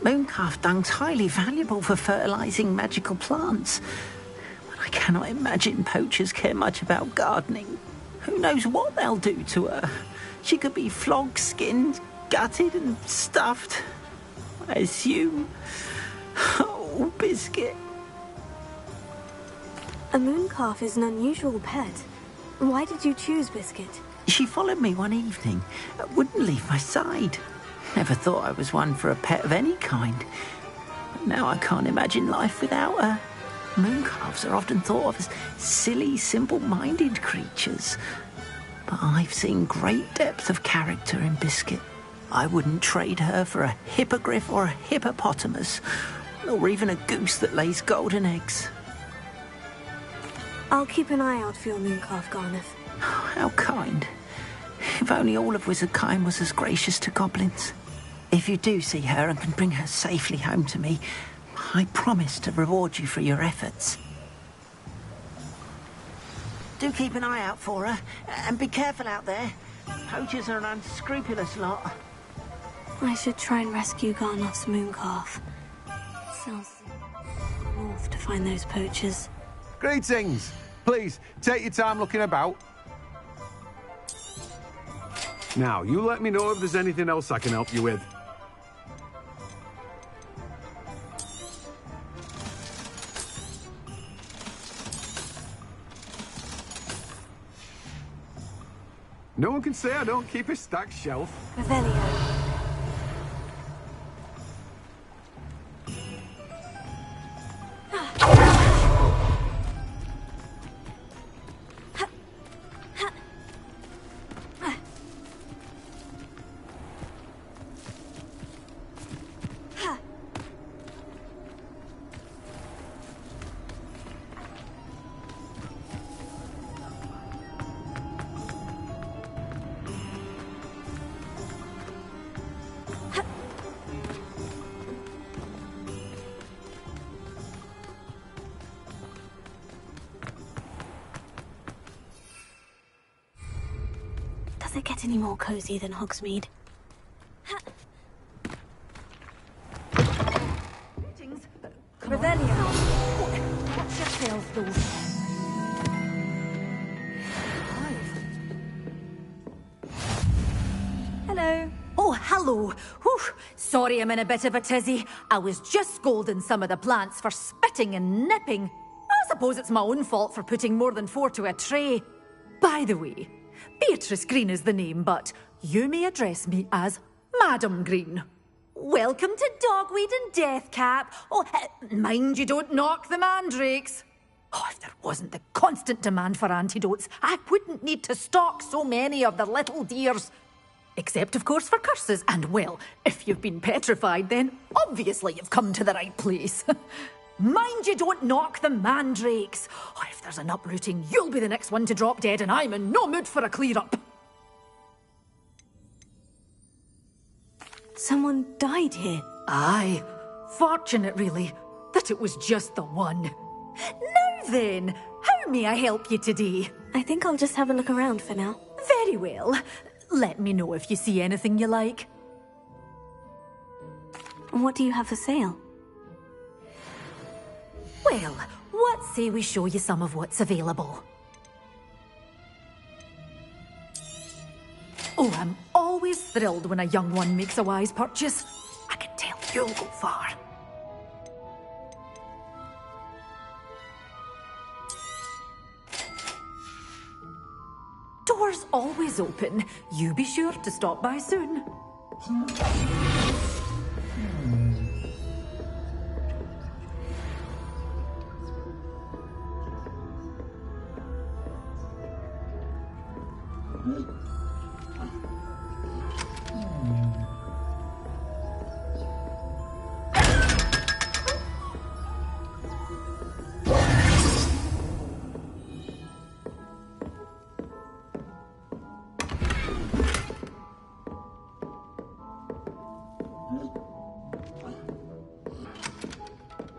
Mooncalf dung's highly valuable for fertilizing magical plants. But I cannot imagine poachers care much about gardening. Who knows what they'll do to her? She could be flogged, skinned, gutted and stuffed. I assume. Oh, Biscuit. A mooncalf is an unusual pet. Why did you choose Biscuit? She followed me one evening, wouldn't leave my side. Never thought I was one for a pet of any kind. But now I can't imagine life without her. Mooncalves are often thought of as silly, simple-minded creatures. But I've seen great depth of character in Biscuit. I wouldn't trade her for a hippogriff or a hippopotamus, or even a goose that lays golden eggs. I'll keep an eye out for your mooncalf, Garnuff. How kind. If only all of Wizardkind was as gracious to goblins. If you do see her and can bring her safely home to me, I promise to reward you for your efforts. Do keep an eye out for her, and be careful out there. Poachers are an unscrupulous lot. I should try and rescue Garnoff's mooncalf. Sounds north to find those poachers. Greetings. Please, take your time looking about. Now, you let me know if there's anything else I can help you with. No one can say I don't keep a stacked shelf. Revelio. Does it get any more cozy than Hogsmeade? Revelio. What's your sales those? Hello. Oh, hello. Whew. Sorry I'm in a bit of a tizzy. I was just scolding some of the plants for spitting and nipping. I suppose it's my own fault for putting more than 4 to a tray. By the way, Beatrice Green is the name, but you may address me as Madam Green. Welcome to Dogweed and Deathcap. Oh, mind you don't knock the mandrakes. Oh, if there wasn't the constant demand for antidotes, I wouldn't need to stock so many of the little dears. Except, of course, for curses. And, well, if you've been petrified, then obviously you've come to the right place. Mind you don't knock the mandrakes. Oh, if there's an uprooting, you'll be the next one to drop dead, and I'm in no mood for a clear-up. Someone died here. Aye. Fortunate, really, that it was just the one. Now then, how may I help you today? I think I'll just have a look around for now. Very well. Let me know if you see anything you like. What do you have for sale? Well, what say we show you some of what's available? Oh, I'm always thrilled when a young one makes a wise purchase. I can tell you'll go far. Doors always open. You be sure to stop by soon.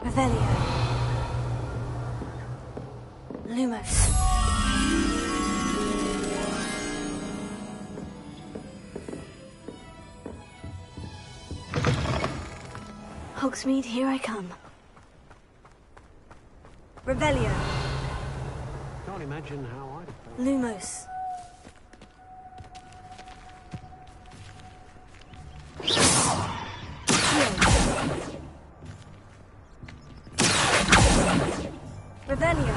Revelio. Lumos. Hogsmeade, here I come. Revelio. Can't imagine how I'd... Lumos. Revelio.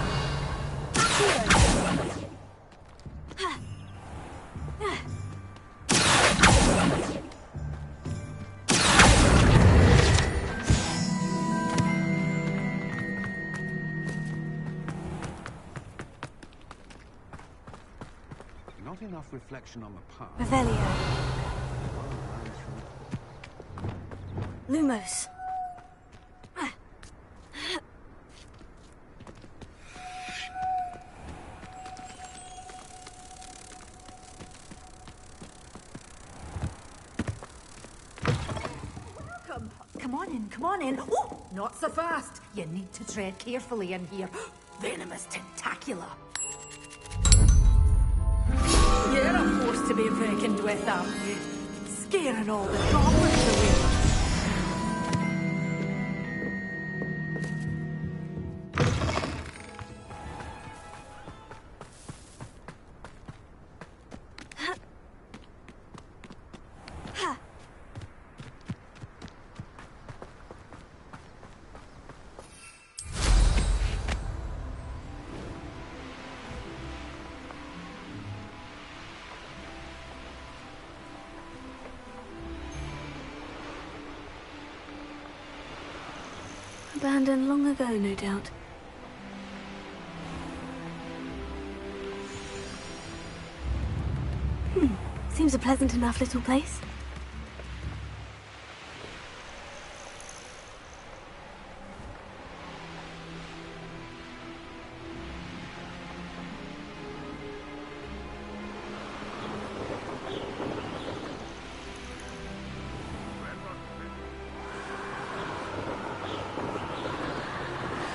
Not enough reflection on the past. Revelio. Lumos. Come on in. Oh, not so fast. You need to tread carefully in here. Venomous tentacula. You're a force to be reckoned with, aren't you? Scaring all the goblins away. Abandoned long ago, no doubt. Seems a pleasant enough little place.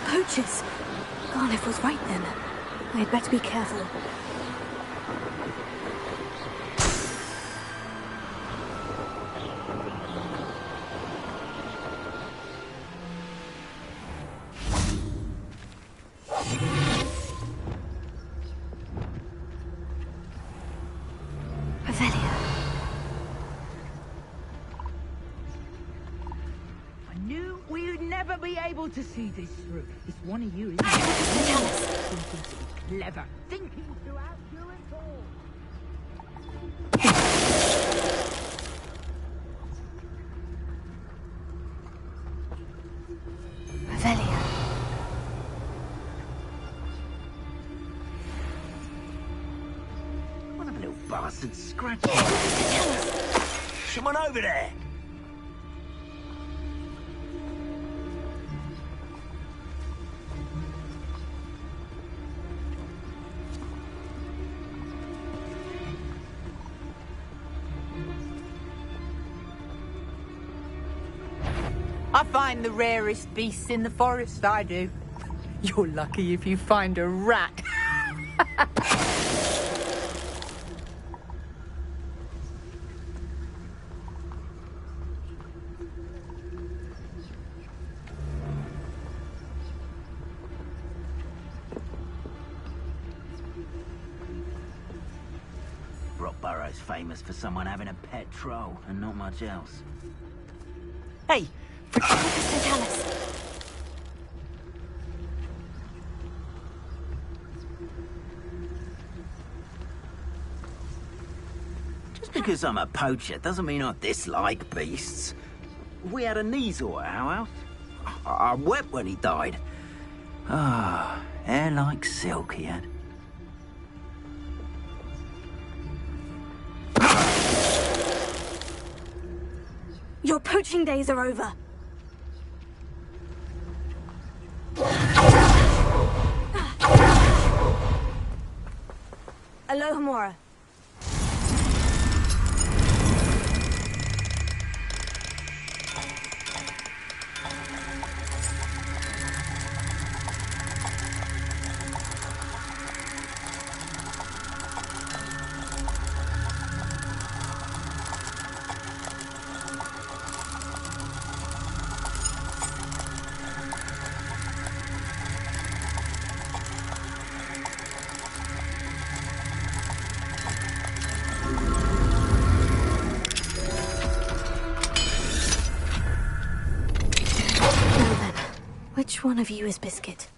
Poachers! Garliff was right then. I'd better be careful. able to see this through. It's one of you, isn't it? Thinking to be clever. Thinking to outdo it all. Revelia. One of the little bastards scratching. Someone over there. I find the rarest beasts in the forest, I do. You're lucky if you find a rat. Rockborough's famous for someone having a pet troll and not much else. Hey! Just because I'm a poacher doesn't mean I dislike beasts. We had a Kneazor at our house. I wept when he died. Ah, hair like silk he had. Your poaching days are over. Alohomora. Which one of you is Biscuit?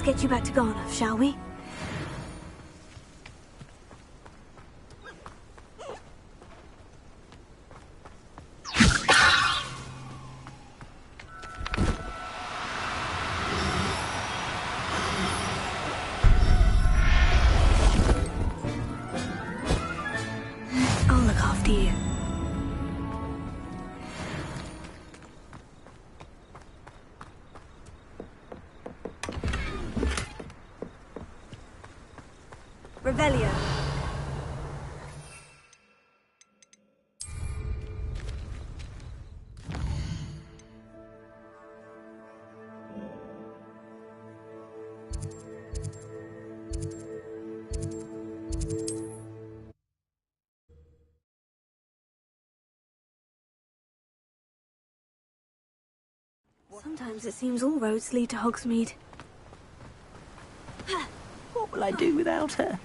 Get you back to Garnoff, shall we? I'll look after you. Revelio. Sometimes it seems all roads lead to Hogsmeade. What will I do without her?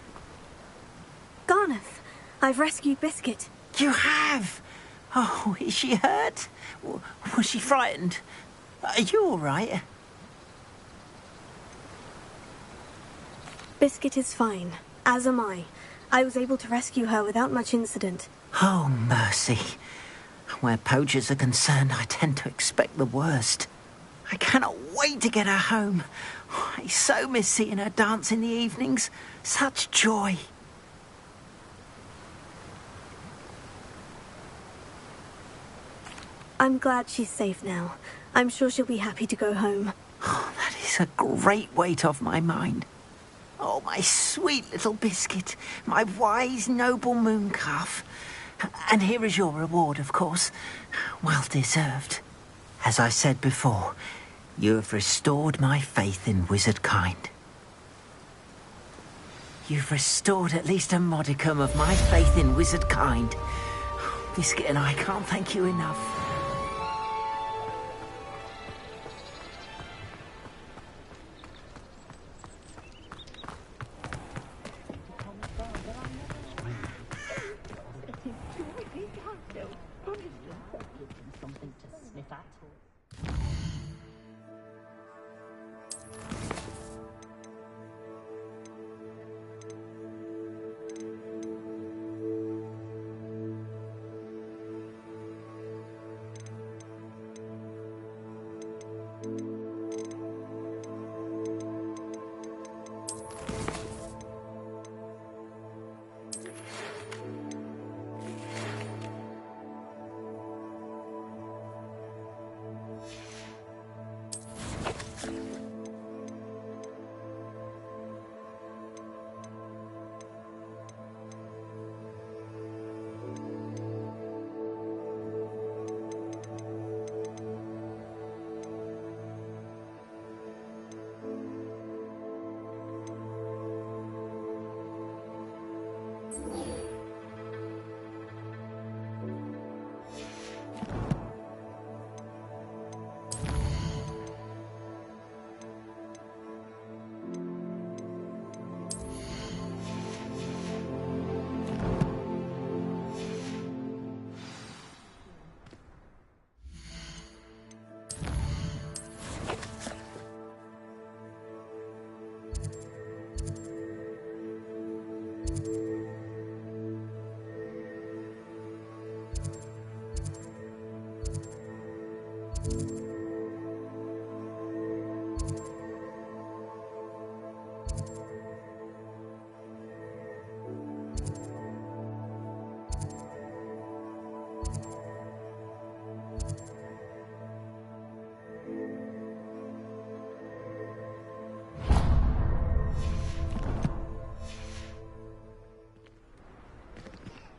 Garnoff, I've rescued Biscuit. You have? Oh, is she hurt? Was she frightened? Are you all right? Biscuit is fine, as am I. I was able to rescue her without much incident. Oh, mercy. Where poachers are concerned, I tend to expect the worst. I cannot wait to get her home. I so miss seeing her dance in the evenings. Such joy. I'm glad she's safe now. I'm sure she'll be happy to go home. Oh, that is a great weight off my mind. Oh, my sweet little Biscuit. My wise, noble moon calf. And here is your reward, of course. Well deserved. As I said before, you have restored my faith in wizard kind. You've restored at least a modicum of my faith in wizard kind. Biscuit and I can't thank you enough.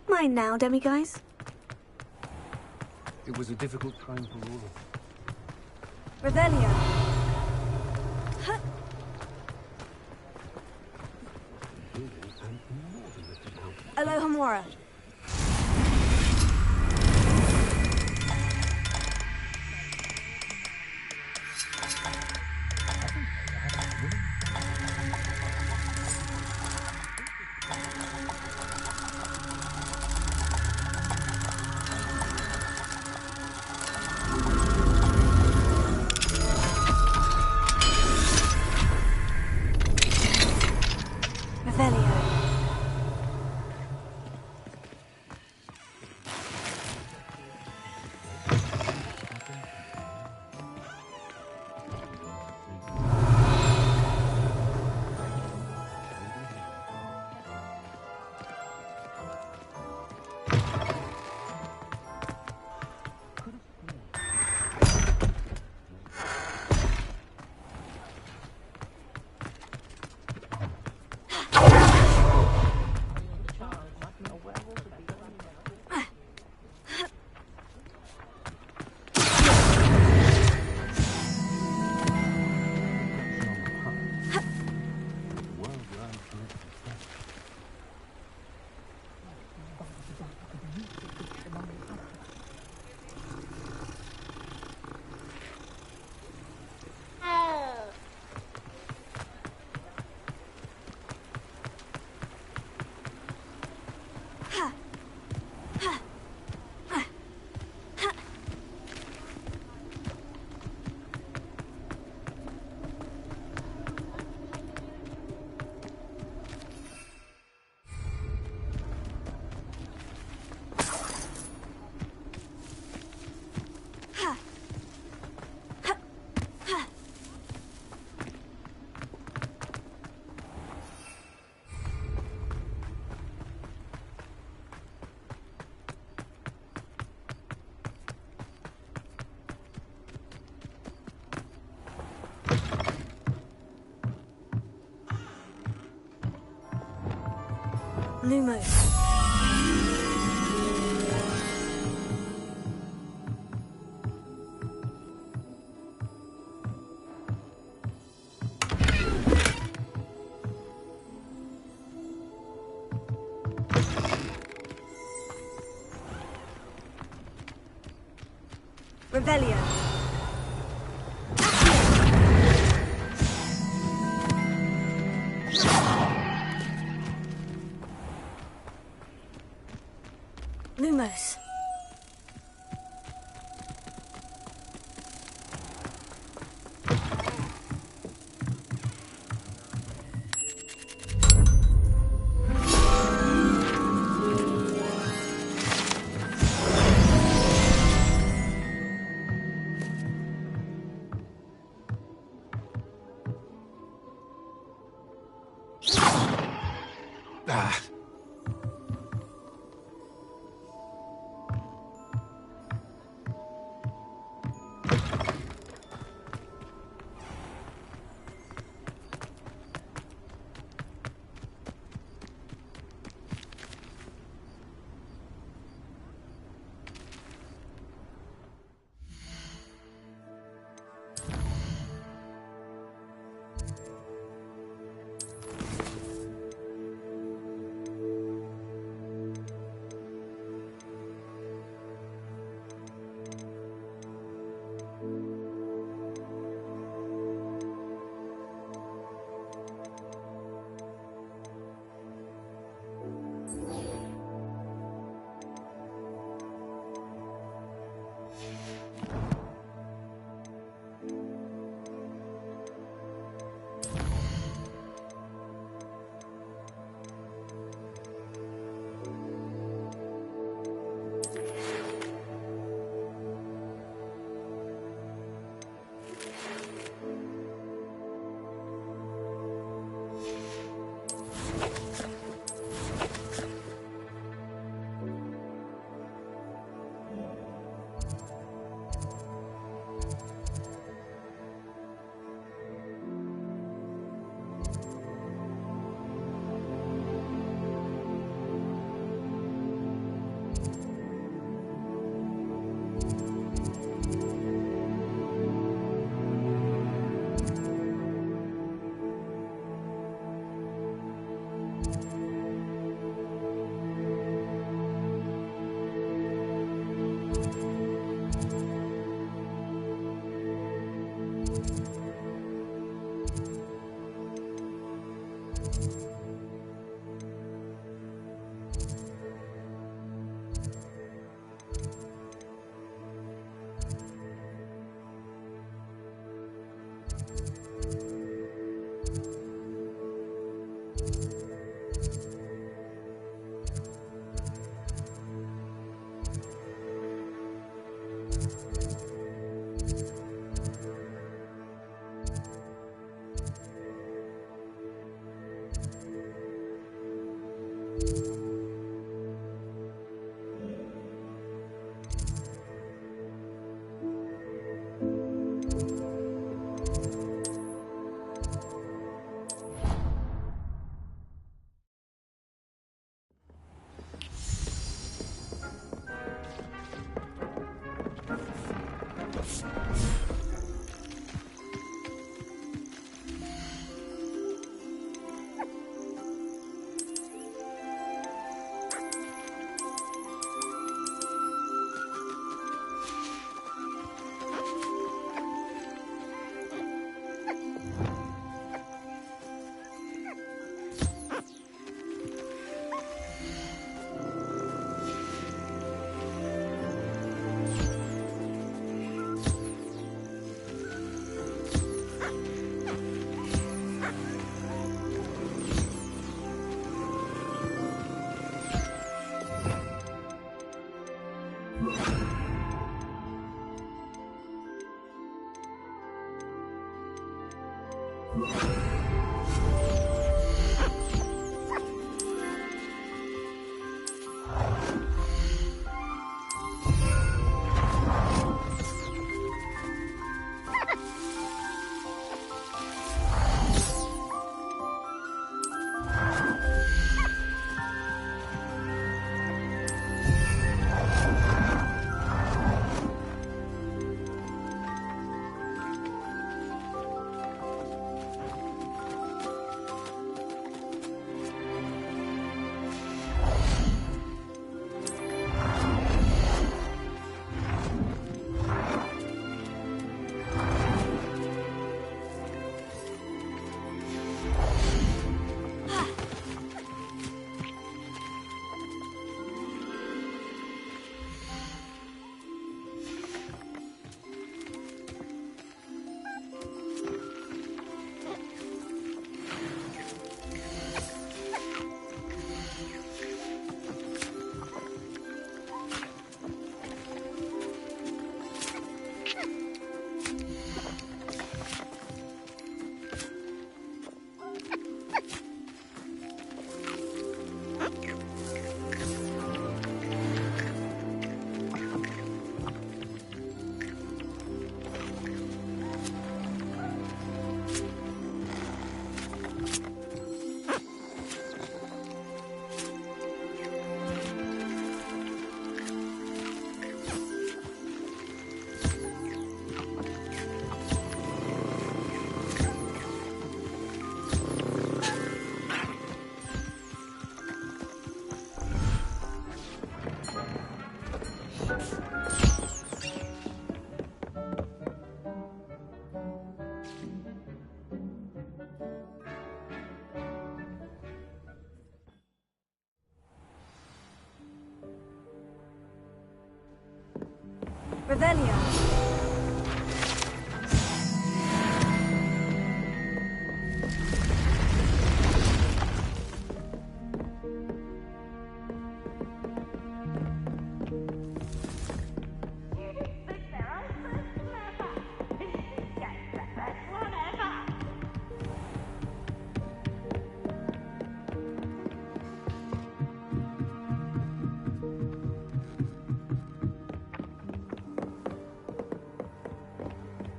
Mine now, demiguise. It was a difficult time for all of us. Revelio. Alohomora. Lumos. Revelio. Lumos. Ah. Revelio.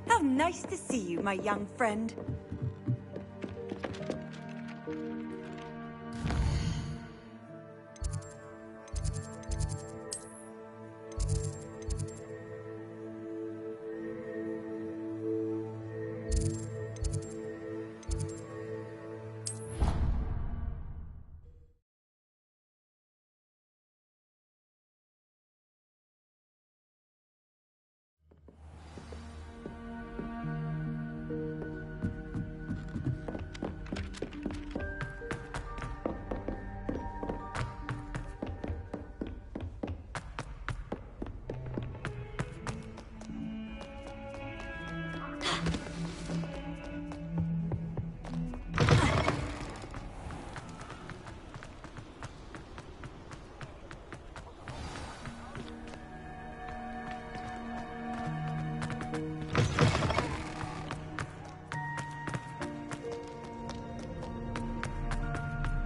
How nice to see you, my young friend.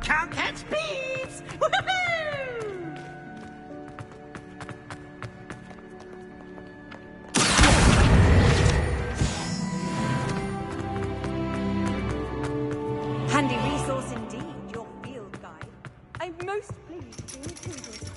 Can't catch bees! Woohoo! Handy resource indeed, your field guide. I'm most pleased to include it.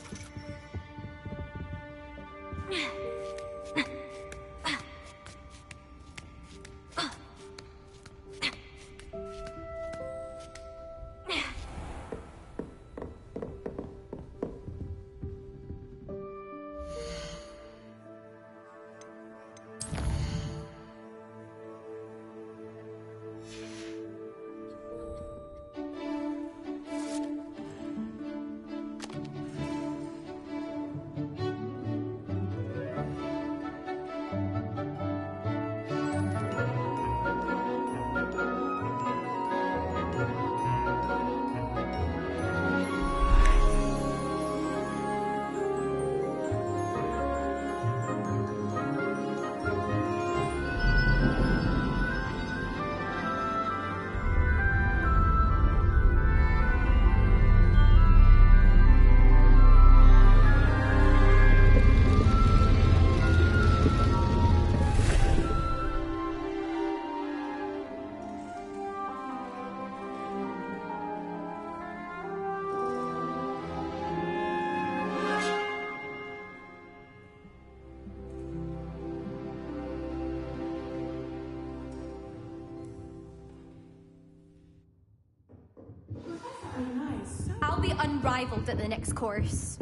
I'll be unrivaled at the next course.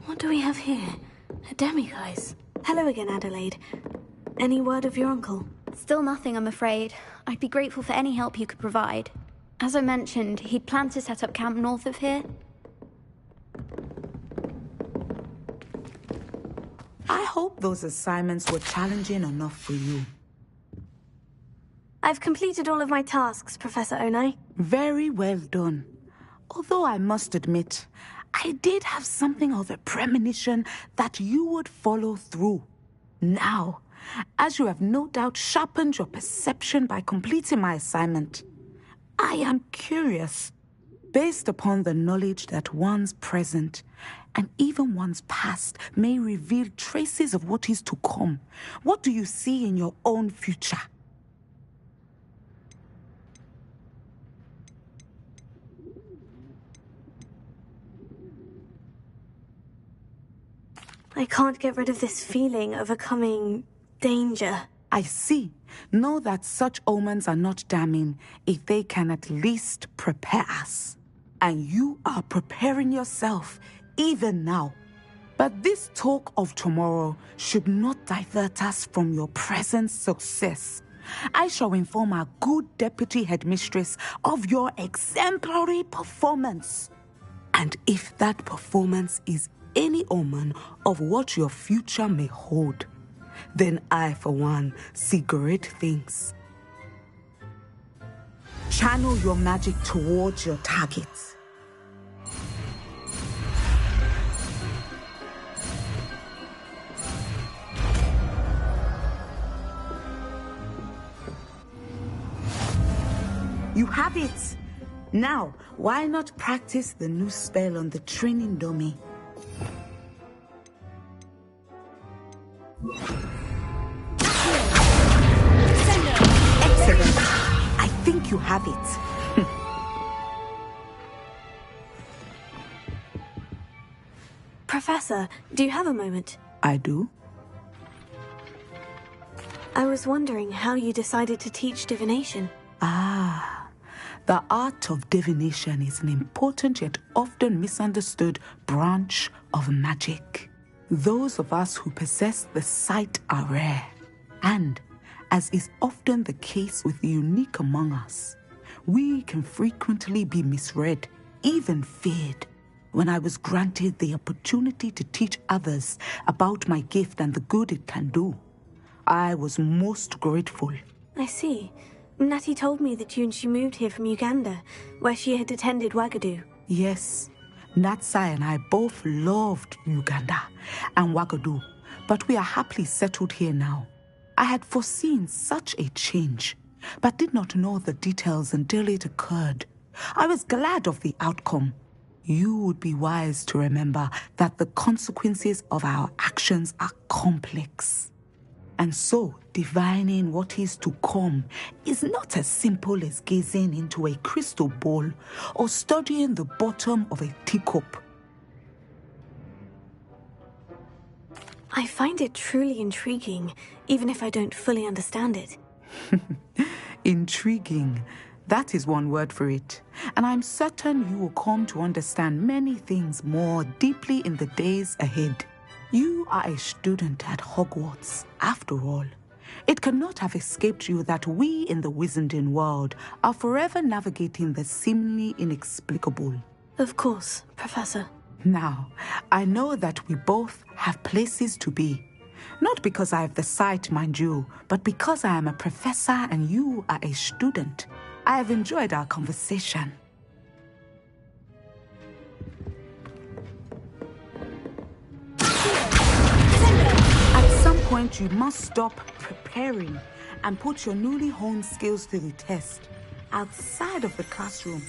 What do we have here? A demiguise. Hello again, Adelaide. Any word of your uncle? Still nothing, I'm afraid. I'd be grateful for any help you could provide. As I mentioned, he'd planned to set up camp north of here. I hope those assignments were challenging enough for you. I've completed all of my tasks, Professor Onai. Very well done. Although I must admit, I did have something of a premonition that you would follow through. Now, as you have no doubt sharpened your perception by completing my assignment, I am curious, based upon the knowledge that one's present and even one's past may reveal traces of what is to come. What do you see in your own future? I can't get rid of this feeling of a coming danger. I see. Know that such omens are not damning if they can at least prepare us. And you are preparing yourself even now. But this talk of tomorrow should not divert us from your present success. I shall inform our good deputy headmistress of your exemplary performance. And if that performance is any omen of what your future may hold, then I, for one, see great things. Channel your magic towards your targets. You have it! Now, why not practice the new spell on the training dummy? Excellent! I think you have it. Professor, do you have a moment? I do. I was wondering how you decided to teach divination. The art of divination is an important yet often misunderstood branch of magic. Those of us who possess the sight are rare, and, as is often the case with the unique among us, we can frequently be misread, even feared. When I was granted the opportunity to teach others about my gift and the good it can do, I was most grateful. I see. Natty told me that you and she moved here from Uganda, where she had attended Wagadu. Yes, Natsai and I both loved Uganda and Wagadu, but we are happily settled here now. I had foreseen such a change, but did not know the details until it occurred. I was glad of the outcome. You would be wise to remember that the consequences of our actions are complex. And so, divining what is to come is not as simple as gazing into a crystal ball or studying the bottom of a teacup. I find it truly intriguing, even if I don't fully understand it. Intriguing. That is one word for it. And I'm certain you will come to understand many things more deeply in the days ahead. You are a student at Hogwarts, after all. It cannot have escaped you that we in the Wizarding world are forever navigating the seemingly inexplicable. Of course, Professor. Now, I know that we both have places to be. Not because I have the sight, mind you, but because I am a professor and you are a student. I have enjoyed our conversation. At some point, you must stop preparing and put your newly honed skills to the test outside of the classroom.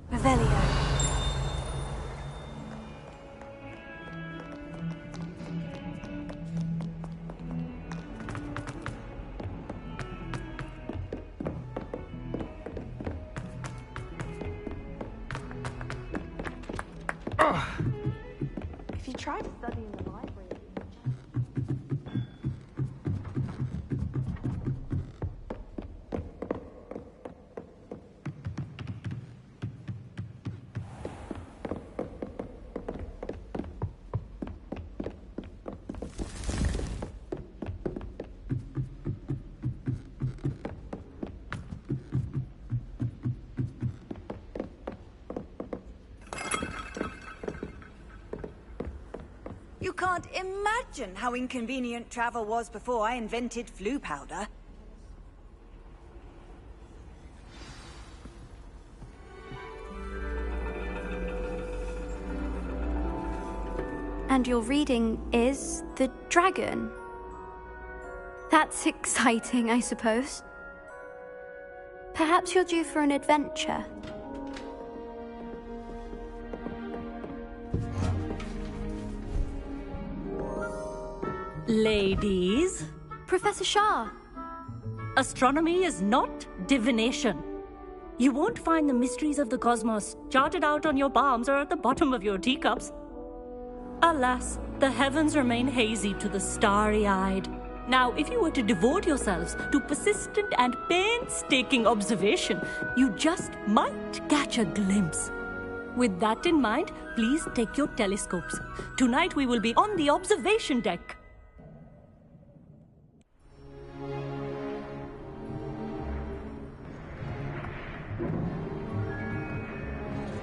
Revelio. If you try to study in the library... You can't imagine how inconvenient travel was before I invented flu powder. And your reading is the dragon. That's exciting, I suppose. Perhaps you're due for an adventure. Ladies. Professor Shah. Astronomy is not divination. You won't find the mysteries of the cosmos charted out on your palms or at the bottom of your teacups. Alas, the heavens remain hazy to the starry-eyed. Now, if you were to devote yourselves to persistent and painstaking observation, you just might catch a glimpse. With that in mind, please take your telescopes. Tonight we will be on the observation deck.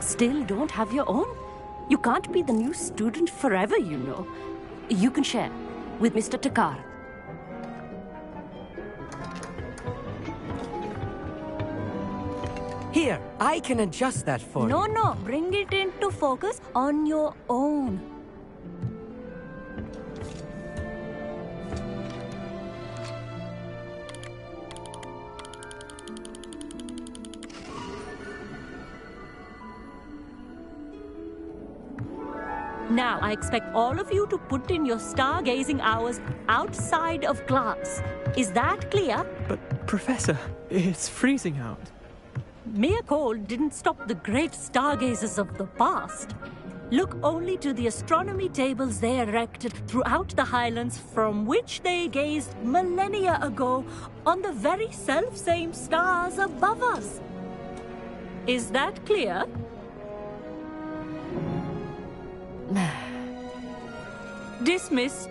Still don't have your own? You can't be the new student forever, you know. You can share with Mr. Takar. Here, I can adjust that for you. No, bring it into focus on your own. Now, I expect all of you to put in your stargazing hours outside of class. Is that clear? But, Professor, it's freezing out. Mere cold didn't stop the great stargazers of the past. Look only to the astronomy tables they erected throughout the highlands from which they gazed millennia ago on the very self-same stars above us. Is that clear? Dismissed.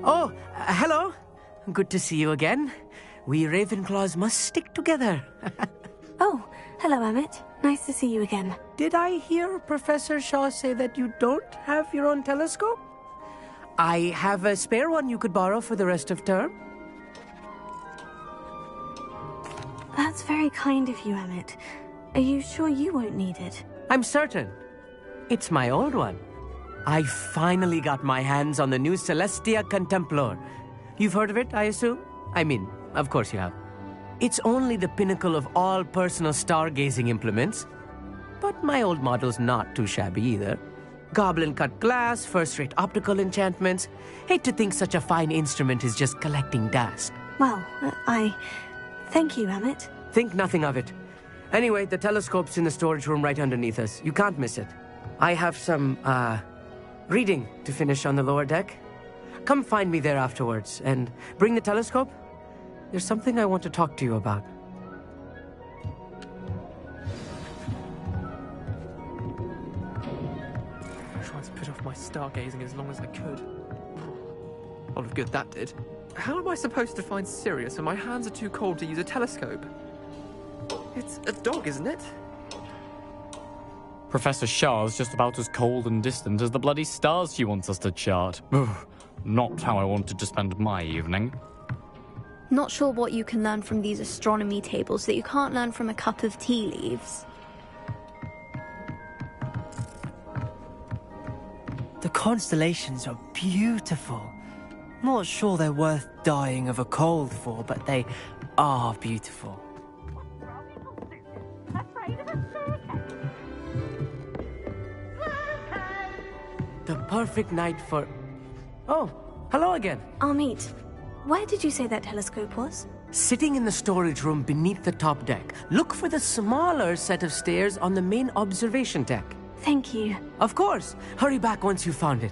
Oh, hello. Good to see you again. We Ravenclaws must stick together. Oh, hello, Emmett. Nice to see you again. Did I hear Professor Shaw say that you don't have your own telescope? I have a spare one you could borrow for the rest of term. That's very kind of you, Emmett. Are you sure you won't need it? I'm certain. It's my old one. I finally got my hands on the new Celestia Contemplar. You've heard of it, I assume? I mean, of course you have. It's only the pinnacle of all personal stargazing implements. But my old model's not too shabby either. Goblin-cut glass, first-rate optical enchantments. Hate to think such a fine instrument is just collecting dust. Well, thank you, Emmett. Think nothing of it. Anyway, the telescope's in the storage room right underneath us. You can't miss it. I have some, reading to finish on the lower deck. Come find me there afterwards, and bring the telescope. There's something I want to talk to you about. I tried to put off my stargazing as long as I could. A lot of good that did. How am I supposed to find Sirius when my hands are too cold to use a telescope? It's a dog, isn't it? Professor Shah's just about as cold and distant as the bloody stars she wants us to chart. Ugh, not how I wanted to spend my evening. Not sure what you can learn from these astronomy tables that you can't learn from a cup of tea leaves. The constellations are beautiful. Not sure they're worth dying of a cold for, but they are beautiful. The perfect night for... Oh, hello again. I'll meet. Where did you say that telescope was? Sitting in the storage room beneath the top deck. Look for the smaller set of stairs on the main observation deck. Thank you. Of course. Hurry back once you've found it.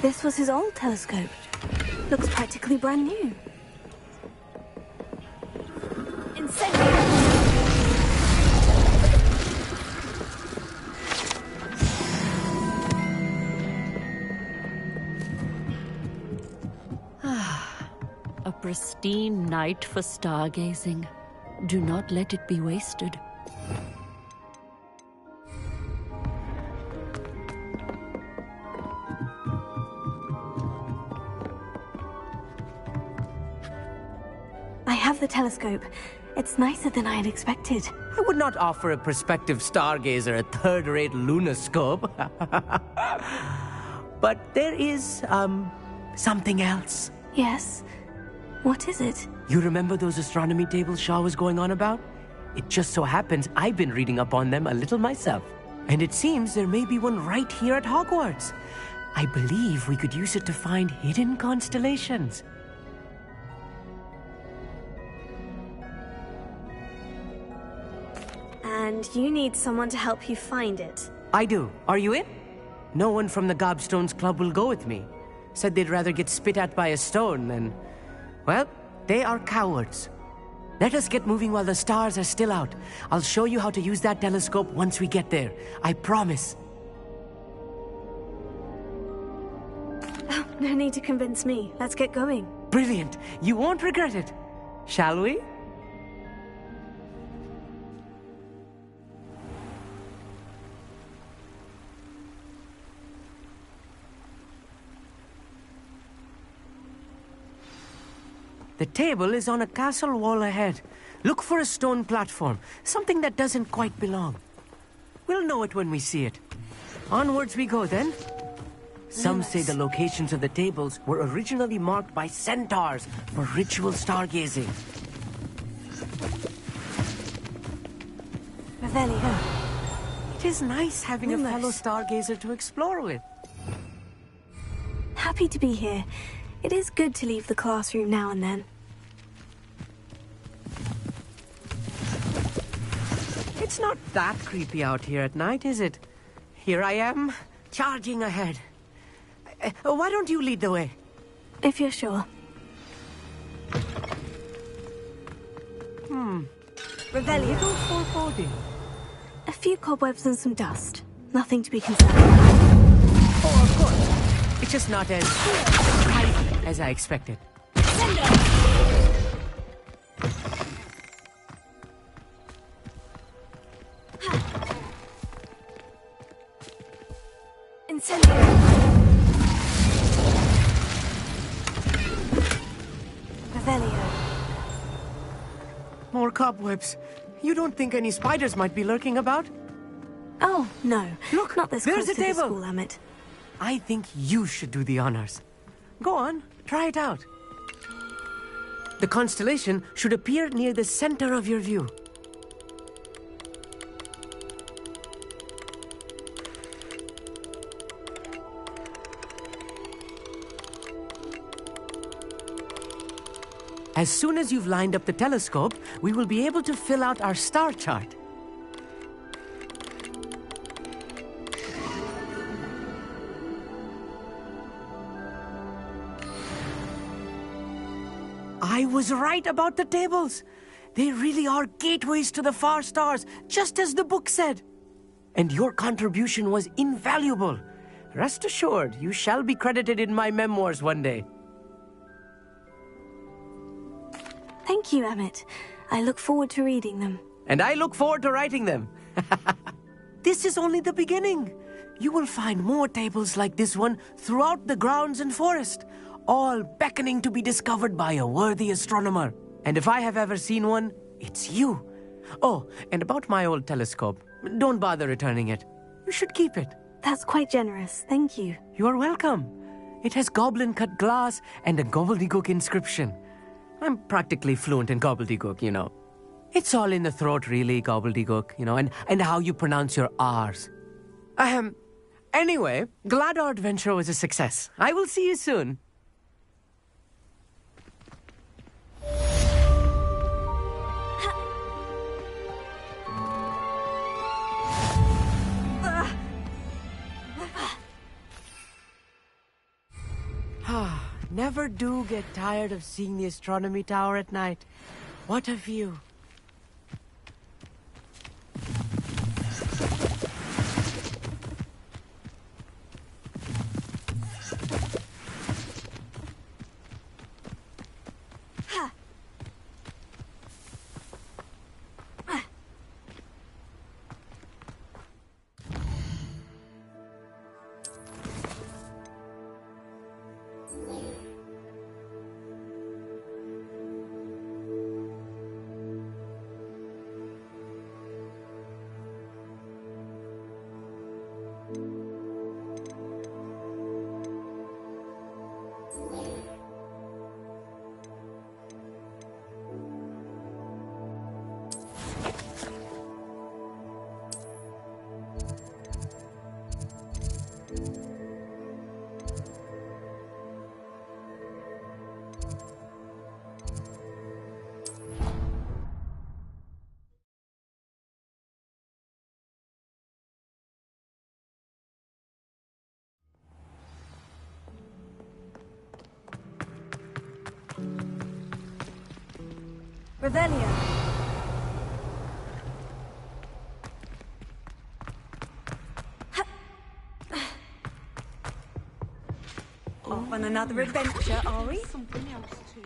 This was his old telescope. Looks practically brand new. A pristine night for stargazing. Do not let it be wasted. I have the telescope. It's nicer than I had expected. I would not offer a prospective stargazer a third-rate lunoscope. But there is, something else. Yes? What is it? You remember those astronomy tables Shaw was going on about? It just so happens I've been reading up on them a little myself. And it seems there may be one right here at Hogwarts. I believe we could use it to find hidden constellations. And you need someone to help you find it. I do. Are you in? No one from the Gobstones Club will go with me. Said they'd rather get spit at by a stone than... Well, they are cowards. Let us get moving while the stars are still out. I'll show you how to use that telescope once we get there. I promise. Oh, no need to convince me. Let's get going. Brilliant. You won't regret it. Shall we? The table is on a castle wall ahead. Look for a stone platform, something that doesn't quite belong. We'll know it when we see it. Onwards we go then. Some say the locations of the tables were originally marked by centaurs for ritual stargazing. Revelio. It is nice having a fellow stargazer to explore with. Happy to be here. It is good to leave the classroom now and then. It's not that creepy out here at night, is it? Here I am, charging ahead. Why don't you lead the way? If you're sure. Revelio. Little foreboding. A few cobwebs and some dust. Nothing to be concerned about. Oh, of course. It's just not as tight as I expected. Incendio. Revelio. More cobwebs. You don't think any spiders might be lurking about? Oh, no. Look, not this there's close the to the table. school, Emmett. I think you should do the honors. Go on, try it out. The constellation should appear near the center of your view. As soon as you've lined up the telescope, we will be able to fill out our star chart. I was right about the tables. They really are gateways to the far stars, just as the book said. And your contribution was invaluable. Rest assured, you shall be credited in my memoirs one day. Thank you, Emmett. I look forward to reading them. And I look forward to writing them. This is only the beginning. You will find more tables like this one throughout the grounds and forest, all beckoning to be discovered by a worthy astronomer. And if I have ever seen one, it's you. Oh, and about my old telescope, don't bother returning it. You should keep it. That's quite generous. Thank you. You are welcome. It has goblin-cut glass and a gobbledygook inscription. I'm practically fluent in gobbledygook, you know. It's all in the throat, really, gobbledygook, you know, and how you pronounce your R's. Anyway, glad our adventure was a success. I will see you soon. Never do get tired of seeing the astronomy tower at night. What a view. Revelio. Off on another adventure, are we? Something else too.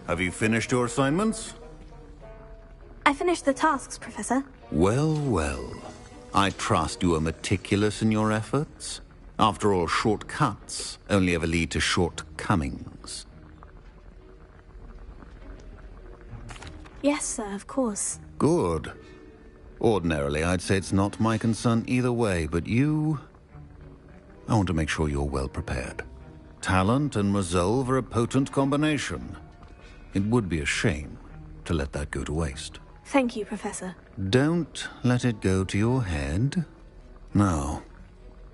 Have you finished your assignments? I finished the tasks, Professor. Well, well. I trust you are meticulous in your efforts. After all, shortcuts only ever lead to shortcomings. Yes, sir, of course. Good. Ordinarily, I'd say it's not my concern either way, but you... I want to make sure you're well prepared. Talent and resolve are a potent combination. It would be a shame to let that go to waste. Thank you, Professor. Don't let it go to your head. Now,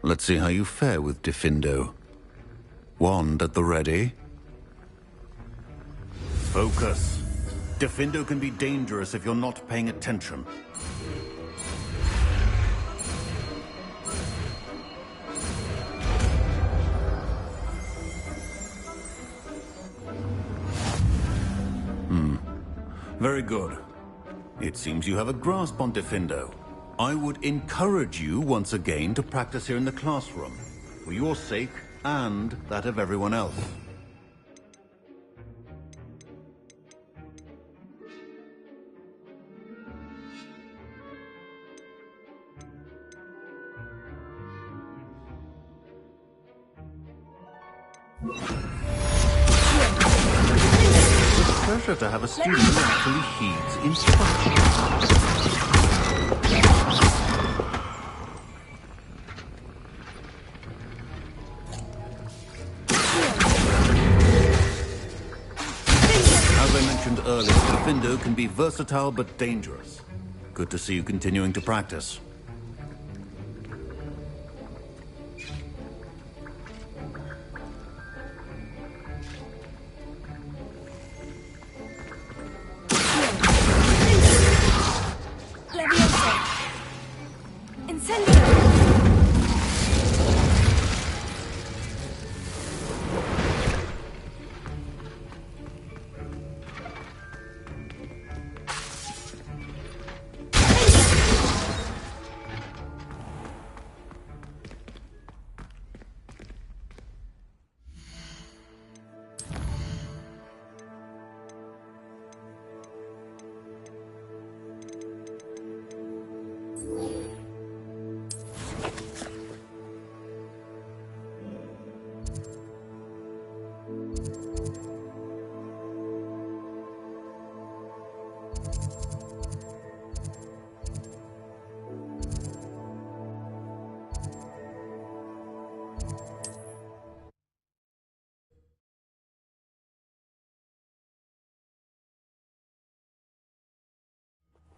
let's see how you fare with Diffindo. Wand at the ready. Focus. Diffindo can be dangerous if you're not paying attention. Very good. It seems you have a grasp on Diffindo. I would encourage you once again to practice here in the classroom, for your sake and that of everyone else. Pleasure to have a student who actually heeds instruction. As I mentioned earlier, Diffindo can be versatile but dangerous. Good to see you continuing to practice.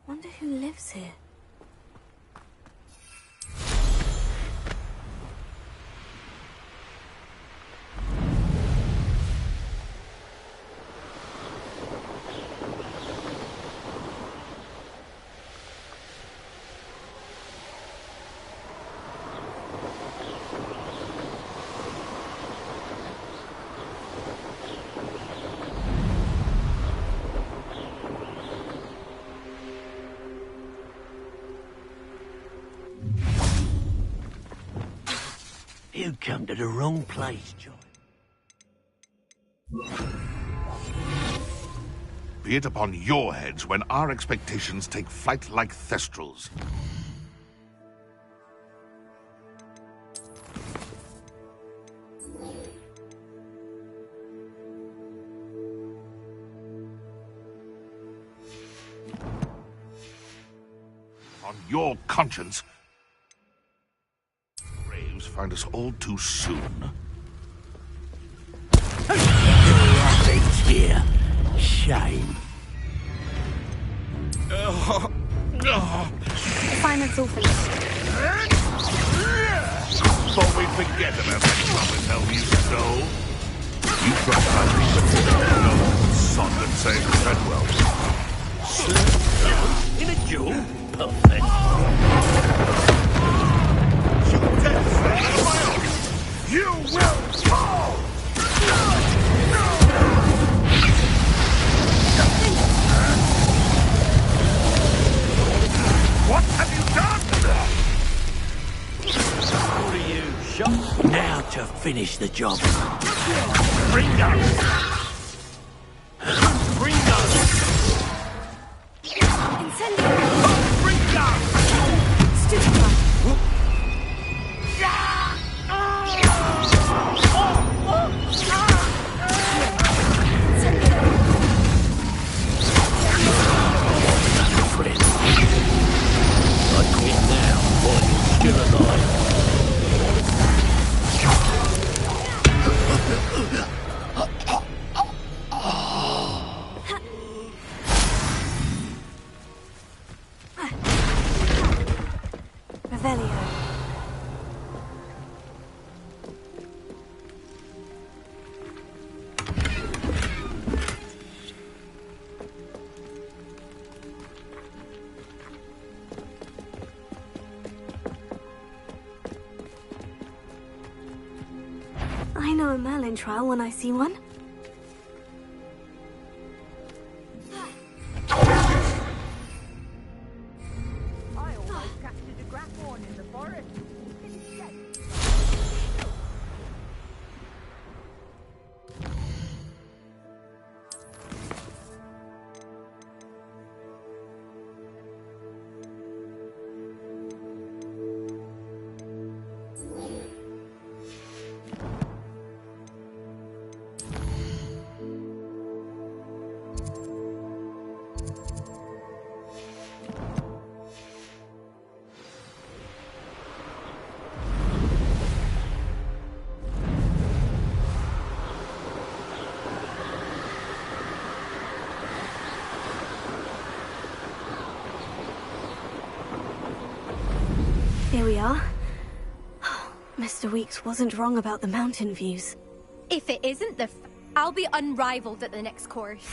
Wonder who lives here. You come to the wrong place, John. Be it upon your heads when our expectations take flight like thestrals. On your conscience, graves find us all too soon. Nothing's here. Shame. Assignment's all finished. Thought we'd forget about that promise hell you stole. You tried hunting, but no son and saying Treadwell. In a duel? Perfect. You dare say you will fall! What have you done? What are you, shot? Now to finish the job. Ringo! Ringo! Incendio! Ringo! Stupefy! I quit now while you're still alive. Revelio. I know a Merlin trial when I see one. I almost captured a grapphorn in the forest. Here we are. Mr. Weeks wasn't wrong about the mountain views. If it isn't I'll be unrivaled at the next course.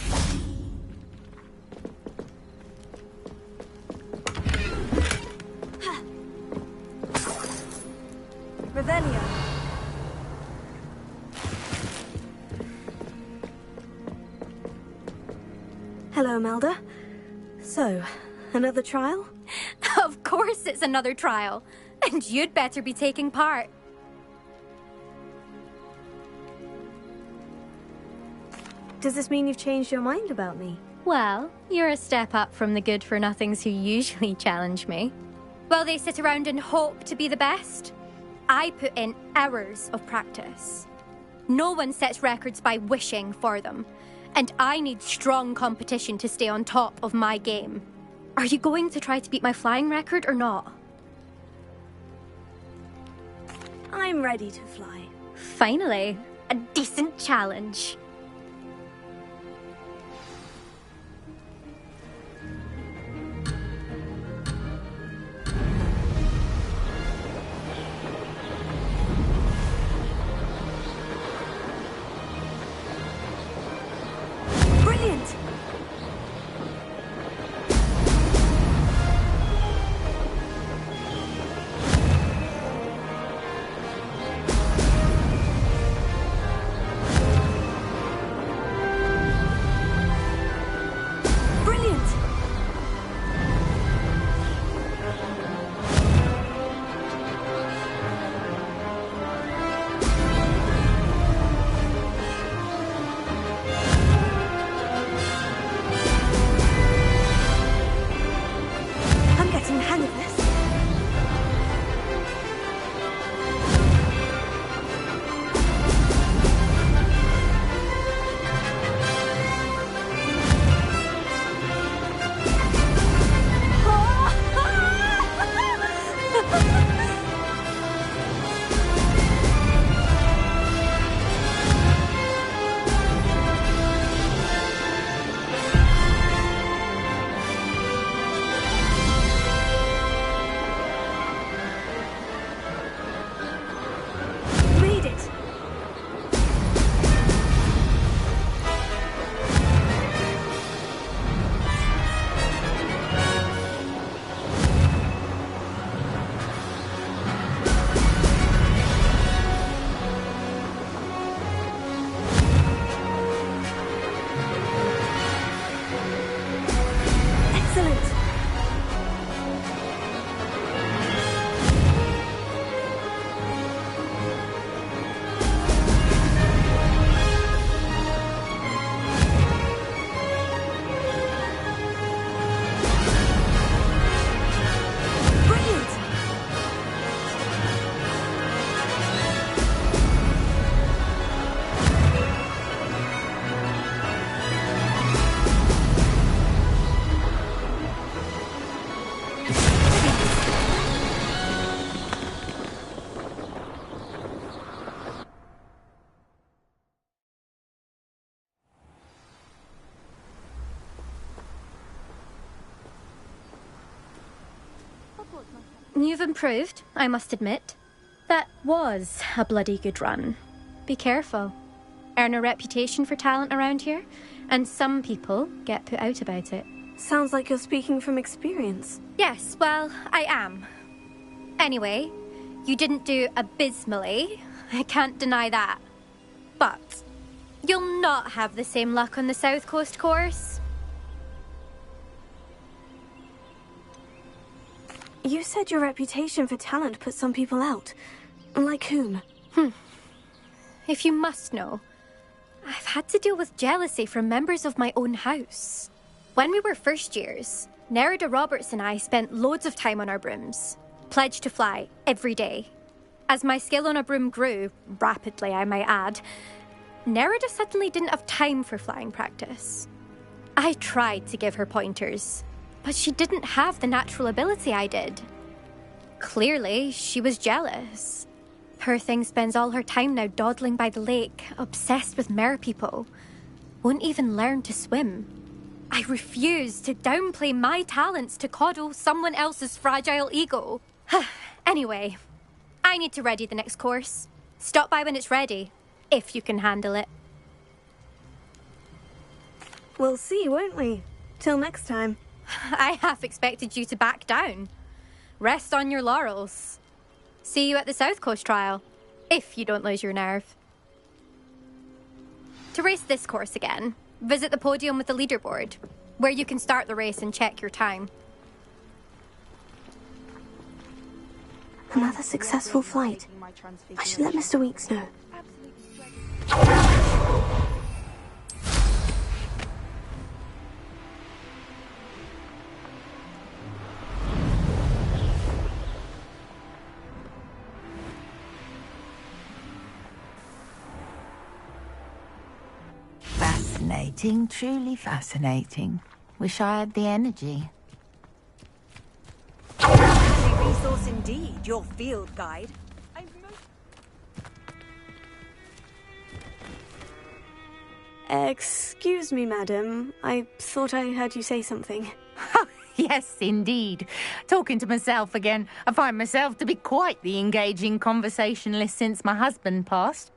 Revelio. Hello, Imelda. So, another trial? Of course it's another trial. And you'd better be taking part. Does this mean you've changed your mind about me? Well, you're a step up from the good-for-nothings who usually challenge me. While they sit around and hope to be the best, I put in hours of practice. No one sets records by wishing for them, and I need strong competition to stay on top of my game. Are you going to try to beat my flying record or not? I'm ready to fly. Finally, a decent challenge. Brilliant! Excellent. You've improved, I must admit. That was a bloody good run. Be careful. Earn a reputation for talent around here, and some people get put out about it. Sounds like you're speaking from experience. Yes, well, I am. Anyway, you didn't do abysmally. I can't deny that. But you'll not have the same luck on the South Coast course. You said your reputation for talent put some people out. Like whom? If you must know, I've had to deal with jealousy from members of my own house. When we were first years, Nerida Roberts and I spent loads of time on our brooms, pledged to fly every day. As my skill on a broom grew, rapidly I might add, Nerida suddenly didn't have time for flying practice. I tried to give her pointers, but she didn't have the natural ability I did. Clearly, she was jealous. Poor thing spends all her time now dawdling by the lake, obsessed with merpeople. Won't even learn to swim. I refuse to downplay my talents to coddle someone else's fragile ego. Anyway, I need to ready the next course. Stop by when it's ready, if you can handle it. We'll see, won't we? Till next time. I half expected you to back down. Rest on your laurels. See you at the South Coast trial, if you don't lose your nerve. To race this course again, visit the podium with the leaderboard, where you can start the race and check your time. Another successful flight. I should let Mr. Weeks know. Fascinating, truly fascinating. Wish I had the energy. Handy resource indeed, your field guide. Excuse me, madam. I thought I heard you say something. Yes, indeed. Talking to myself again. I find myself to be quite the engaging conversationalist since my husband passed.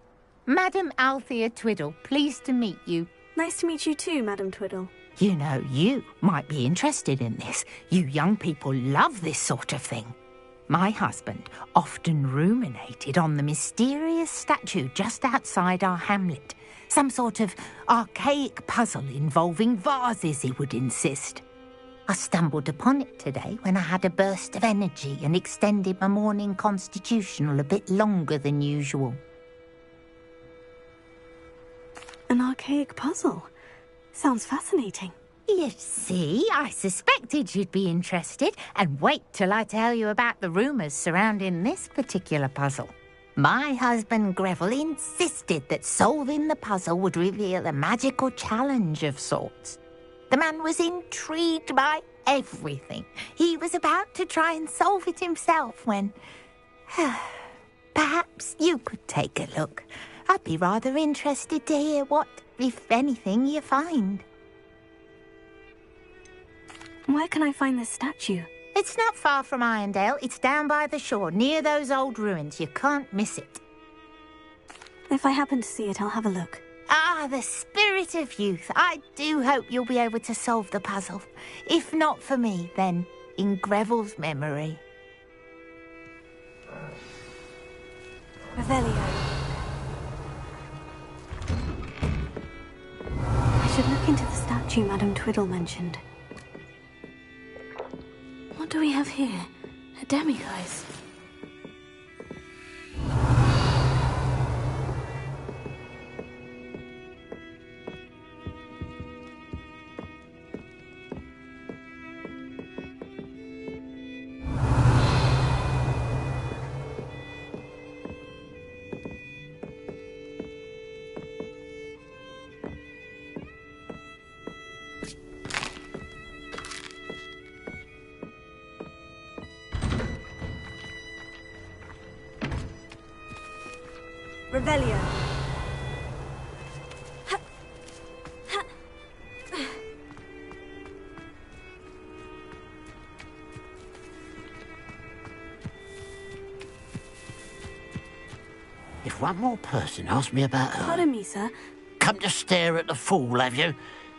Madam Althea Twiddle, pleased to meet you. Nice to meet you too, Madam Twiddle. You know, you might be interested in this. You young people love this sort of thing. My husband often ruminated on the mysterious statue just outside our hamlet. Some sort of archaic puzzle involving vases, he would insist. I stumbled upon it today when I had a burst of energy and extended my morning constitutional a bit longer than usual. An archaic puzzle? Sounds fascinating. You see, I suspected you'd be interested, and wait till I tell you about the rumours surrounding this particular puzzle. My husband Greville insisted that solving the puzzle would reveal a magical challenge of sorts. The man was intrigued by everything. He was about to try and solve it himself when... Perhaps you could take a look. I'd be rather interested to hear what, if anything, you find. Where can I find this statue? It's not far from Irondale. It's down by the shore, near those old ruins. You can't miss it. If I happen to see it, I'll have a look. Ah, the spirit of youth. I do hope you'll be able to solve the puzzle. If not for me, then in Greville's memory. Revelio. I should look into the statue Madame Twiddle mentioned. What do we have here? A demiguise. Revelio. If one more person asks me about her... Pardon me, sir. Come to stare at the fool, have you?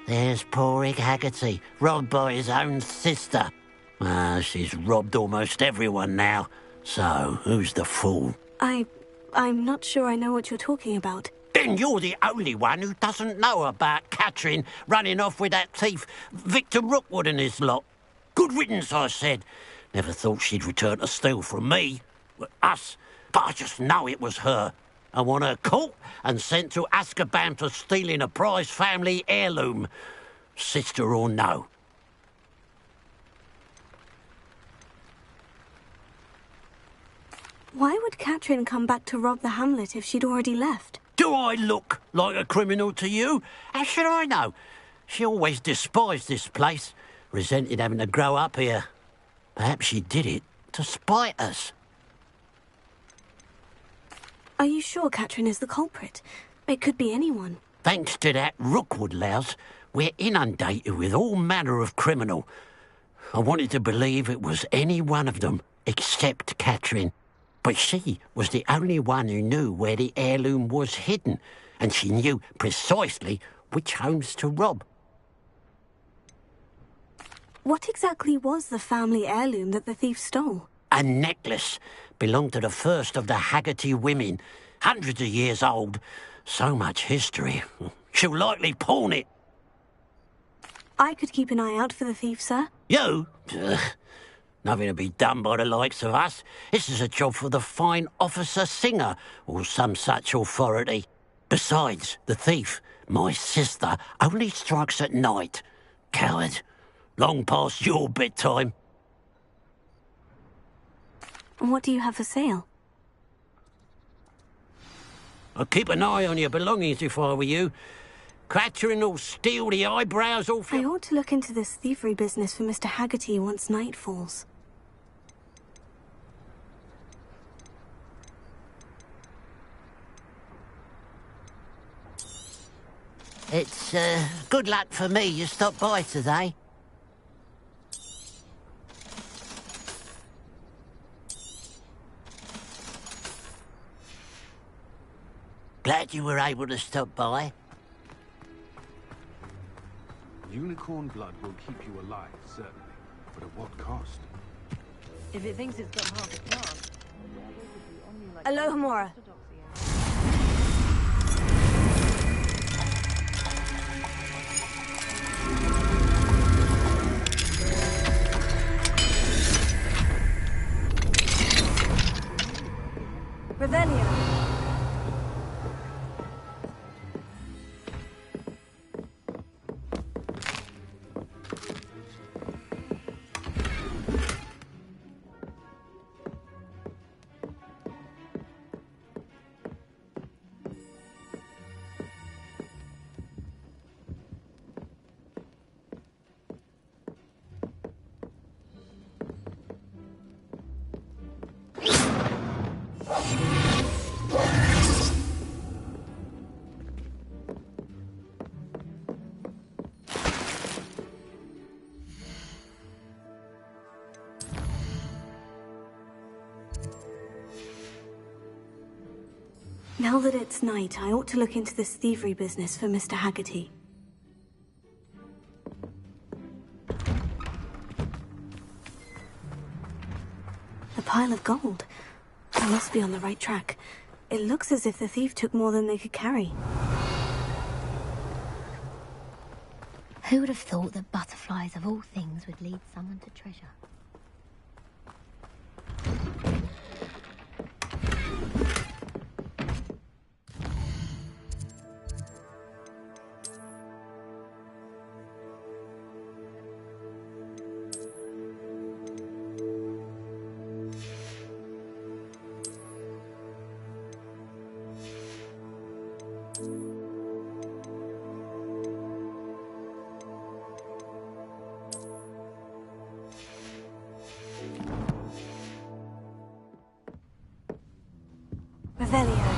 There's poor Ig Haggerty, robbed by his own sister. She's robbed almost everyone now. So, who's the fool? I'm not sure I know what you're talking about. Then you're the only one who doesn't know about Catherine running off with that thief, Victor Rookwood and his lot. Good riddance, I said. Never thought she'd return to steal from me. Us. But I just know it was her. I want her caught and sent to Azkaban for stealing a prize family heirloom. Sister or no. Why would Catherine come back to rob the hamlet if she'd already left? Do I look like a criminal to you? How should I know? She always despised this place, resented having to grow up here. Perhaps she did it to spite us. Are you sure Catherine is the culprit? It could be anyone. Thanks to that Rookwood louse, we're inundated with all manner of criminal. I wanted to believe it was any one of them, except Catherine. But she was the only one who knew where the heirloom was hidden, and she knew precisely which homes to rob. What exactly was the family heirloom that the thief stole? A necklace belonged to the first of the Haggerty women, hundreds of years old. So much history. She'll likely pawn it. I could keep an eye out for the thief, sir. You? Nothing to be done by the likes of us. This is a job for the fine officer Singer, or some such authority. Besides, the thief, my sister, only strikes at night. Coward. Long past your bedtime. And what do you have for sale? I'd keep an eye on your belongings if I were you. Catherine will steal the eyebrows off you. I ought to look into this thievery business for Mr. Haggerty once night falls. It's, good luck for me you stopped by today. Glad you were able to stop by. Unicorn blood will keep you alive, certainly. But at what cost? If it thinks it's got half a chance. Alohomora. Revelio. Now that it's night, I ought to look into this thievery business for Mr. Haggerty. A pile of gold. I must be on the right track. It looks as if the thief took more than they could carry. Who would have thought that butterflies of all things would lead someone to treasure? Revelio.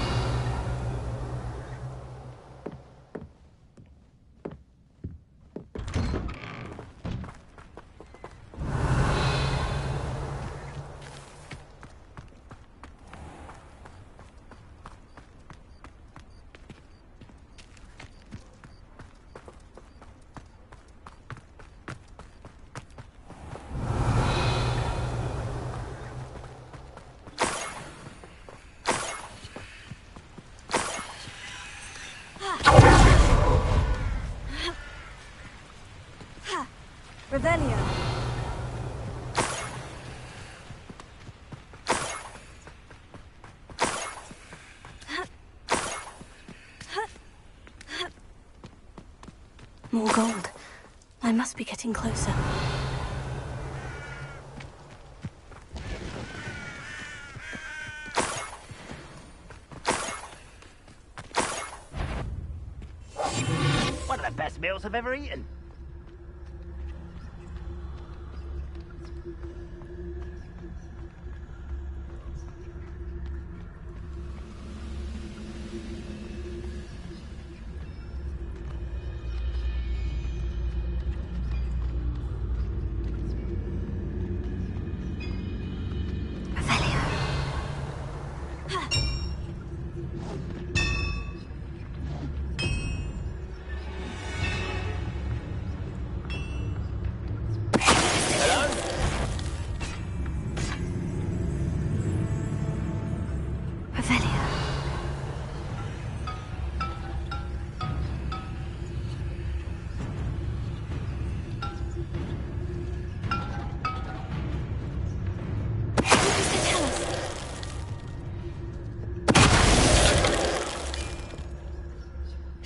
Revelio. More gold. I must be getting closer. One of the best meals I've ever eaten.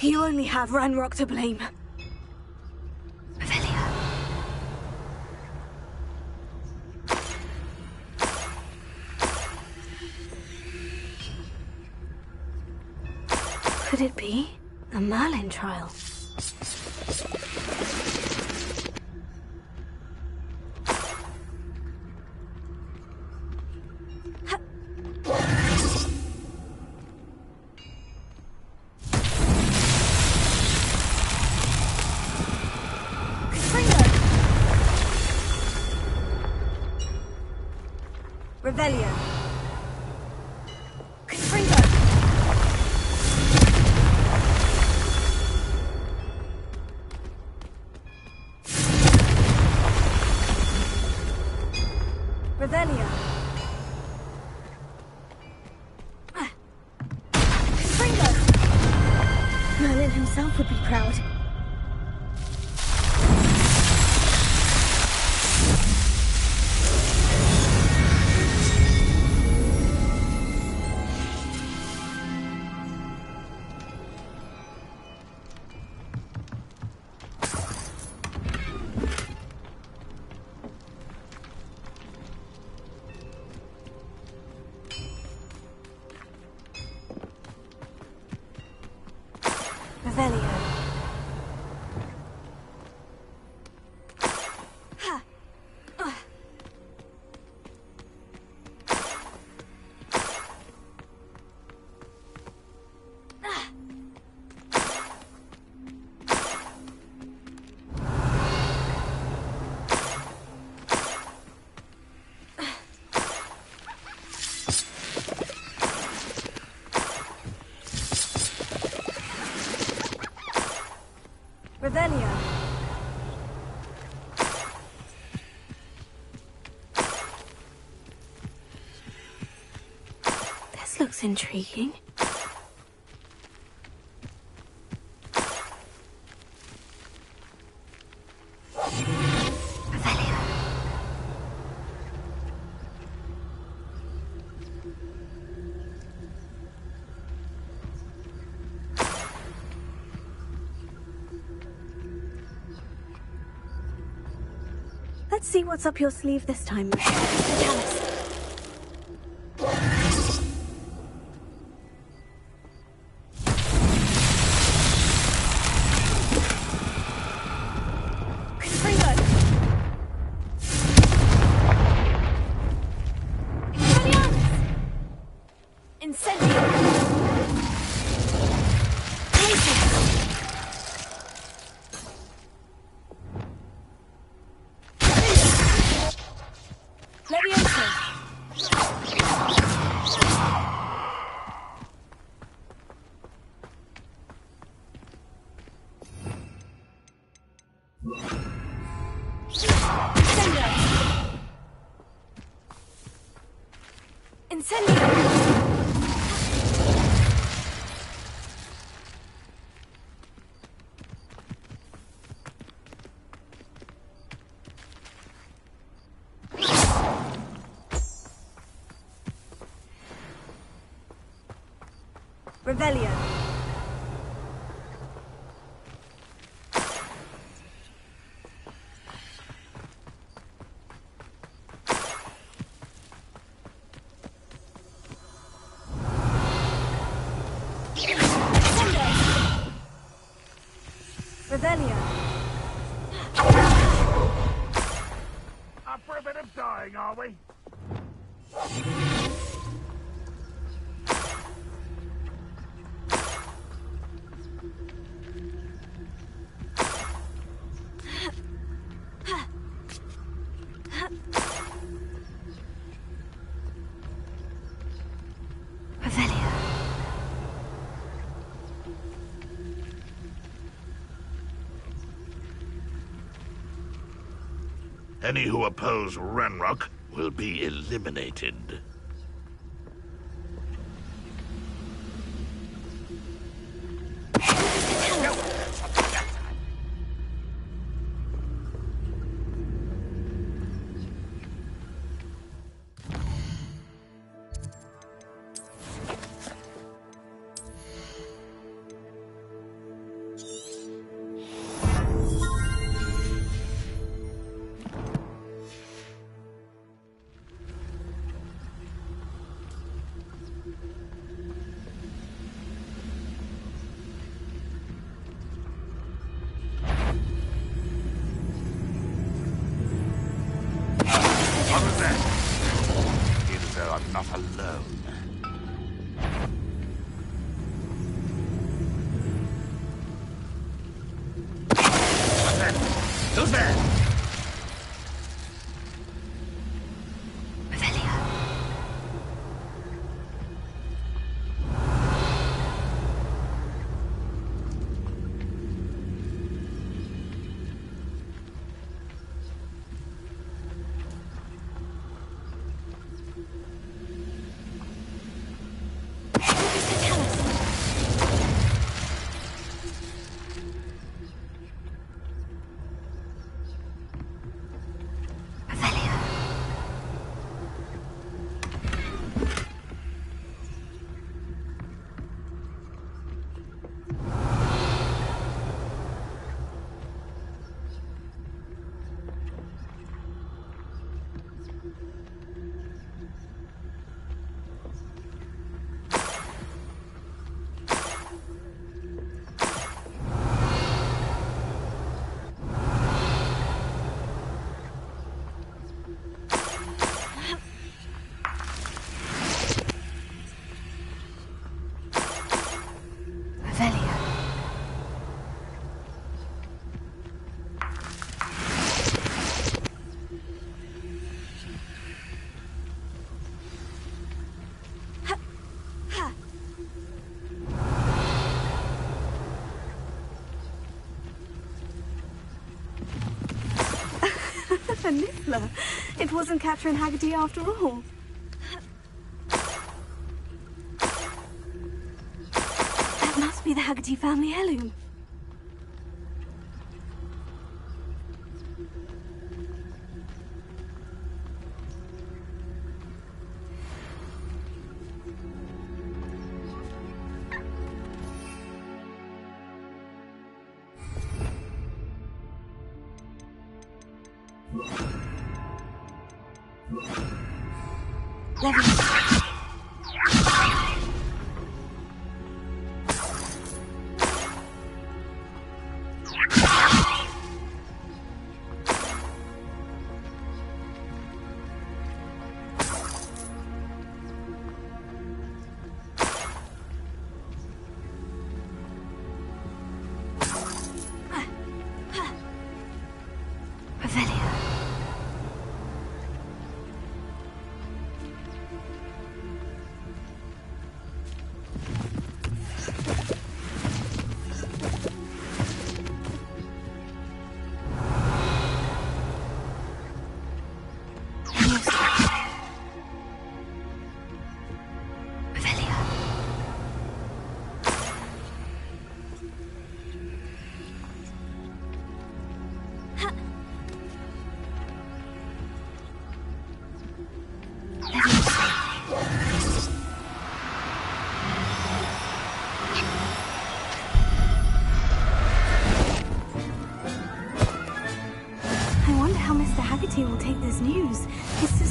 You only have Ranrock to blame. Revelio. Could it be a Merlin trial? Revelio. Confringo. Revelio. Confringo. Merlin himself would be proud. Revelio. Revelio. This looks intriguing. Revelio. Let's see what's up your sleeve this time. Tell us. Incendio! Revelio. Revelio. Up for a bit of dying, are we? Any who oppose Ranrock will be eliminated. I'm not alone. Who's there? A Niffler. It wasn't Catherine Haggerty after all. That must be the Haggerty family heirloom.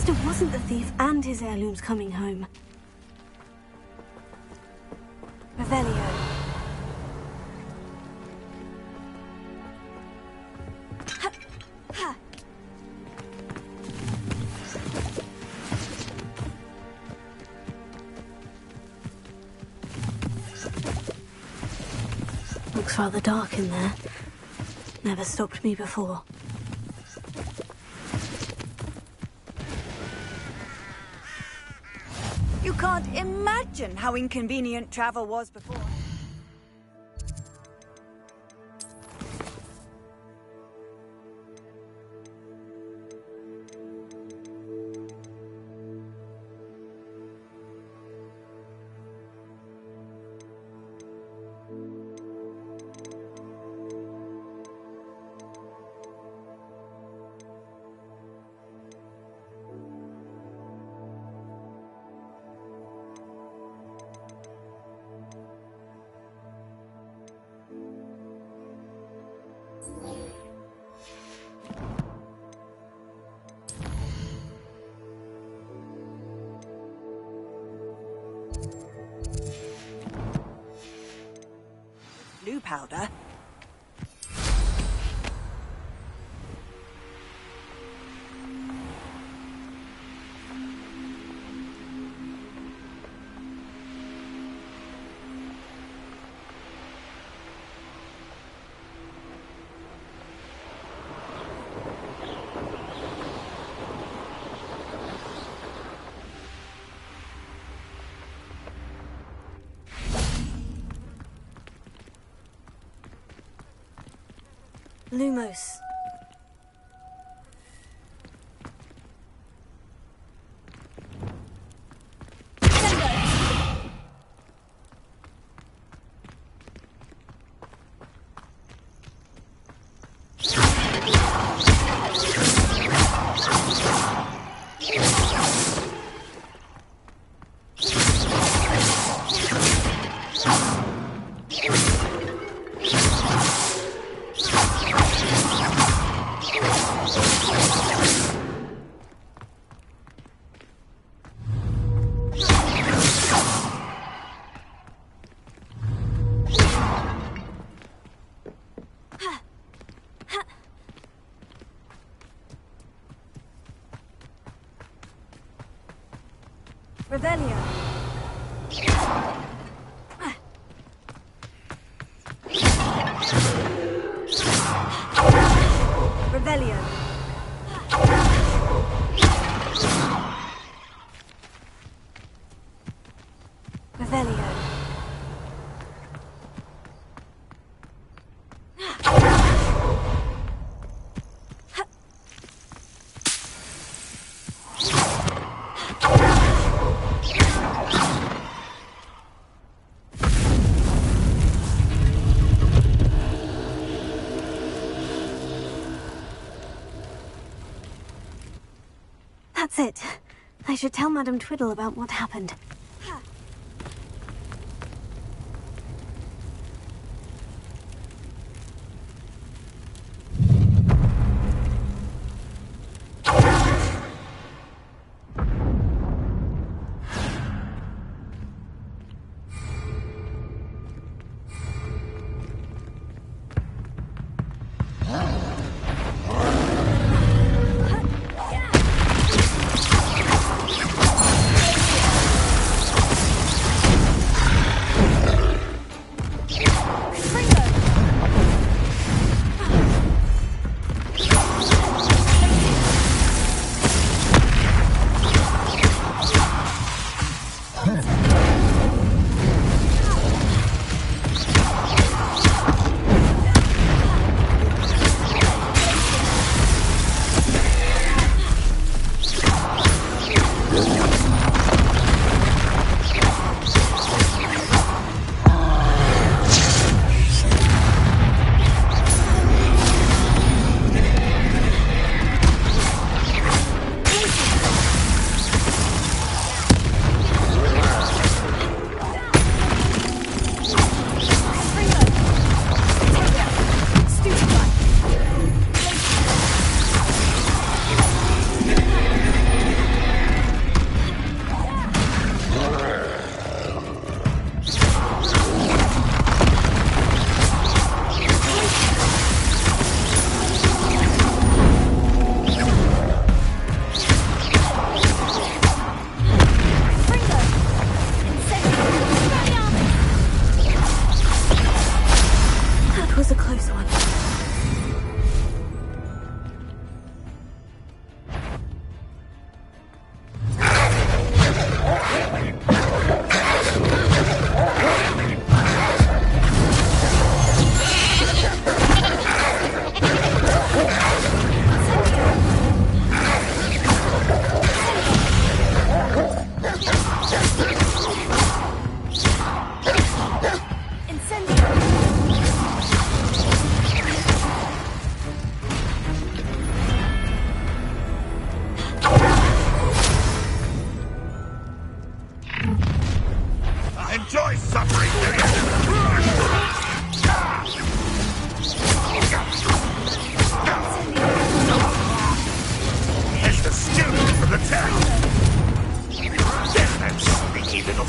master wasn't the thief and his heirlooms coming home. Revelio. Looks rather dark in there. Never stopped me before. You can't imagine how inconvenient travel was before. Blue powder? Lumos. Revelio. Revelio. Revelio. That's it. I should tell Madame Twiddle about what happened.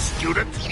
student.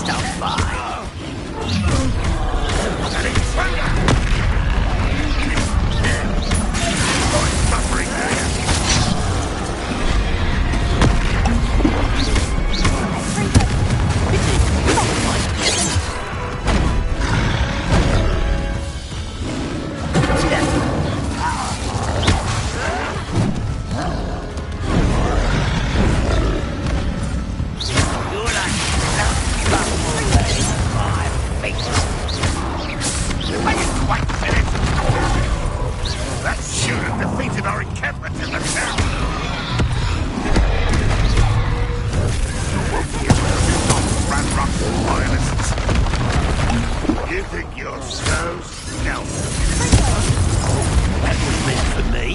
stop by. That should have defeated our encampment in the town. Ranrock loyalists. You think you're so stealthy? That was meant for me.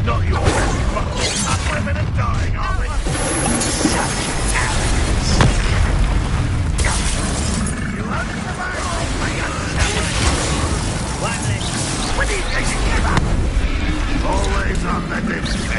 Not your best foe. Not women and dying, are we? Such arrogance. You won't survive all my when do you think you give up? Always on the defensive.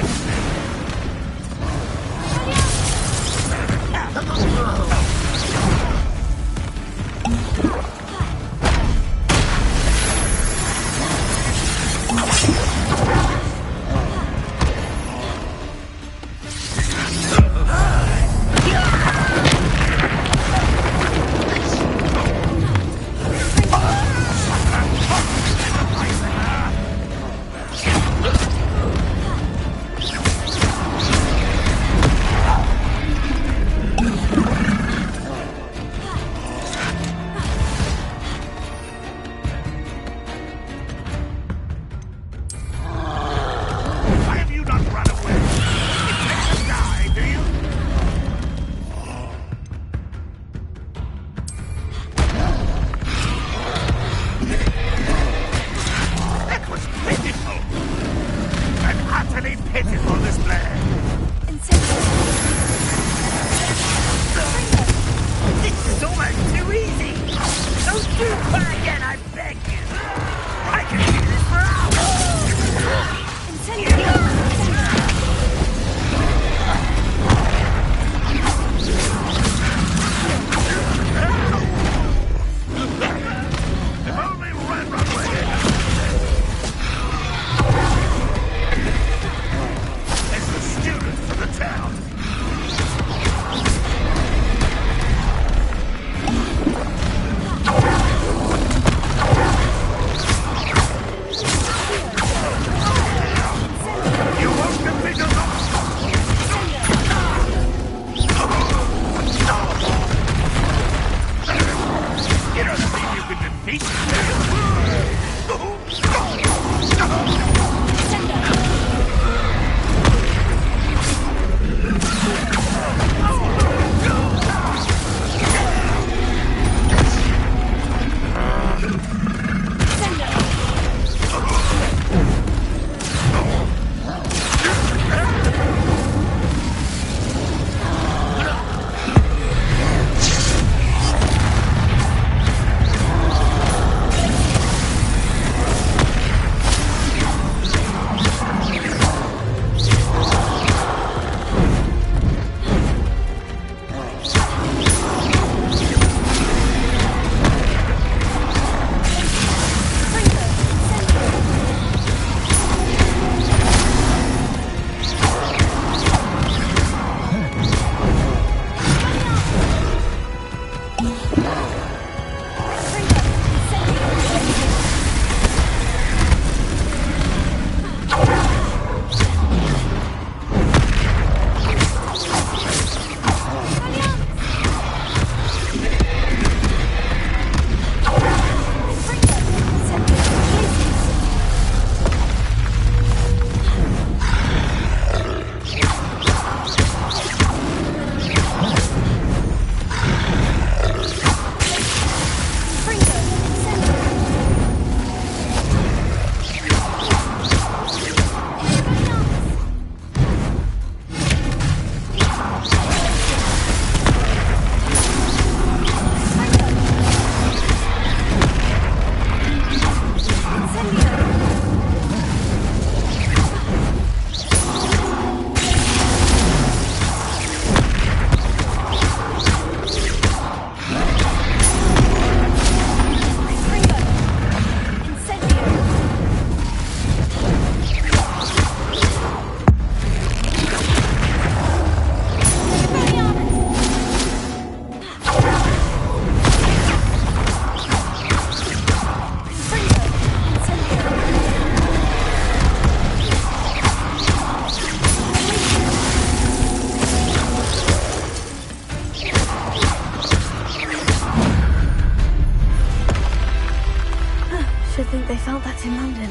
think they felt that in London.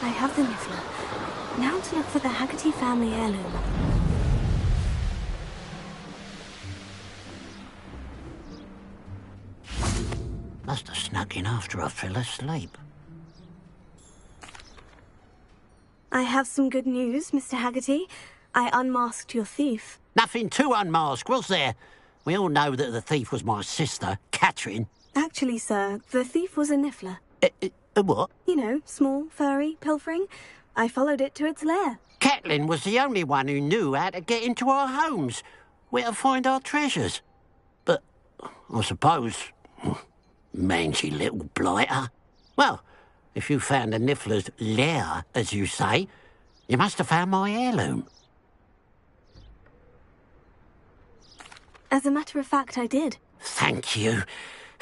I have the Niffler. Now to look for the Haggerty family heirloom. Must have snuck in after I fell asleep. I have some good news, Mr. Haggerty. I unmasked your thief. Nothing to unmask, was there? We all know that the thief was my sister, Catherine. Actually, sir, the thief was a Niffler. A what? You know, small, furry, pilfering. I followed it to its lair. Catelyn was the only one who knew how to get into our homes, where to find our treasures. But, I suppose, mangy little blighter. Well, if you found the Niffler's lair, as you say, you must have found my heirloom. As a matter of fact, I did. Thank you.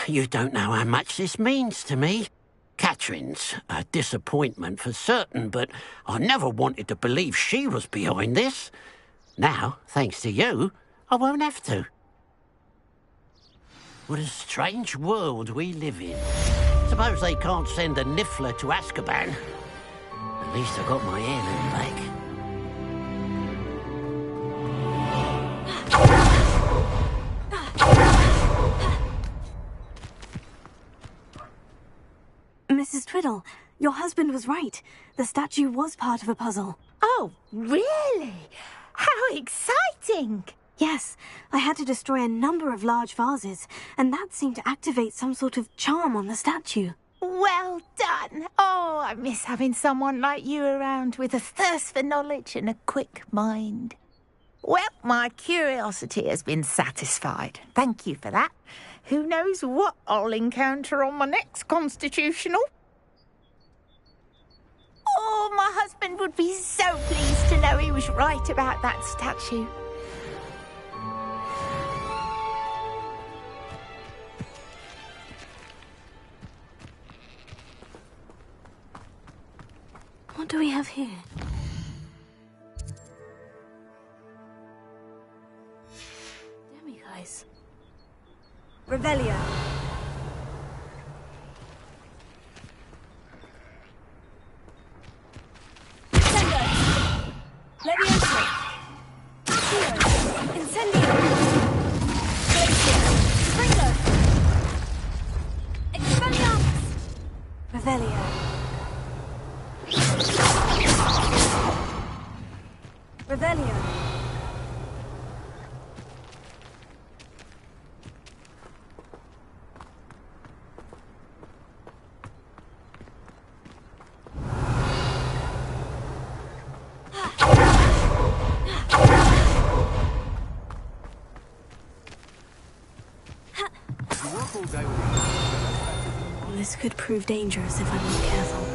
You don't know how much this means to me. Catherine's a disappointment for certain, but I never wanted to believe she was behind this. Now, thanks to you, I won't have to. What a strange world we live in. Suppose they can't send a Niffler to Azkaban. At least I got my heirloom back. Mrs. Twiddle, your husband was right. The statue was part of a puzzle. Oh, really? How exciting! Yes, I had to destroy a number of large vases, and that seemed to activate some sort of charm on the statue. Well done. Oh, I miss having someone like you around with a thirst for knowledge and a quick mind. Well, my curiosity has been satisfied. Thank you for that. Who knows what I'll encounter on my next constitutional? Oh, my husband would be so pleased to know he was right about that statue. What do we have here? Guys. Revelio. Levioso. Incendio. Glacier. Springo. Expelliarmus. Revelio. Revelio. This could prove dangerous if I'm not careful.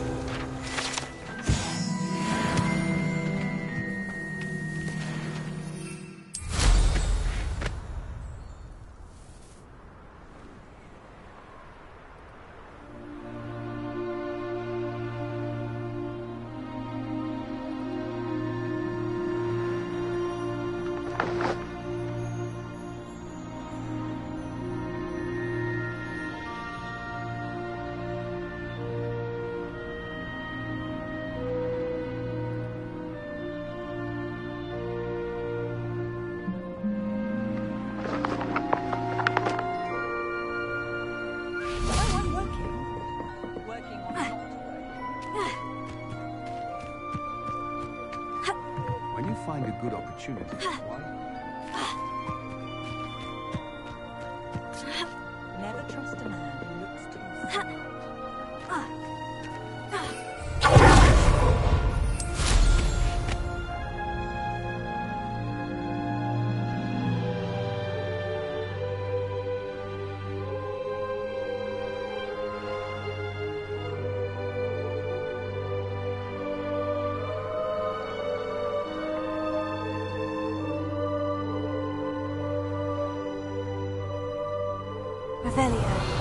When you find a good opportunity, Never trust a man who looks to himself. Revelio.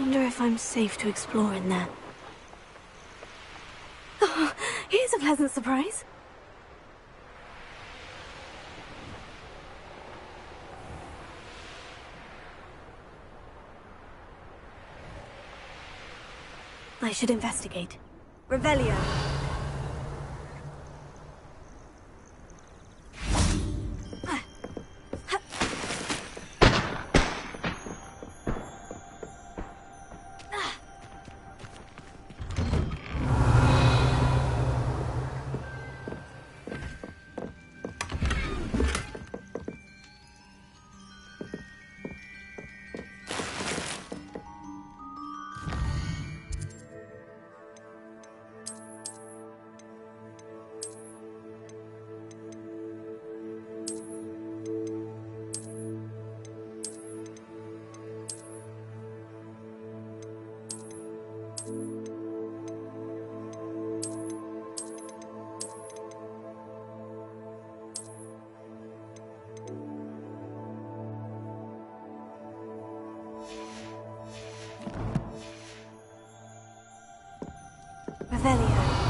Wonder if I'm safe to explore in there. Oh, here's a pleasant surprise. I should investigate. Revelio. Revelio.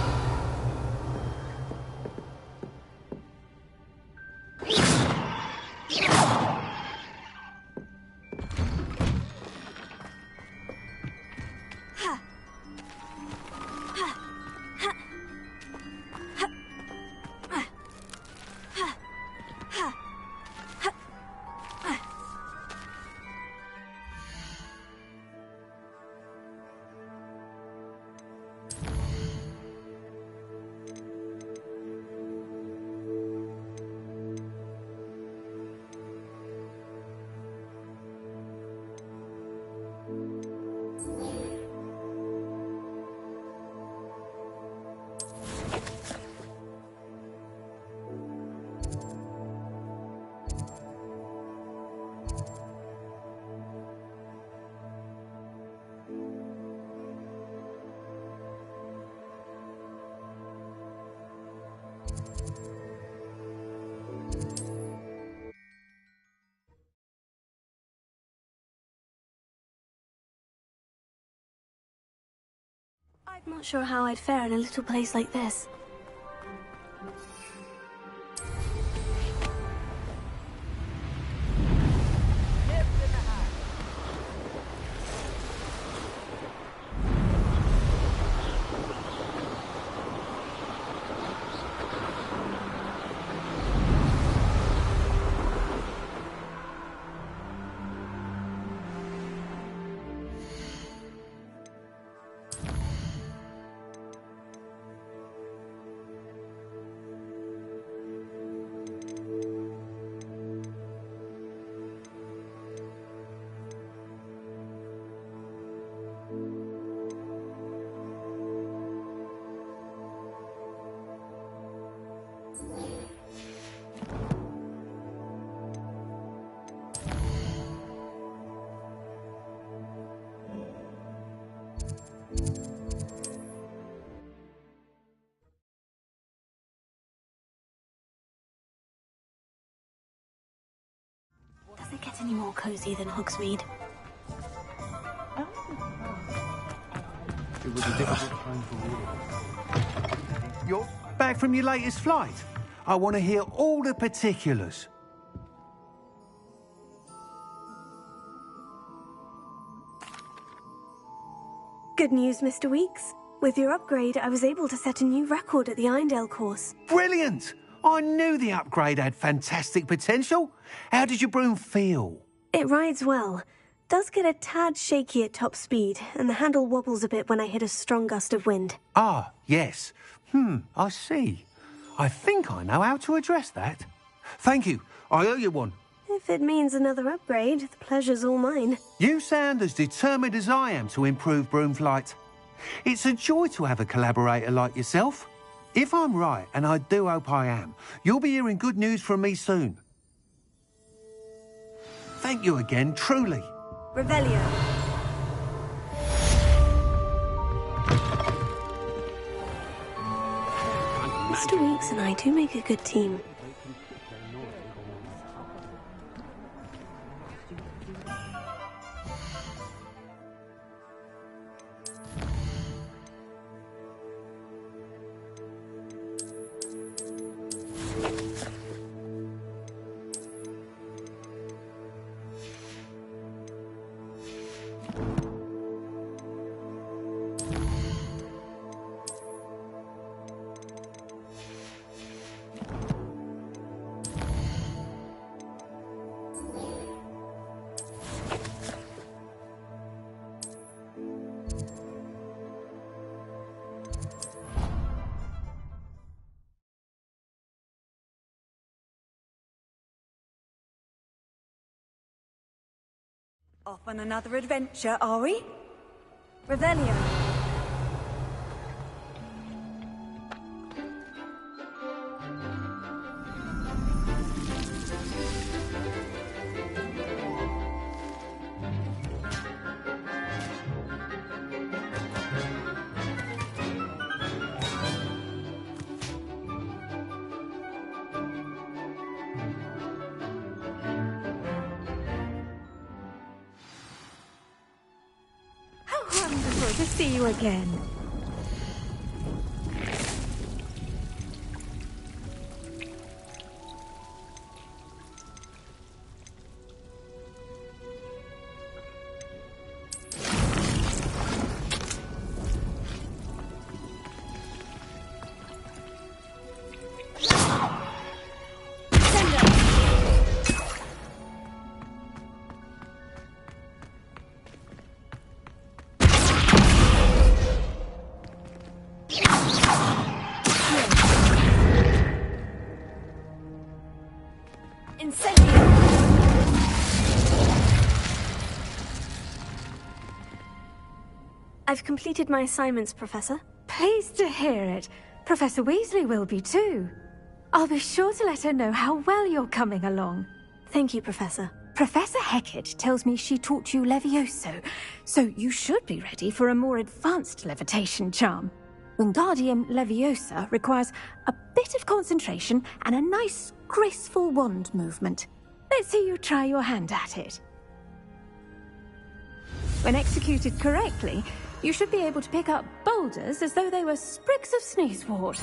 I'm not sure how I'd fare in a little place like this. Does it get any more cozy than Hogsmeade? It was a difficult time for all. You're back from your latest flight? I want to hear all the particulars. Good news, Mr. Weeks. With your upgrade, I was able to set a new record at the Irondale course. Brilliant! I knew the upgrade had fantastic potential. How did your broom feel? It rides well. Does get a tad shaky at top speed, and the handle wobbles a bit when I hit a strong gust of wind. Ah, yes. I see. I think I know how to address that. Thank you. I owe you one. If it means another upgrade, the pleasure's all mine. You sound as determined as I am to improve broom flight. It's a joy to have a collaborator like yourself. If I'm right, and I do hope I am, you'll be hearing good news from me soon. Thank you again, truly. Revelio. Mr. Weeks and I do make a good team. Off on another adventure, are we? Revelio. Wonderful to see you again. I've completed my assignments, Professor. Pleased to hear it. Professor Weasley will be too. I'll be sure to let her know how well you're coming along. Thank you, Professor. Professor Hecat tells me she taught you Levioso, so you should be ready for a more advanced levitation charm. Wingardium Leviosa requires a bit of concentration and a nice, graceful wand movement. Let's see you try your hand at it. When executed correctly, you should be able to pick up boulders as though they were sprigs of sneezewort.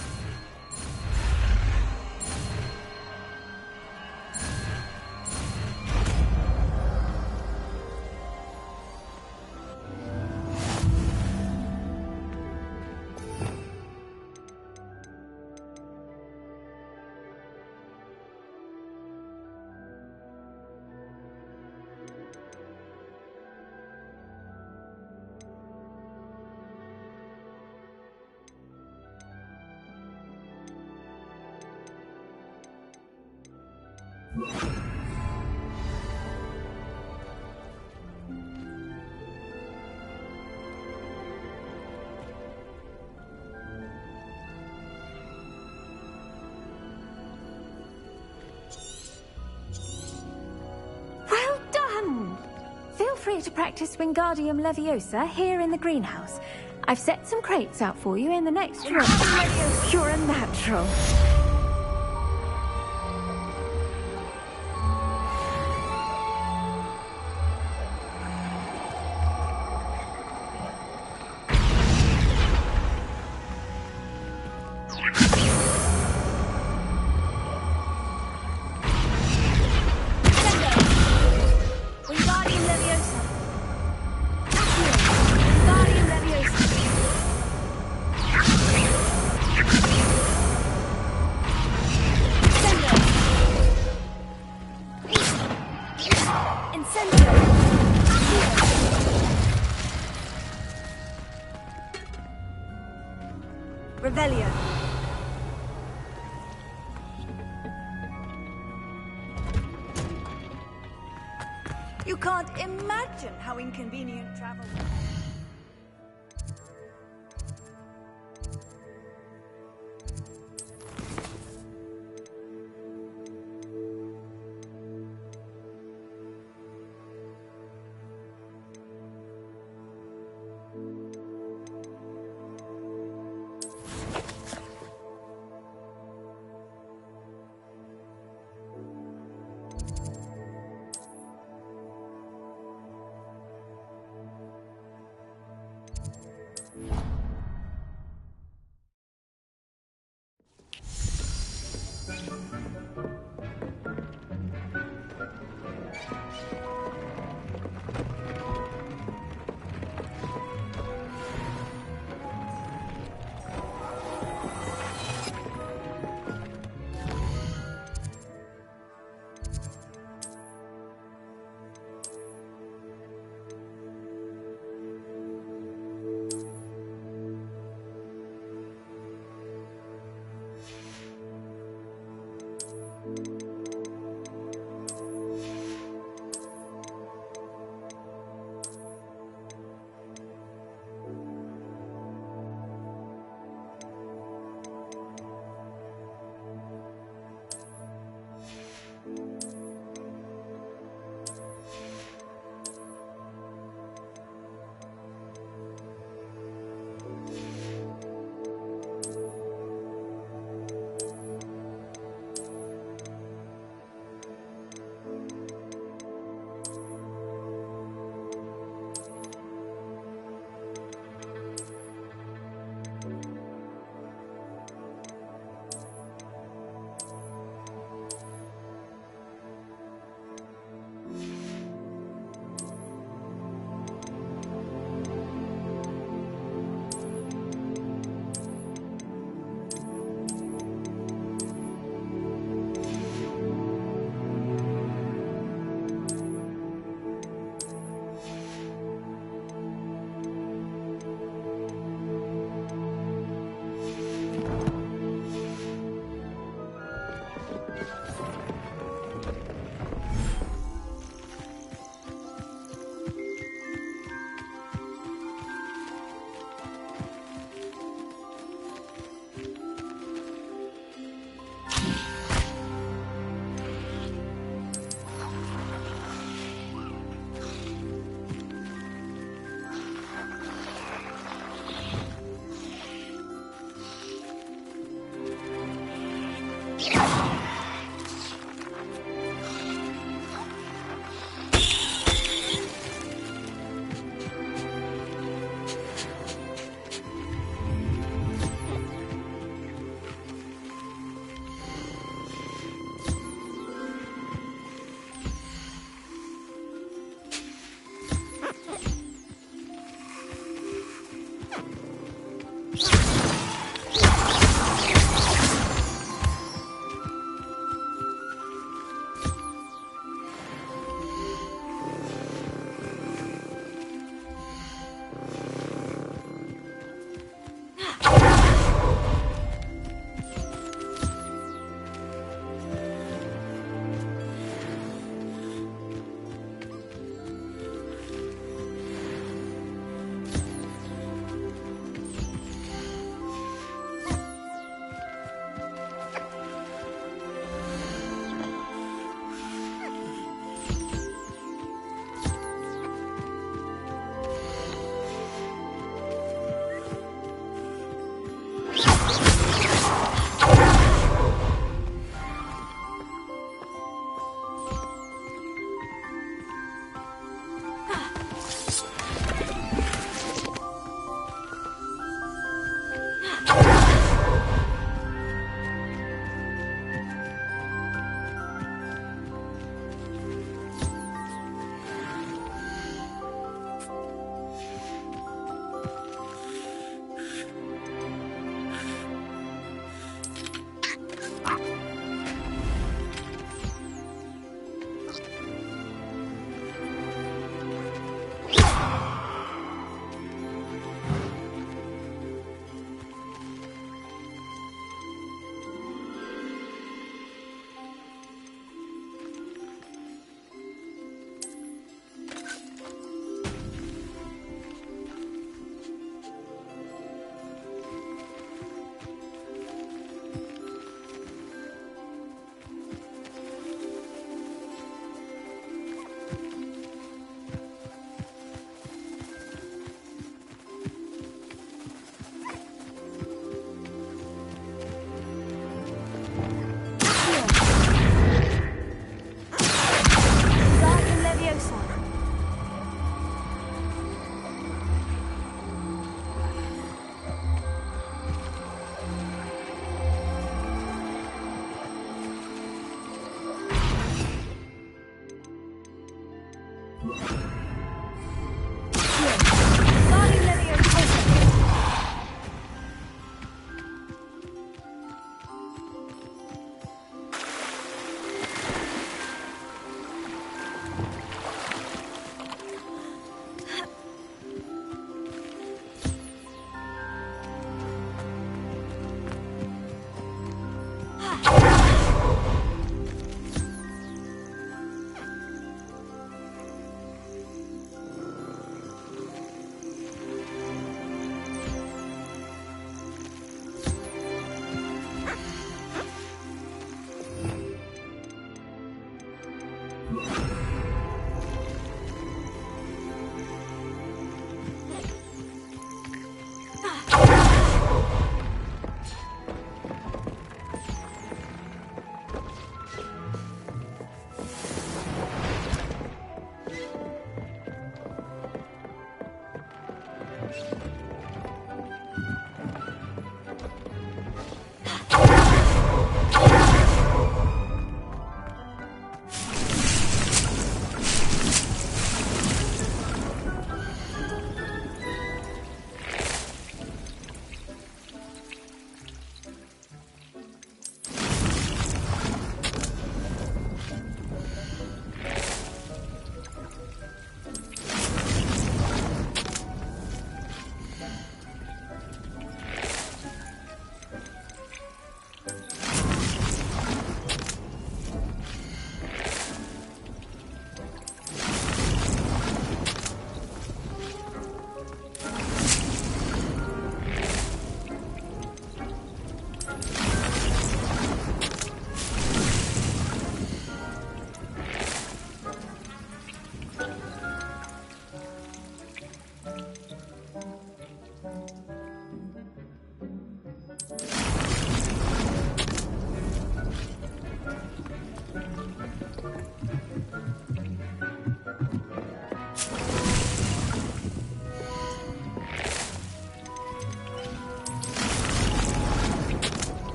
To practice Wingardium Leviosa here in the greenhouse. I've set some crates out for you in the next room. You're a natural. You can't imagine how inconvenient travel was.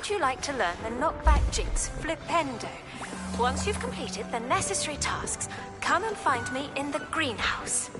Would you like to learn the knockback jinx flipendo? Once you've completed the necessary tasks, come and find me in the greenhouse.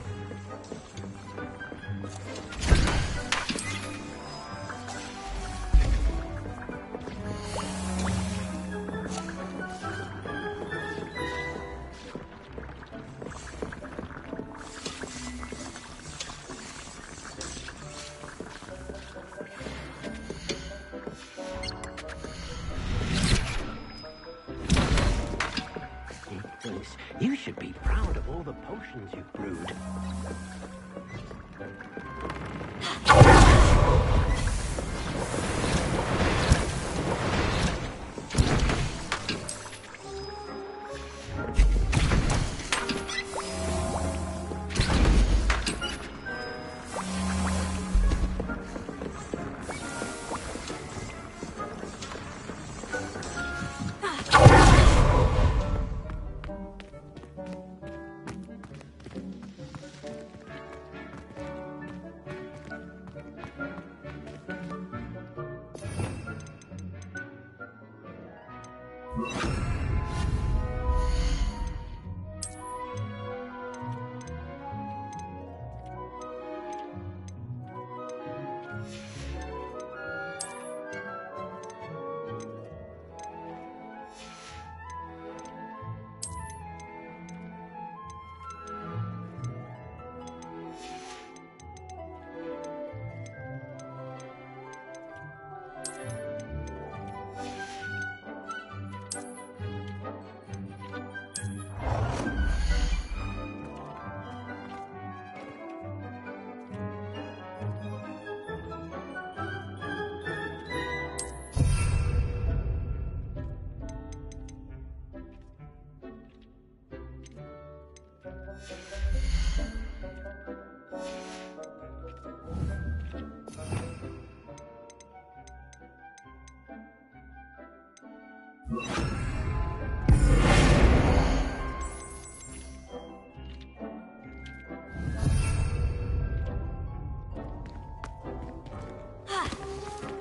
You should be proud of all the potions you've brewed.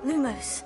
Lumos.